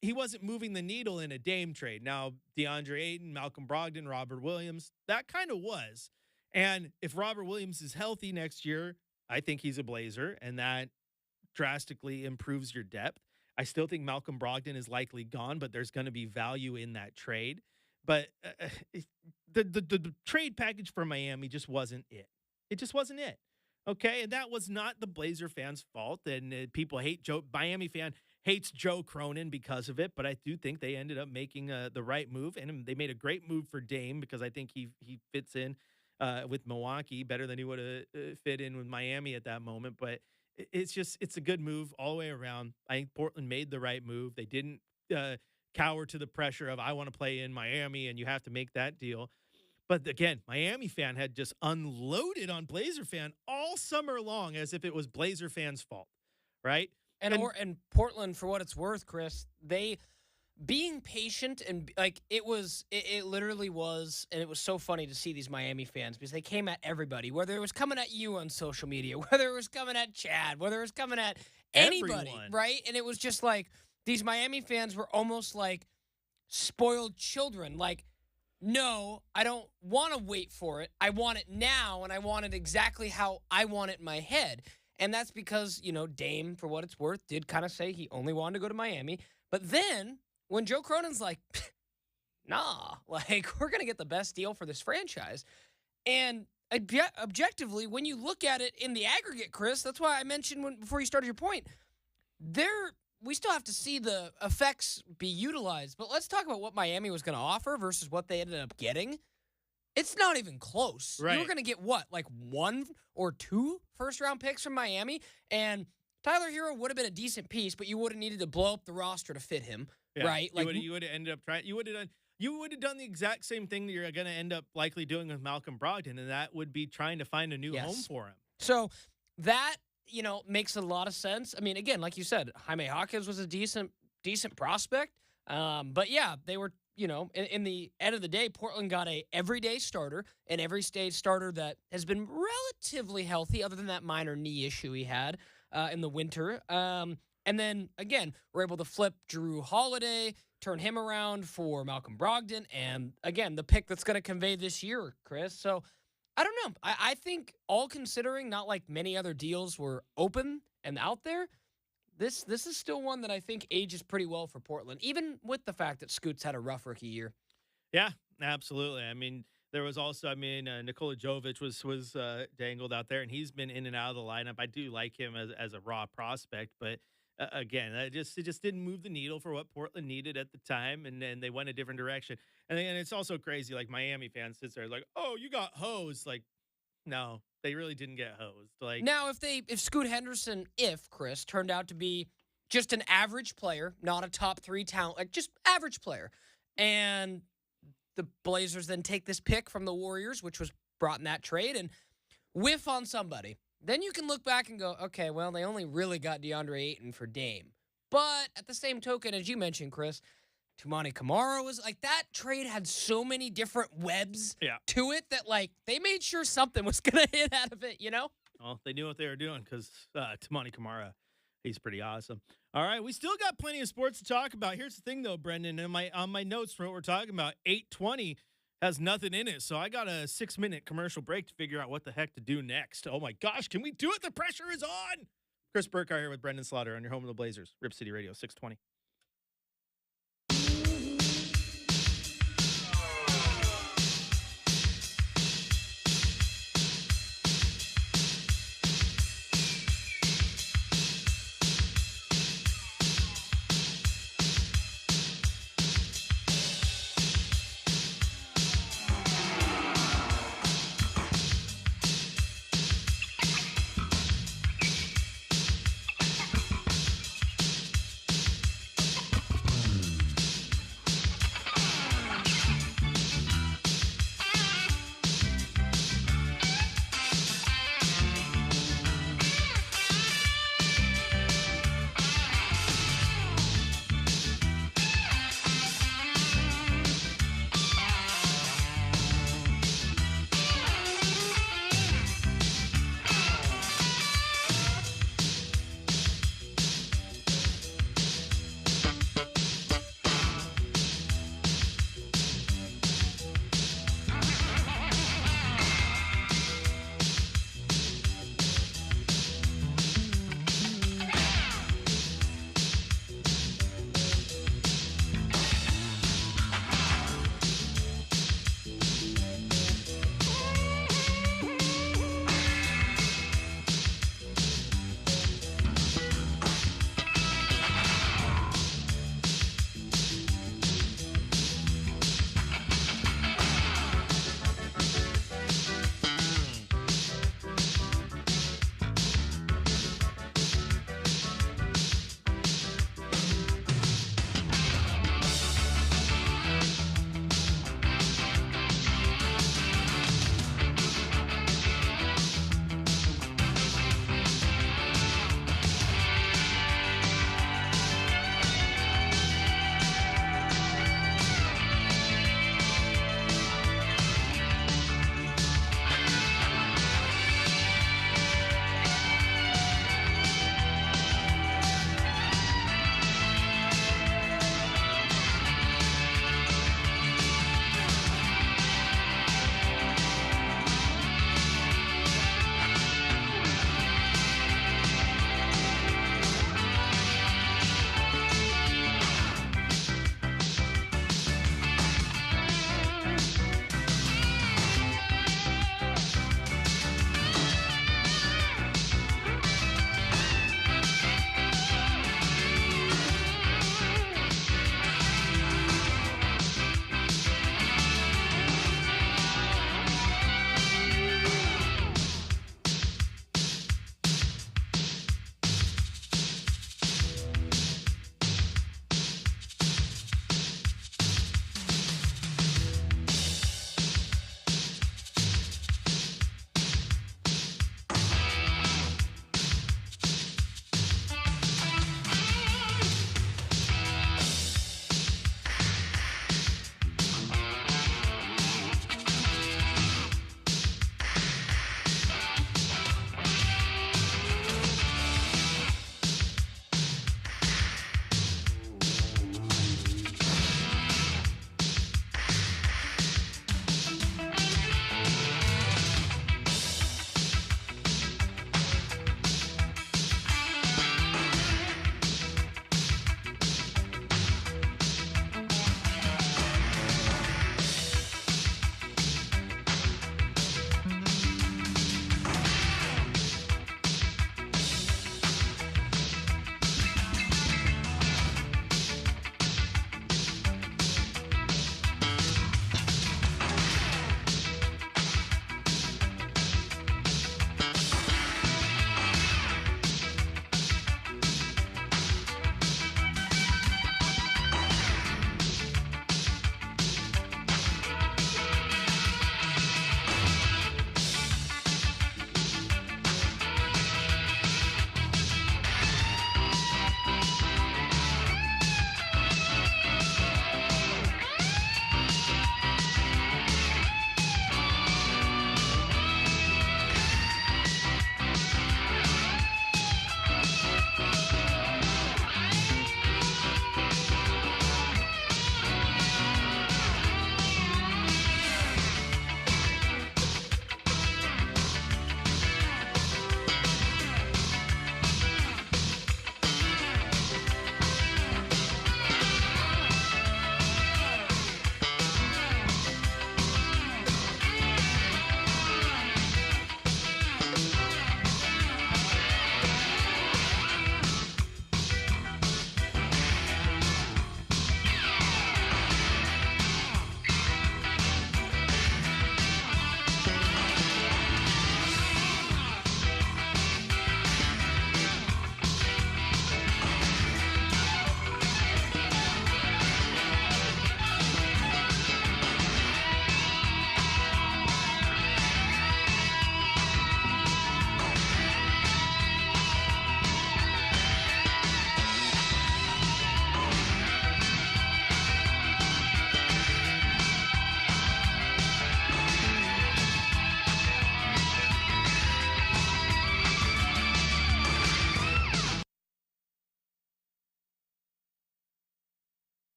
he wasn't moving the needle in a Dame trade. Now, DeAndre Ayton, Malcolm Brogdon, Robert Williams, that kind of was. And if Robert Williams is healthy next year, I think he's a Blazer, and that drastically improves your depth. I still think Malcolm Brogdon is likely gone, but there's going to be value in that trade. But the trade package for Miami just wasn't it. It just wasn't it. Okay, and that was not the Blazer fans' fault. And people hate Miami fan hates Joe Cronin because of it. But I do think they ended up making the right move, and they made a great move for Dame because I think he fits in with Milwaukee better than he would have fit in with Miami at that moment. But it's a good move all the way around. I think Portland made the right move. They didn't cower to the pressure of I want to play in Miami and you have to make that deal. But again, Miami fan had just unloaded on Blazer fan all summer long as if it was Blazer fans' fault, right? And Portland, for what it's worth, Chris, they being patient and like it literally was, and it was so funny to see these Miami fans because they came at everybody, whether it was coming at you on social media, whether it was coming at Chad, whether it was coming at anybody, Everyone. right? And it was just like these Miami fans were almost like spoiled children. Like, no, I don't want to wait for it. I want it now, and I want it exactly how I want it in my head. And that's because, Dame, for what it's worth, did kind of say he only wanted to go to Miami. But then when Joe Cronin's like, nah, like, we're going to get the best deal for this franchise. And objectively, when you look at it in the aggregate, Chris, that's why I mentioned before you started your point, we still have to see the effects be utilized. But let's talk about what Miami was going to offer versus what they ended up getting. It's not even close. Right. You were going to get what, like 1 or 2 first-round picks from Miami? And Tyler Hero would have been a decent piece, but you would have needed to blow up the roster to fit him, right? Like you would have ended up trying. You would have done the exact same thing that you're going to end up likely doing with Malcolm Brogdon, and that would be trying to find a new home for him. So that makes a lot of sense. I mean, again, like you said, Jaime Hawkins was a decent prospect. But yeah, they were, in the end of the day, Portland got a everyday starter, an every stage starter that has been relatively healthy, other than that minor knee issue he had in the winter. And then again, we're able to flip Drew Holiday, turn him around for Malcolm Brogdon, and again, the pick that's going to convey this year, Chris. So I don't know. I think all considering, not like many other deals were open and out there, this is still one that I think ages pretty well for Portland, even with the fact that Scoots had a rough rookie year. Yeah, absolutely. I mean, there was also, Nikola Jovic was dangled out there, and he's been in and out of the lineup. I do like him as a raw prospect, but again, it just didn't move the needle for what Portland needed at the time, and then they went a different direction. And it's also crazy, like Miami fans sits there like, oh, you got hosed. Like, no, they really didn't get hosed. Like, now, if Scoot Henderson, Chris, turned out to be just an average player, not a top 3 talent, like just average player, and the Blazers then take this pick from the Warriors, which was brought in that trade, and whiff on somebody, then you can look back and go, okay, well, they only really got DeAndre Ayton for Dame. But at the same token, as you mentioned, Chris, Toumani Camara was like, that trade had so many different webs to it that, like, they made sure something was going to hit out of it, Well, they knew what they were doing because Toumani Camara, he's pretty awesome. All right, we still got plenty of sports to talk about. Here's the thing, though, Brenden. On my notes for what we're talking about, 8:20 has nothing in it. So I got a 6-minute commercial break to figure out what the heck to do next. Oh, my gosh, can we do it? The pressure is on. Chris Burkhardt here with Brenden Slaughter on your home of the Blazers, Rip City Radio, 620.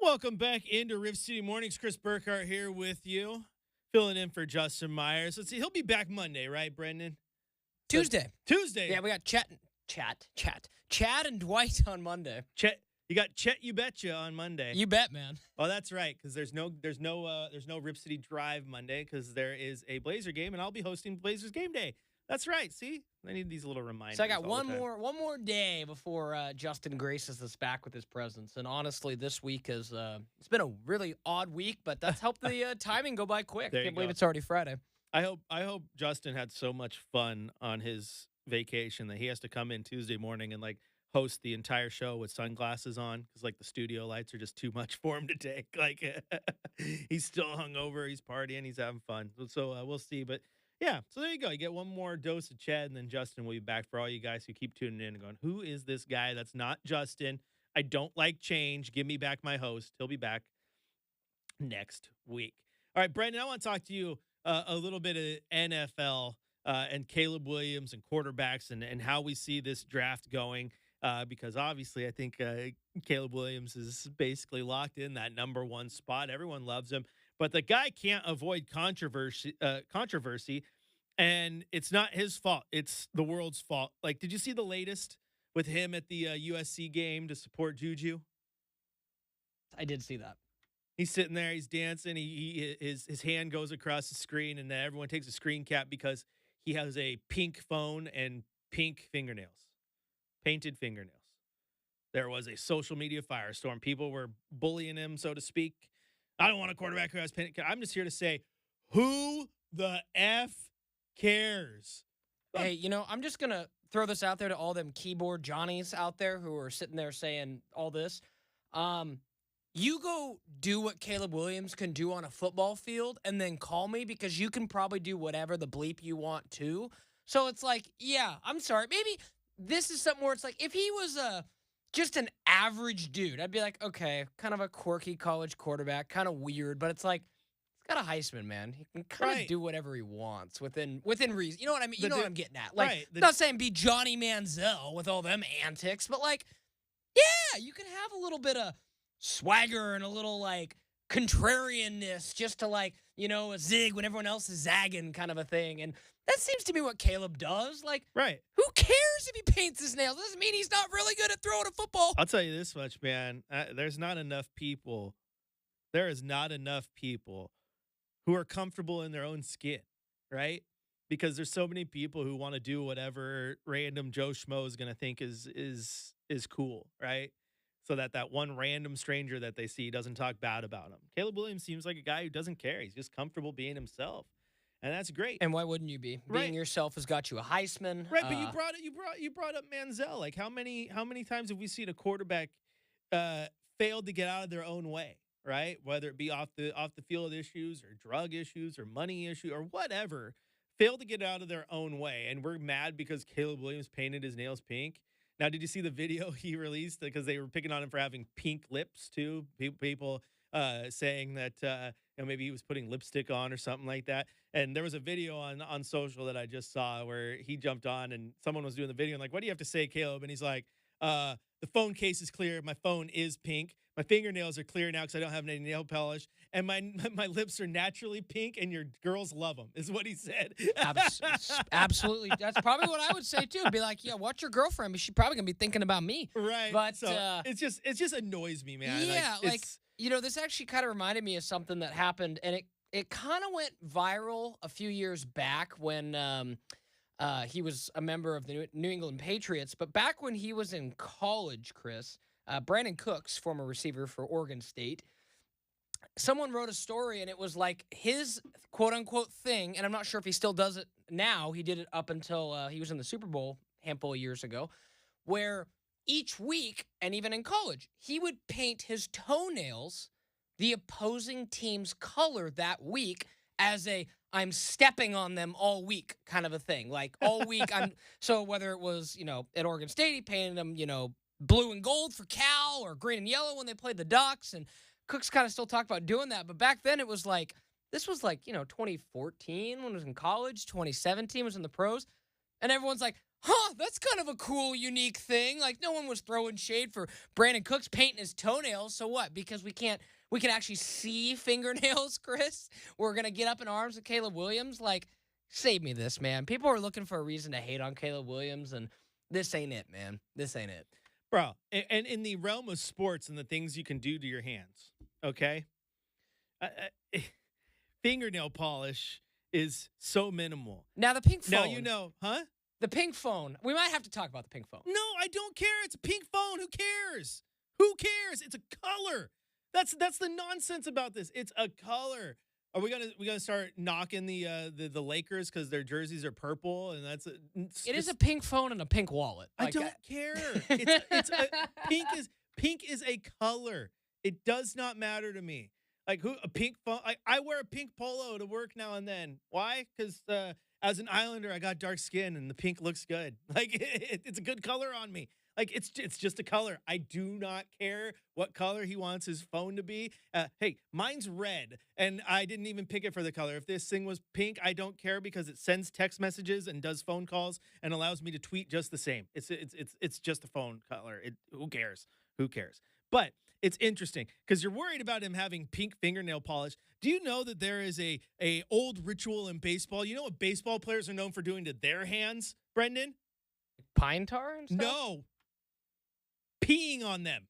Welcome back into Rift City Mornings. Chris Burkhardt here with you, filling in for Justin Myers. Let's see, he'll be back Monday, right, Brenden? Tuesday. Tuesday. Yeah, we got Chad and Dwight on Monday. Chet, you got Chet You Betcha on Monday. You bet, man. Oh, that's right, because there's no Rip City Drive Monday because there is a Blazer game, and I'll be hosting Blazers game day. That's right. See, I need these little reminders. So I got all the time. one more day before Justin graces us back with his presence. And honestly, this week is it's been a really odd week, but that's helped the timing go by quick. There you Can't believe go. it's already Friday. I hope Justin had so much fun on his vacation that he has to come in Tuesday morning and like host the entire show with sunglasses on because like the studio lights are just too much for him to take. Like he's still hungover, he's partying, he's having fun. So we'll see. But yeah, so there you go. You get one more dose of Chad, and then Justin will be back for all you guys who keep tuning in and going, "Who is this guy? That's not Justin. I don't like change. Give me back my host." He'll be back next week. All right, Brenden, I want to talk to you a little bit of NFL and Caleb Williams and quarterbacks and how we see this draft going. Because obviously, I think Caleb Williams is basically locked in that number one spot. Everyone loves him, but the guy can't avoid controversy. And it's not his fault; it's the world's fault. Like, did you see the latest with him at the USC game to support Juju? I did see that. He's sitting there, he's dancing. His hand goes across the screen, and then everyone takes a screen cap because he has a pink phone and pink fingernails, painted fingernails. There was a social media firestorm. People were bullying him, so to speak. I don't want a quarterback who has pink. I'm just here to say, who the F cares? Hey, I'm just going to throw this out there to all them keyboard Johnnies out there who are sitting there saying all this. You go do what Caleb Williams can do on a football field and then call me because you can probably do whatever the bleep you want to. So it's like, yeah, I'm sorry. Maybe this is something where it's like if he was just an average dude, I'd be like, okay, kind of a quirky college quarterback, kind of weird, but it's like he's got a Heisman, man. He can kind of do whatever he wants within reason. You know what I mean? You know what I'm getting at. Like, not saying be Johnny Manziel with all them antics, but like, yeah, you can have a little bit of swagger and a little like contrarianness just to like, a zig when everyone else is zagging kind of a thing. And that seems to be what Caleb does. Like, who cares if he paints his nails? Doesn't mean he's not really good at throwing a football. I'll tell you this much, man. There's not enough people. There is not enough people who are comfortable in their own skin, right? Because there's so many people who want to do whatever random Joe Schmo is going to think is cool, right? So that one random stranger that they see doesn't talk bad about him. Caleb Williams seems like a guy who doesn't care. He's just comfortable being himself. And that's great. And why wouldn't you be? Being yourself has got you a Heisman. Right, but you brought up Manziel. Like how many times have we seen a quarterback failed to get out of their own way, right? Whether it be off the field issues or drug issues or money issue or whatever, failed to get out of their own way. And we're mad because Caleb Williams painted his nails pink. Now, did you see the video he released? Because they were picking on him for having pink lips, too. People saying that maybe he was putting lipstick on or something like that. And there was a video on social that I just saw where he jumped on and someone was doing the video and like, what do you have to say, Caleb? And he's like, the phone case is clear. My phone is pink. My fingernails are clear now because I don't have any nail polish. And my lips are naturally pink and your girls love them, is what he said. Absolutely. That's probably what I would say, too. Be like, yeah, watch your girlfriend. She's probably going to be thinking about me. Right. But so it just annoys me, man. Yeah, this actually kind of reminded me of something that happened. And it kind of went viral a few years back when he was a member of the New England Patriots. But back when he was in college, Chris, Brandon Cooks, former receiver for Oregon State, someone wrote a story and it was like his quote unquote thing. And I'm not sure if he still does it now. He did it up until he was in the Super Bowl a handful of years ago, where each week and even in college, he would paint his toenails the opposing team's color that week as I'm stepping on them all week kind of a thing. Like all week, so whether it was, at Oregon State, he painted them, blue and gold for Cal or green and yellow when they played the Ducks. And Cooks kind of still talked about doing that. But back then it was like, this was like, 2014 when I was in college, 2017 was in the pros. And everyone's like, huh, that's kind of a cool, unique thing. Like no one was throwing shade for Brandon Cooks painting his toenails. So what? Because we can actually see fingernails, Chris. We're gonna get up in arms with Caleb Williams. Like, save me this, man. People are looking for a reason to hate on Caleb Williams, and this ain't it, man. This ain't it. Bro, and in the realm of sports and the things you can do to your hands, okay? Uh, uh, fingernail polish is so minimal. Now the pink phone. Now you know, huh? The pink phone. We might have to talk about the pink phone. No, I don't care. It's a pink phone. Who cares? Who cares? It's a color. That's the nonsense about this. It's a color. Are we gonna start knocking the Lakers because their jerseys are purple and It is a pink phone and a pink wallet. I don't care. Pink is a color. It does not matter to me. Like a pink phone. I wear a pink polo to work now and then. Why? Because as an Islander, I got dark skin and the pink looks good. Like it's a good color on me. Like it's just a color. I do not care what color he wants his phone to be. Hey, mine's red, and I didn't even pick it for the color. If this thing was pink, I don't care because it sends text messages and does phone calls and allows me to tweet just the same. It's just a phone color. Who cares? Who cares? But it's interesting because you're worried about him having pink fingernail polish. Do you know that there is a old ritual in baseball? You know what baseball players are known for doing to their hands, Brenden? Pine tar and stuff? No. Peeing on them.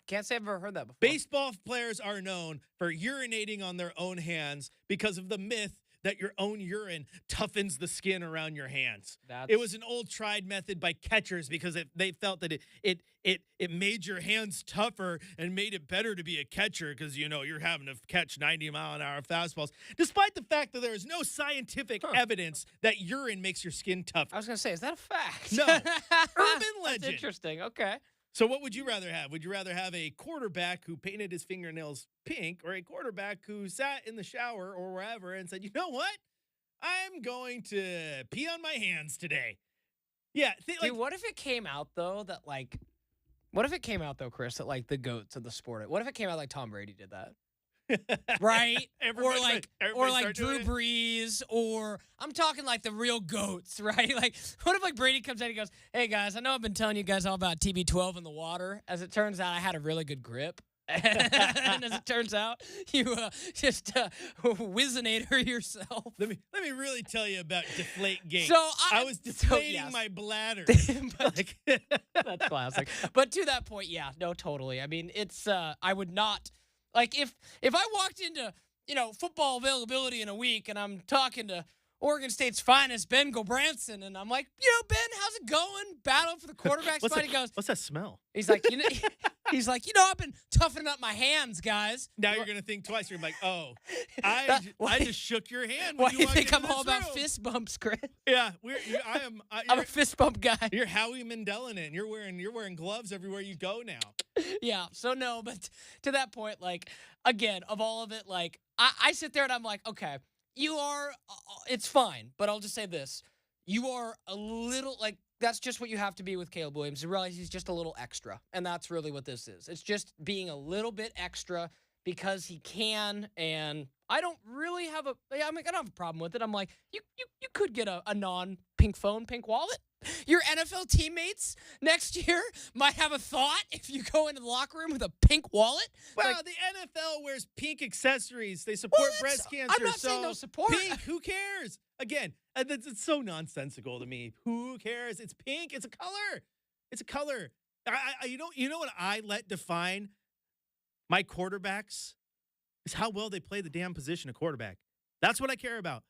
Can't say I've ever heard that before. Baseball players are known for urinating on their own hands because of the myth that your own urine toughens the skin around your hands. It was an old tried method by catchers because they felt that it made your hands tougher and made it better to be a catcher because, you know, you're having to catch 90-mile-an-hour fastballs, despite the fact that there is no scientific evidence that urine makes your skin tougher. I was going to say, is that a fact? No. Urban legend. That's interesting. Okay. So what would you rather have? Would you rather have a quarterback who painted his fingernails pink or a quarterback who sat in the shower or wherever and said, you know what? I'm going to pee on my hands today. Yeah. Dude, what if it came out, though, that, like, Chris, that, like, the GOATs of the sport, what if it came out like Tom Brady did that? Right? Or like Drew Brees, or I'm talking like the real GOATs, right? Like, what if like Brady comes in and he goes, hey guys, I know I've been telling you guys all about TB12 in the water. As it turns out, I had a really good grip. And as it turns out, you just Whizzinator yourself. Let me really tell you about Deflategate. So I was deflating my bladder. That's classic. But to that point, yeah, no, totally. I mean, it's I would not. Like, if I walked into, you know, football availability in a week and I'm talking to Oregon State's finest, Ben Gobranson, and I'm like, you know, Ben, how's it going? Battle for the quarterback spot. He goes, what's that smell? He's like, you know, I've been toughening up my hands, guys. Now you're going to think twice. You're like, oh, I just shook your hand. Why do you think I'm all about fist bumps, Chris? Yeah, I'm a fist bump guy. You're Howie Mandeling it. You're wearing gloves everywhere you go now. Yeah, so no, but to that point, like, again, of all of it, like, I sit there and I'm like, okay, you are, it's fine, but I'll just say this. You are a little, like, that's just what you have to be with Caleb Williams. You realize he's just a little extra, and that's really what this is. It's just being a little bit extra because he can, and I don't really have I don't have a problem with it. I'm like, you could get a non-pink phone, pink wallet. Your NFL teammates next year might have a thought if you go into the locker room with a pink wallet. Well, like, the NFL wears pink accessories. They support breast cancer. I'm not saying no support. Pink, who cares? Again, it's so nonsensical to me. Who cares? It's pink. It's a color. It's a color. You know what I let define my quarterbacks is how well they play the damn position of quarterback. That's what I care about.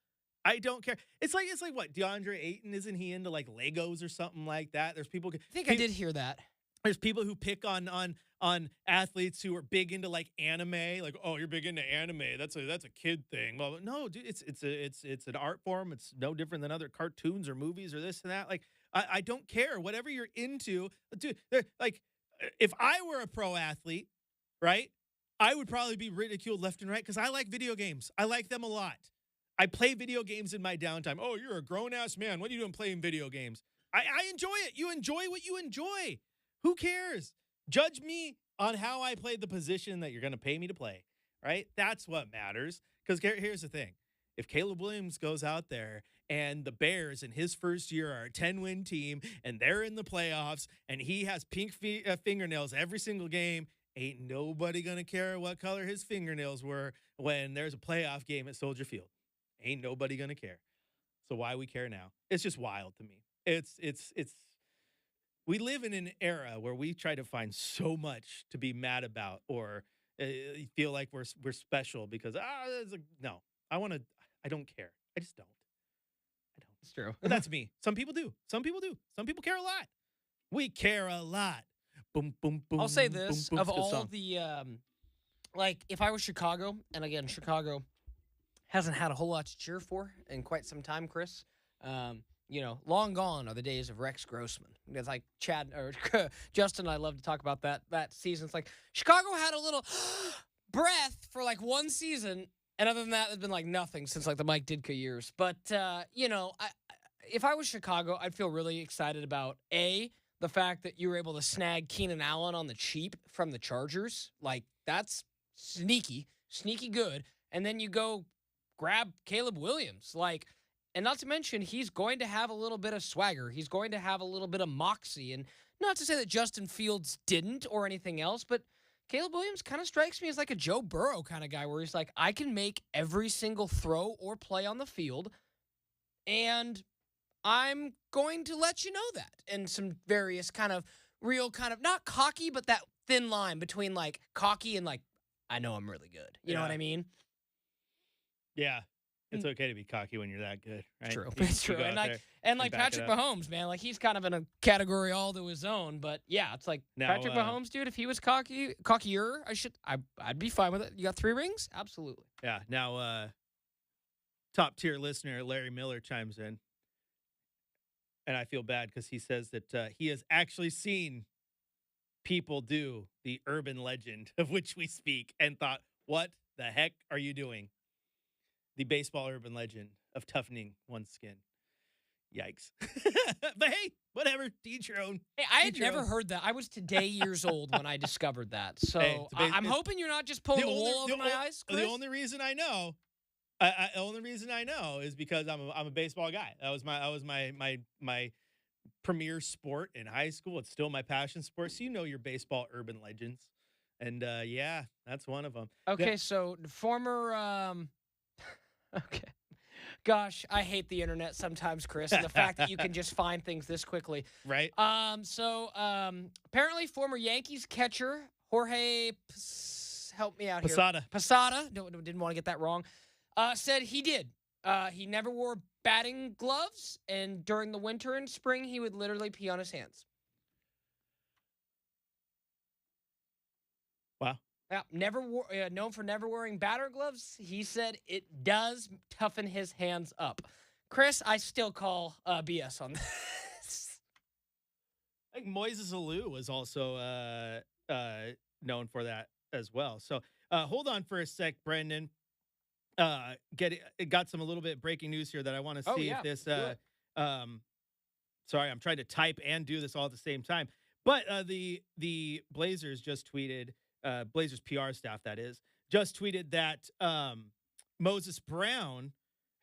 I don't care. It's like what, DeAndre Ayton, isn't he into like Legos or something like that? There's people. I think I did hear that. There's people who pick on athletes who are big into like anime, like, oh, you're big into anime. That's a kid thing. Well, no, dude, it's an art form. It's no different than other cartoons or movies or this and that. Like, I don't care. Whatever you're into, dude. Like, if I were a pro athlete, right, I would probably be ridiculed left and right because I like video games. I like them a lot. I play video games in my downtime. Oh, you're a grown-ass man. What are you doing playing video games? I enjoy it. You enjoy what you enjoy. Who cares? Judge me on how I played the position that you're going to pay me to play, right? That's what matters. Because here's the thing. if Caleb Williams goes out there and the Bears in his first year are a 10-win team and they're in the playoffs and he has pink fingernails every single game, ain't nobody going to care what color his fingernails were when there's a playoff game at Soldier Field. Ain't nobody going to care. So why we care now? It's just wild to me. It's we live in an era where we try to find so much to be mad about or feel like we're special because no, I don't care. I just don't. I don't. It's true. But that's me. Some people do. Some people do. Some people care a lot. We care a lot. Boom, boom, boom. I'll say boom, this, boom. of It's a good all song. the like if I was Chicago, and again, Chicago hasn't had a whole lot to cheer for in quite some time, Chris. Long gone are the days of Rex Grossman. It's like Chad or Justin and I love to talk about that season. It's like Chicago had a little breath for like one season, and other than that, there's been like nothing since like the Mike Ditka years. But if I was Chicago, I'd feel really excited about the fact that you were able to snag Keenan Allen on the cheap from the Chargers. Like that's sneaky good. And then you go grab Caleb Williams, and not to mention, he's going to have a little bit of swagger. He's going to have a little bit of moxie. And not to say that Justin Fields didn't or anything else, but Caleb Williams kind of strikes me as like a Joe Burrow kind of guy where he's like, I can make every single throw or play on the field, and I'm going to let you know that. And some various kind of real kind of, not cocky, but that thin line between like cocky and like, I know I'm really good. You know what I mean? Yeah. It's okay to be cocky when you're that good, right? True. You It's true. go out there And like back it Patrick up. Mahomes, man, like he's kind of in a category all to his own. But yeah, it's like Now, Patrick Mahomes, dude, if he was cockier, I'd be fine with it. You got 3 rings? Absolutely. Yeah. Now, top tier listener Larry Miller chimes in, and I feel bad because he says that he has actually seen people do the urban legend of which we speak and thought, what the heck are you doing? The baseball urban legend of toughening one's skin. Yikes. But hey, whatever. To each your own. Hey, I had Teach your never own. heard that. I was today years old when I discovered that. So Hey, it's I'm hoping you're not just pulling the wool over my eyes, Chris. The only reason I know, is because I'm a baseball guy. That was my premier sport in high school. It's still my passion sport. So you know your baseball urban legends, and yeah, that's one of them. Okay, so former. Okay. Gosh, I hate the internet sometimes, Chris, and the fact that you can just find things this quickly. Right. Apparently former Yankees catcher Jorge help me out here. Posada, didn't want to get that wrong. Said he did. He never wore batting gloves, and during the winter and spring, he would literally pee on his hands. Wow. Yeah, known for never wearing batter gloves. He said it does toughen his hands up. Chris, I still call BS on this. I think Moises Alou was also known for that as well. So hold on for a sec, Brenden. Got some a little bit breaking news here that I want to see if this. Sorry, I'm trying to type and do this all at the same time. But the Blazers just tweeted. Blazers PR staff, that is, just tweeted that Moses Brown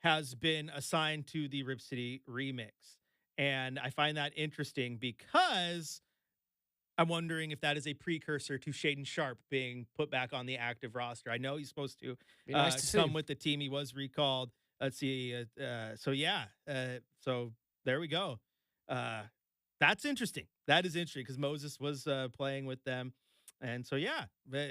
has been assigned to the Rip City remix. And I find that interesting because I'm wondering if that is a precursor to Shaden Sharp being put back on the active roster. I know he's supposed to, come with the team. He was recalled. Let's see. So there we go. That's interesting. That is interesting because Moses was playing with them. And so, yeah,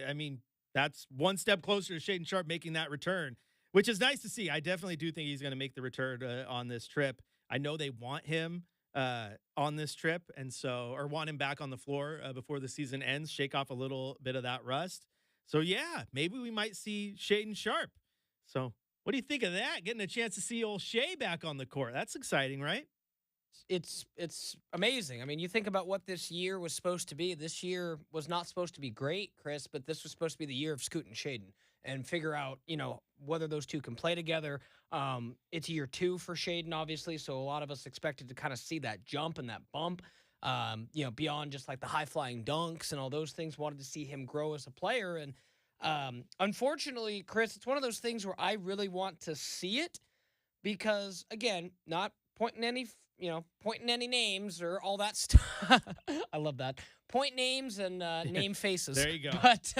I mean, that's one step closer to Shaden Sharp making that return, which is nice to see. I definitely do think he's going to make the return on this trip. I know they want him on this trip or want him back on the floor before the season ends, shake off a little bit of that rust. So, yeah, maybe we might see Shaden Sharp. So what do you think of that? Getting a chance to see old Shay back on the court. That's exciting, right? It's amazing. I mean, you think about what this year was supposed to be. This year was not supposed to be great, Chris, but this was supposed to be the year of Scoot and Shaden and figure out, whether those two can play together. It's year 2 for Shaden, obviously, so a lot of us expected to kind of see that jump and that bump, beyond just like the high-flying dunks and all those things. Wanted to see him grow as a player, and Unfortunately, Chris, it's one of those things where I really want to see it because, again, not pointing pointing any names or all that stuff. I love that. Point names and name faces. There you go. But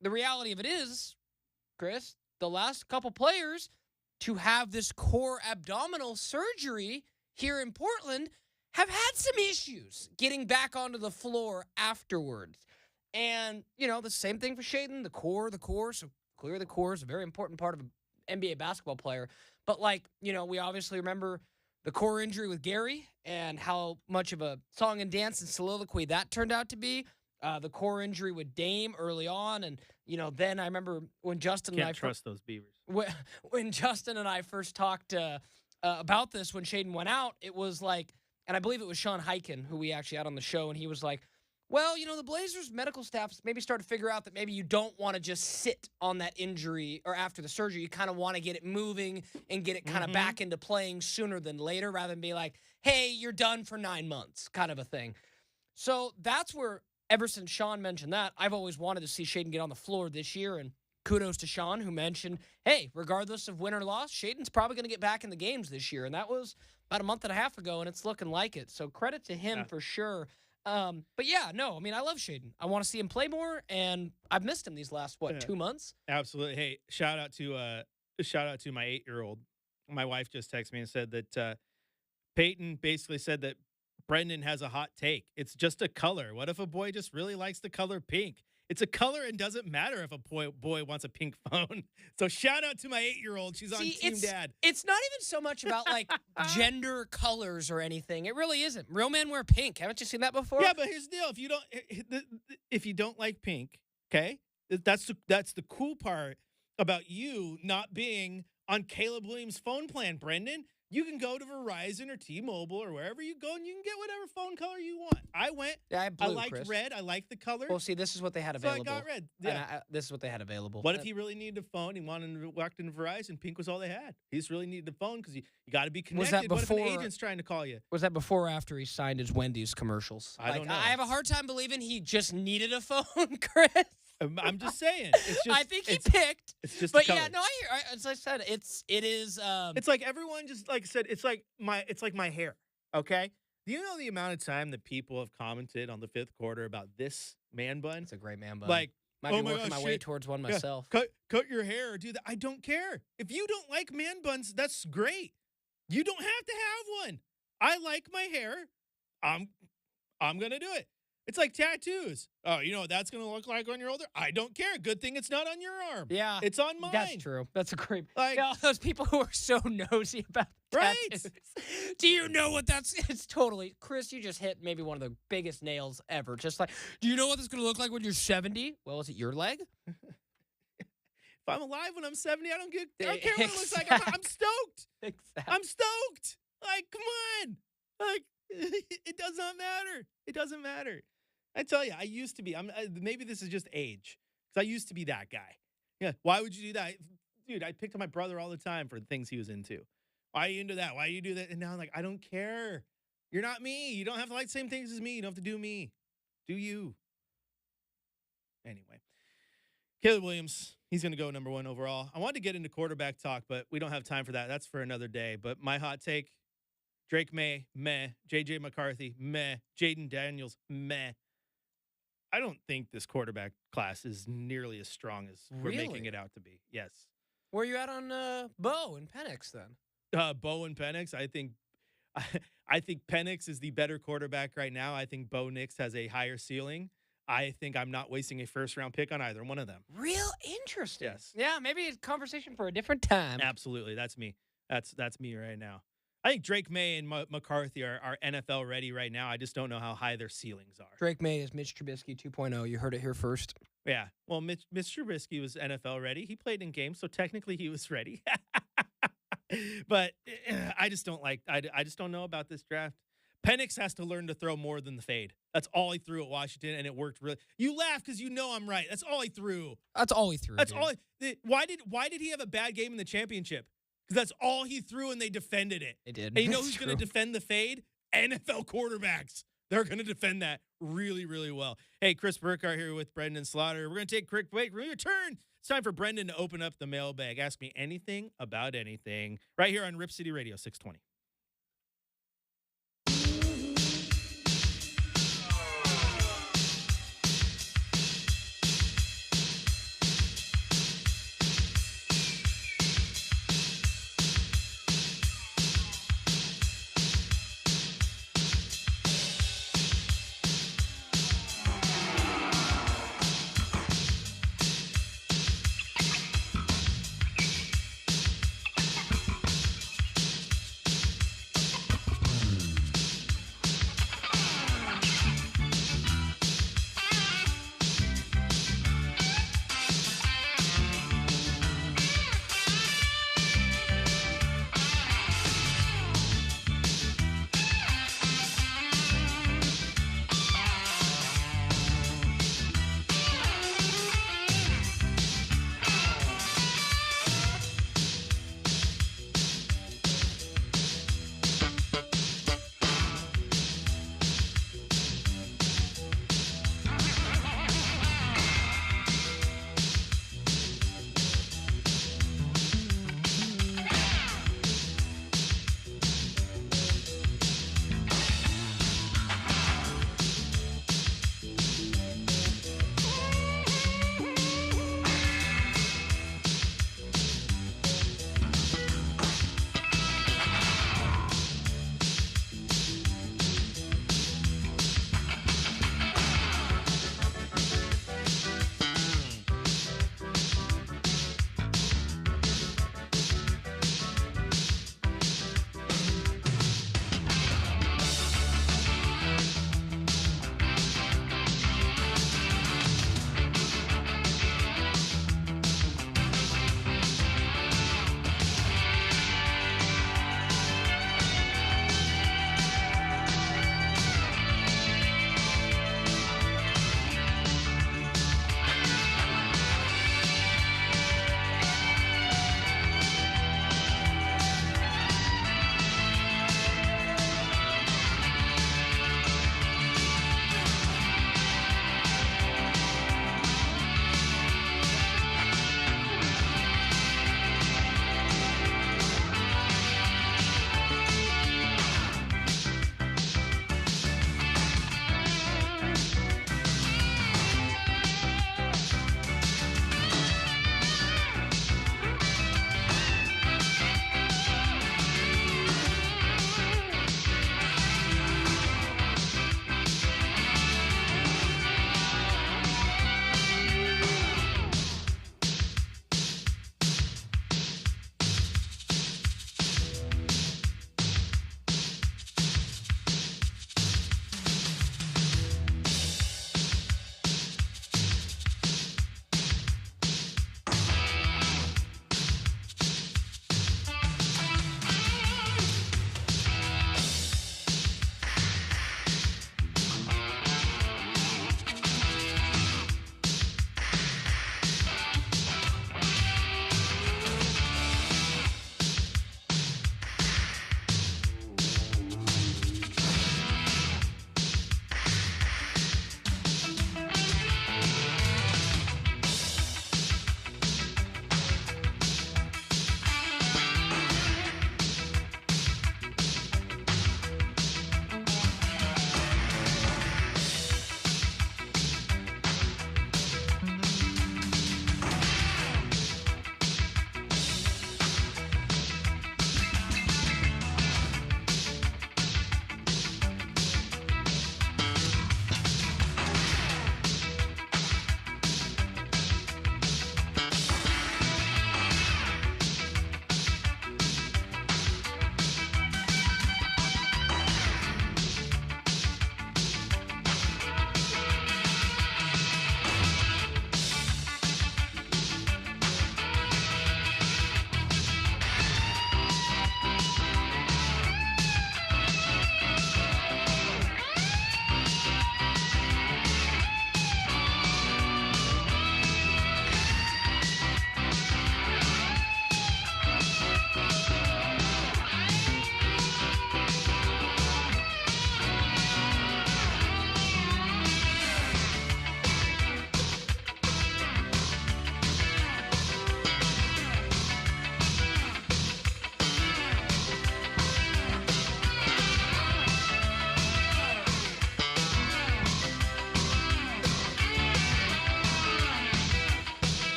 the reality of it is, Chris, the last couple players to have this core abdominal surgery here in Portland have had some issues getting back onto the floor afterwards. And, the same thing for Shaden, the core. So clear the core is a very important part of an NBA basketball player. But, we obviously remember the core injury with Gary and how much of a song and dance and soliloquy that turned out to be. The core injury with Dame early on. And, then I remember when Justin Can't and I trust those Beavers. when Justin and I first talked about this when Shaden went out, it was like, and I believe it was Sean Hyken who we actually had on the show, and he was like, well, the Blazers medical staff maybe started to figure out that maybe you don't want to just sit on that injury or after the surgery. You kind of want to get it moving and get it kind of back into playing sooner than later rather than be like, hey, you're done for 9 months kind of a thing. So that's where, ever since Sean mentioned that, I've always wanted to see Shaden get on the floor this year. And kudos to Sean, who mentioned, hey, regardless of win or loss, Shaden's probably going to get back in the games this year. And that was about a month and a half ago, and it's looking like it. So credit to him for sure. But yeah, no, I love Shaden. I want to see him play more, and I've missed him these last, 2 months? Absolutely. Hey, shout out to my 8-year-old. My wife just texted me and said that Peyton basically said that Brenden has a hot take. It's just a color. What if a boy just really likes the color pink? It's a color and doesn't matter if a boy wants a pink phone. So shout out to my 8-year-old. She's on Team Dad. It's not even so much about gender colors or anything. It really isn't. Real men wear pink. Haven't you seen that before? Yeah, but here's the deal. If you don't like pink, okay, that's the cool part about you not being on Caleb Williams' phone plan, Brenden. You can go to Verizon or T-Mobile or wherever you go, and you can get whatever phone color you want. I went. Yeah, I have blue, I liked Chris. red. I liked the color. Well, see, this is what they had available. So I got red. Yeah, this is what they had available. What if he really needed a phone? He walked into Verizon. Pink was all they had. He just really needed a phone because you got to be connected. Was that before? What if an agent's trying to call you? Was that before or after he signed his Wendy's commercials? I don't know. I have a hard time believing he just needed a phone, Chris. I'm just saying. It's just, I think he picked. It's just. But yeah, no, I hear. As I said, it is. It's like everyone just said. It's like my hair. Okay. Do you know the amount of time that people have commented on the fifth quarter about this man bun? It's a great man bun. Like, might be working my way towards one myself. Cut your hair or do that. I don't care. If you don't like man buns, that's great. You don't have to have one. I like my hair. I'm gonna do it. It's like tattoos. Oh, you know what that's going to look like when you're older? I don't care. Good thing it's not on your arm. Yeah. It's on mine. That's true. That's a great. Like, those people who are so nosy about tattoos. Do you know what that's? It's totally. Chris, you just hit maybe one of the biggest nails ever. Just like, do you know what that's going to look like when you're 70? Well, is it your leg? If I'm alive when I'm 70, I don't care what it looks like. I'm stoked. Exactly. I'm stoked. Like, come on. Like, it does not matter. It doesn't matter. I tell you, I used to be. Maybe this is just age, because I used to be that guy. Yeah. Why would you do that, dude? I picked on my brother all the time for the things he was into. Why are you into that? Why do you do that? And now I'm like, I don't care. You're not me. You don't have to like the same things as me. You don't have to do me. Do you? Anyway, Caleb Williams. He's going to go number 1 overall. I wanted to get into quarterback talk, but we don't have time for that. That's for another day. But my hot take: Drake May, meh. JJ McCarthy, meh. Jaden Daniels, meh. I don't think this quarterback class is nearly as strong as we're making it out to be. Yes. Where are you at on Bo and Penix then? Bo and Penix, I think Penix is the better quarterback right now. I think Bo Nix has a higher ceiling. I think I'm not wasting a first-round pick on either one of them. Real interesting. Yes. Yeah, maybe it's a conversation for a different time. Absolutely. That's me. That's me right now. I think Drake May and McCarthy are NFL ready right now. I just don't know how high their ceilings are. Drake May is Mitch Trubisky 2.0. You heard it here first. Yeah. Well, Mitch Trubisky was NFL ready. He played in games, so technically he was ready. But I just don't I just don't know about this draft. Penix has to learn to throw more than the fade. That's all he threw at Washington, and it worked really. You laugh because you know I'm right. That's all he threw. That's all he threw. That's all. Why did he have a bad game in the championship? Because that's all he threw, and they defended it. They did. And you know who's going to defend the fade? NFL quarterbacks. They're going to defend that really, really well. Hey, Chris Burkhardt here with Brenden Slaughter. We're going to take a quick break. When we return, it's time for Brenden to open up the mailbag. Ask me anything about anything right here on Rip City Radio 620.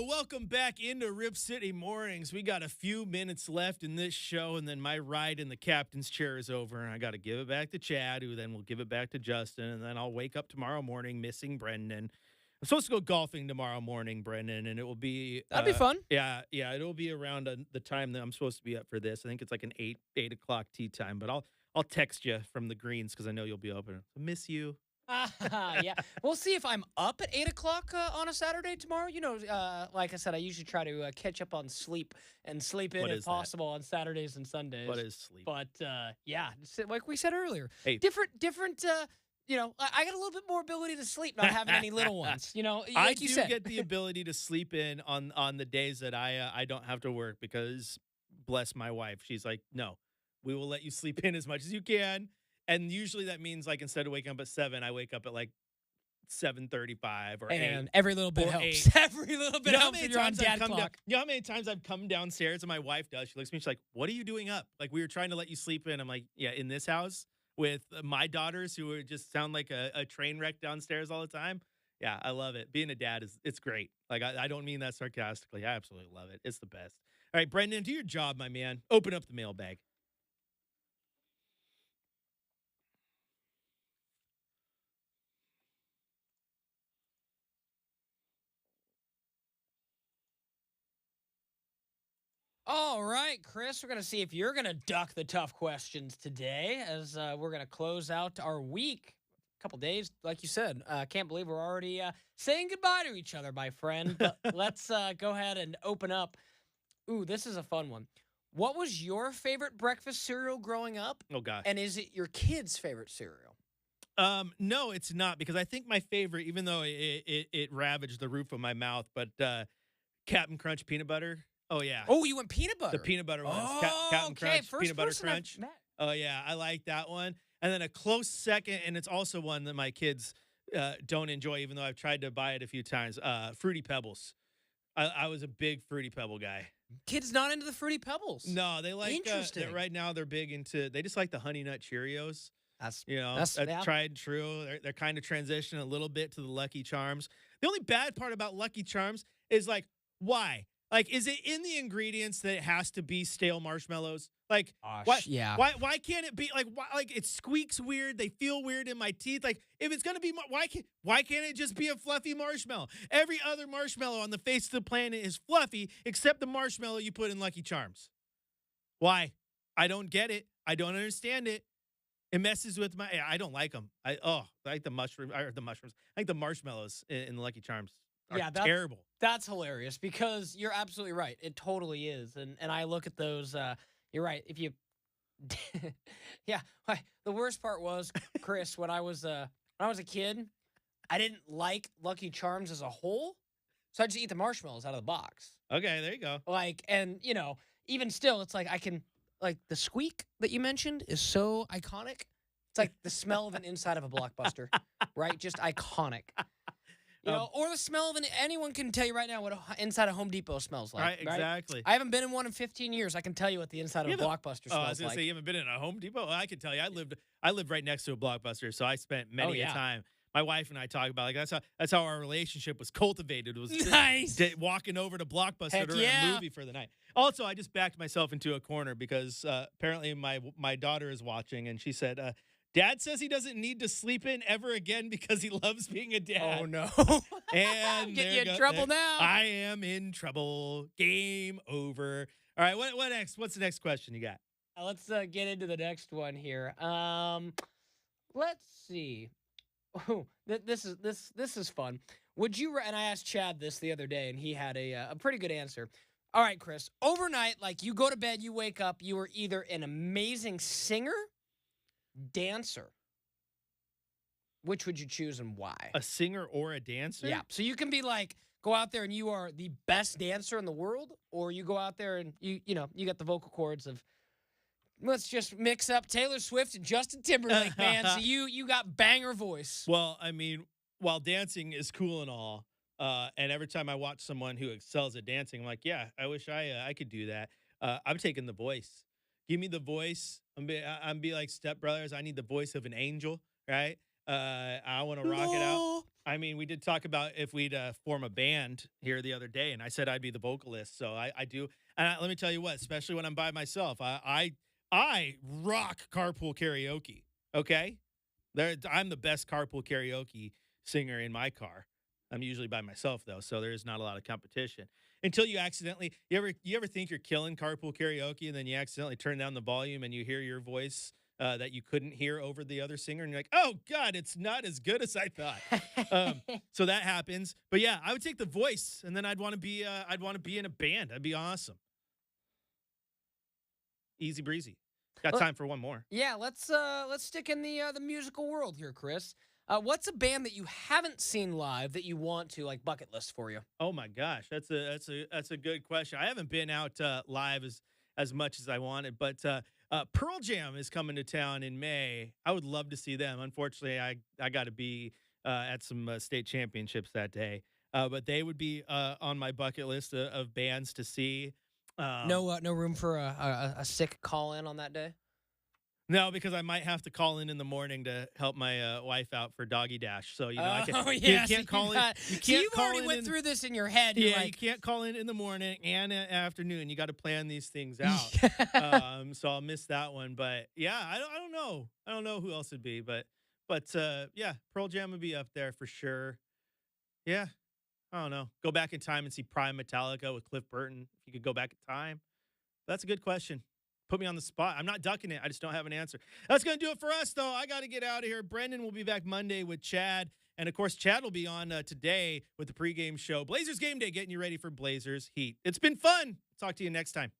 Welcome back into Rip City Mornings. We got a few minutes left in this show, and then my ride in the captain's chair is over, and I got to give it back to Chad, who then will give it back to Justin, and then I'll wake up tomorrow morning missing Brenden. I'm supposed to go golfing tomorrow morning, Brenden, and it will be That'd be fun. Yeah, it'll be around the time that I'm supposed to be up for this. I think it's like an 8 o'clock tee time, but I'll text you from the greens because I know you'll be open. I miss you. Yeah, we'll see if I'm up at 8 o'clock on a Saturday tomorrow. Like I said, I usually try to catch up on sleep and sleep in if possible on Saturdays and Sundays. What is sleep? But yeah, like we said earlier, hey, different. I got a little bit more ability to sleep not having any little ones. I do get the ability to sleep in on the days that I don't have to work because bless my wife, she's like, no, we will let you sleep in as much as you can. And usually that means like instead of waking up at 7, I wake up at like 7:35 or 8. Every little bit helps. 8. Every little bit helps when you're on dad clock. You know how many times I've come downstairs and my wife does? She looks at me, she's like, what are you doing up? Like, we were trying to let you sleep in. I'm like, yeah, in this house with my daughters who are just sound like a train wreck downstairs all the time. Yeah, I love it. Being a dad it's great. Like, I don't mean that sarcastically. I absolutely love it. It's the best. All right, Brenden, do your job, my man. Open up the mailbag. All right, Chris, we're going to see if you're going to duck the tough questions today as we're going to close out our week. A couple days, like you said. Can't believe we're already saying goodbye to each other, my friend. But let's go ahead and open up. Ooh, this is a fun one. What was your favorite breakfast cereal growing up? Oh, gosh. And is it your kid's favorite cereal? No, it's not, because I think my favorite, even though it ravaged the roof of my mouth, but Captain Crunch peanut butter. Oh, yeah. Oh, you went peanut butter. The peanut butter ones. Oh, Captain Crunch, First peanut butter crunch. Oh, yeah. I like that one. And then a close second, and it's also one that my kids don't enjoy, even though I've tried to buy it a few times. Fruity Pebbles. I was a big Fruity Pebble guy. Kids not into the Fruity Pebbles. No, they like Interesting. right now they're big into, they just like the Honey Nut Cheerios. That's That's tried and true. They're kind of transitioning a little bit to the Lucky Charms. The only bad part about Lucky Charms is like, why? Like, is it in the ingredients that it has to be stale marshmallows? Like, yeah. Why can't it be like? Why, like, it squeaks weird. They feel weird in my teeth. Like, if it's gonna be, why can't it just be a fluffy marshmallow? Every other marshmallow on the face of the planet is fluffy except the marshmallow you put in Lucky Charms. Why? I don't get it. I don't understand it. It messes with my. I don't like them. I like the mushrooms. I like the marshmallows in the Lucky Charms. That's terrible. That's hilarious because you're absolutely right. It totally is. And I look at those. You're right. If you, yeah. The worst part was, Chris, when I was a kid, I didn't like Lucky Charms as a whole, so I just eat the marshmallows out of the box. Okay, there you go. Like, and even still, it's like I can. Like, the squeak that you mentioned is so iconic. It's like the smell of an inside of a Blockbuster, right? Just iconic. Or the smell of anyone can tell you right now what inside of Home Depot smells like. Right, exactly. I haven't been in one in 15 years. I can tell you what the inside of a Blockbuster smells like. I was going to say, you haven't been in a Home Depot? Well, I can tell you. I lived right next to a Blockbuster, so I spent many a time. My wife and I talk about, like, that's how our relationship was cultivated. It was nice. Walking over to Blockbuster during a movie for the night. Also, I just backed myself into a corner because apparently my daughter is watching, and she said, Dad says he doesn't need to sleep in ever again because he loves being a dad. Oh, no. And get you in trouble now. I am in trouble. Game over. All right, what next? What's the next question you got? Let's get into the next one here. Let's see. Oh, this is fun. Would you? And I asked Chad this the other day, and he had a pretty good answer. All right, Chris. Overnight, like, you go to bed, you wake up, you are either an amazing singer, dancer. Which would you choose and why? A singer or a dancer? Yeah. So you can be like, go out there and you are the best dancer in the world, or you go out there and you got the vocal cords of. Let's just mix up Taylor Swift and Justin Timberlake, man. So you got banger voice. Well, I mean, while dancing is cool and all, and every time I watch someone who excels at dancing, I'm like, yeah, I wish I could do that. I'm taking the voice. Give me the voice. I'm be like Step Brothers. I need the voice of an angel, right? I want to rock it out. I mean, we did talk about if we'd form a band here the other day, and I said I'd be the vocalist. So I do. And let me tell you what, especially when I'm by myself, I rock carpool karaoke. Okay, I'm the best carpool karaoke singer in my car. I'm usually by myself though, so there's not a lot of competition. Until you accidentally, you ever think you're killing carpool karaoke, and then you accidentally turn down the volume and you hear your voice that you couldn't hear over the other singer, and you're like, oh God, it's not as good as I thought. So that happens. But yeah, I would take the voice, and then I'd want to be in a band. That'd be awesome. Easy breezy. Got Well, time for one more. yeah, let's stick in the musical world here, Chris. What's a band that you haven't seen live that you want to, like, bucket list for you? Oh my gosh, that's a good question. I haven't been out live as much as I wanted, but Pearl Jam is coming to town in May. I would love to see them. Unfortunately, I got to be at some state championships that day, but they would be on my bucket list of bands to see. Um, No room for a sick call in on that day. no, because I might have to call in the morning to help my wife out for doggy dash. So I can, Oh you yeah, can't call in. You So can't you've call already in. went through this in your head. You're Yeah, you like, can't call in the morning and afternoon. You got to plan these things out. So I'll miss that one. But yeah, I don't know. I don't know who else would be, but yeah, Pearl Jam would be up there for sure. Yeah, I don't know. Go back in time and see Prime Metallica with Cliff Burton. If you could go back in time, that's a good question. Put me on the spot. I'm not ducking it. I just don't have an answer. That's going to do it for us, though. I got to get out of here. Brenden will be back Monday with Chad. And of course, Chad will be on today with the pregame show. Blazers game day, getting you ready for Blazers Heat. It's been fun. Talk to you next time.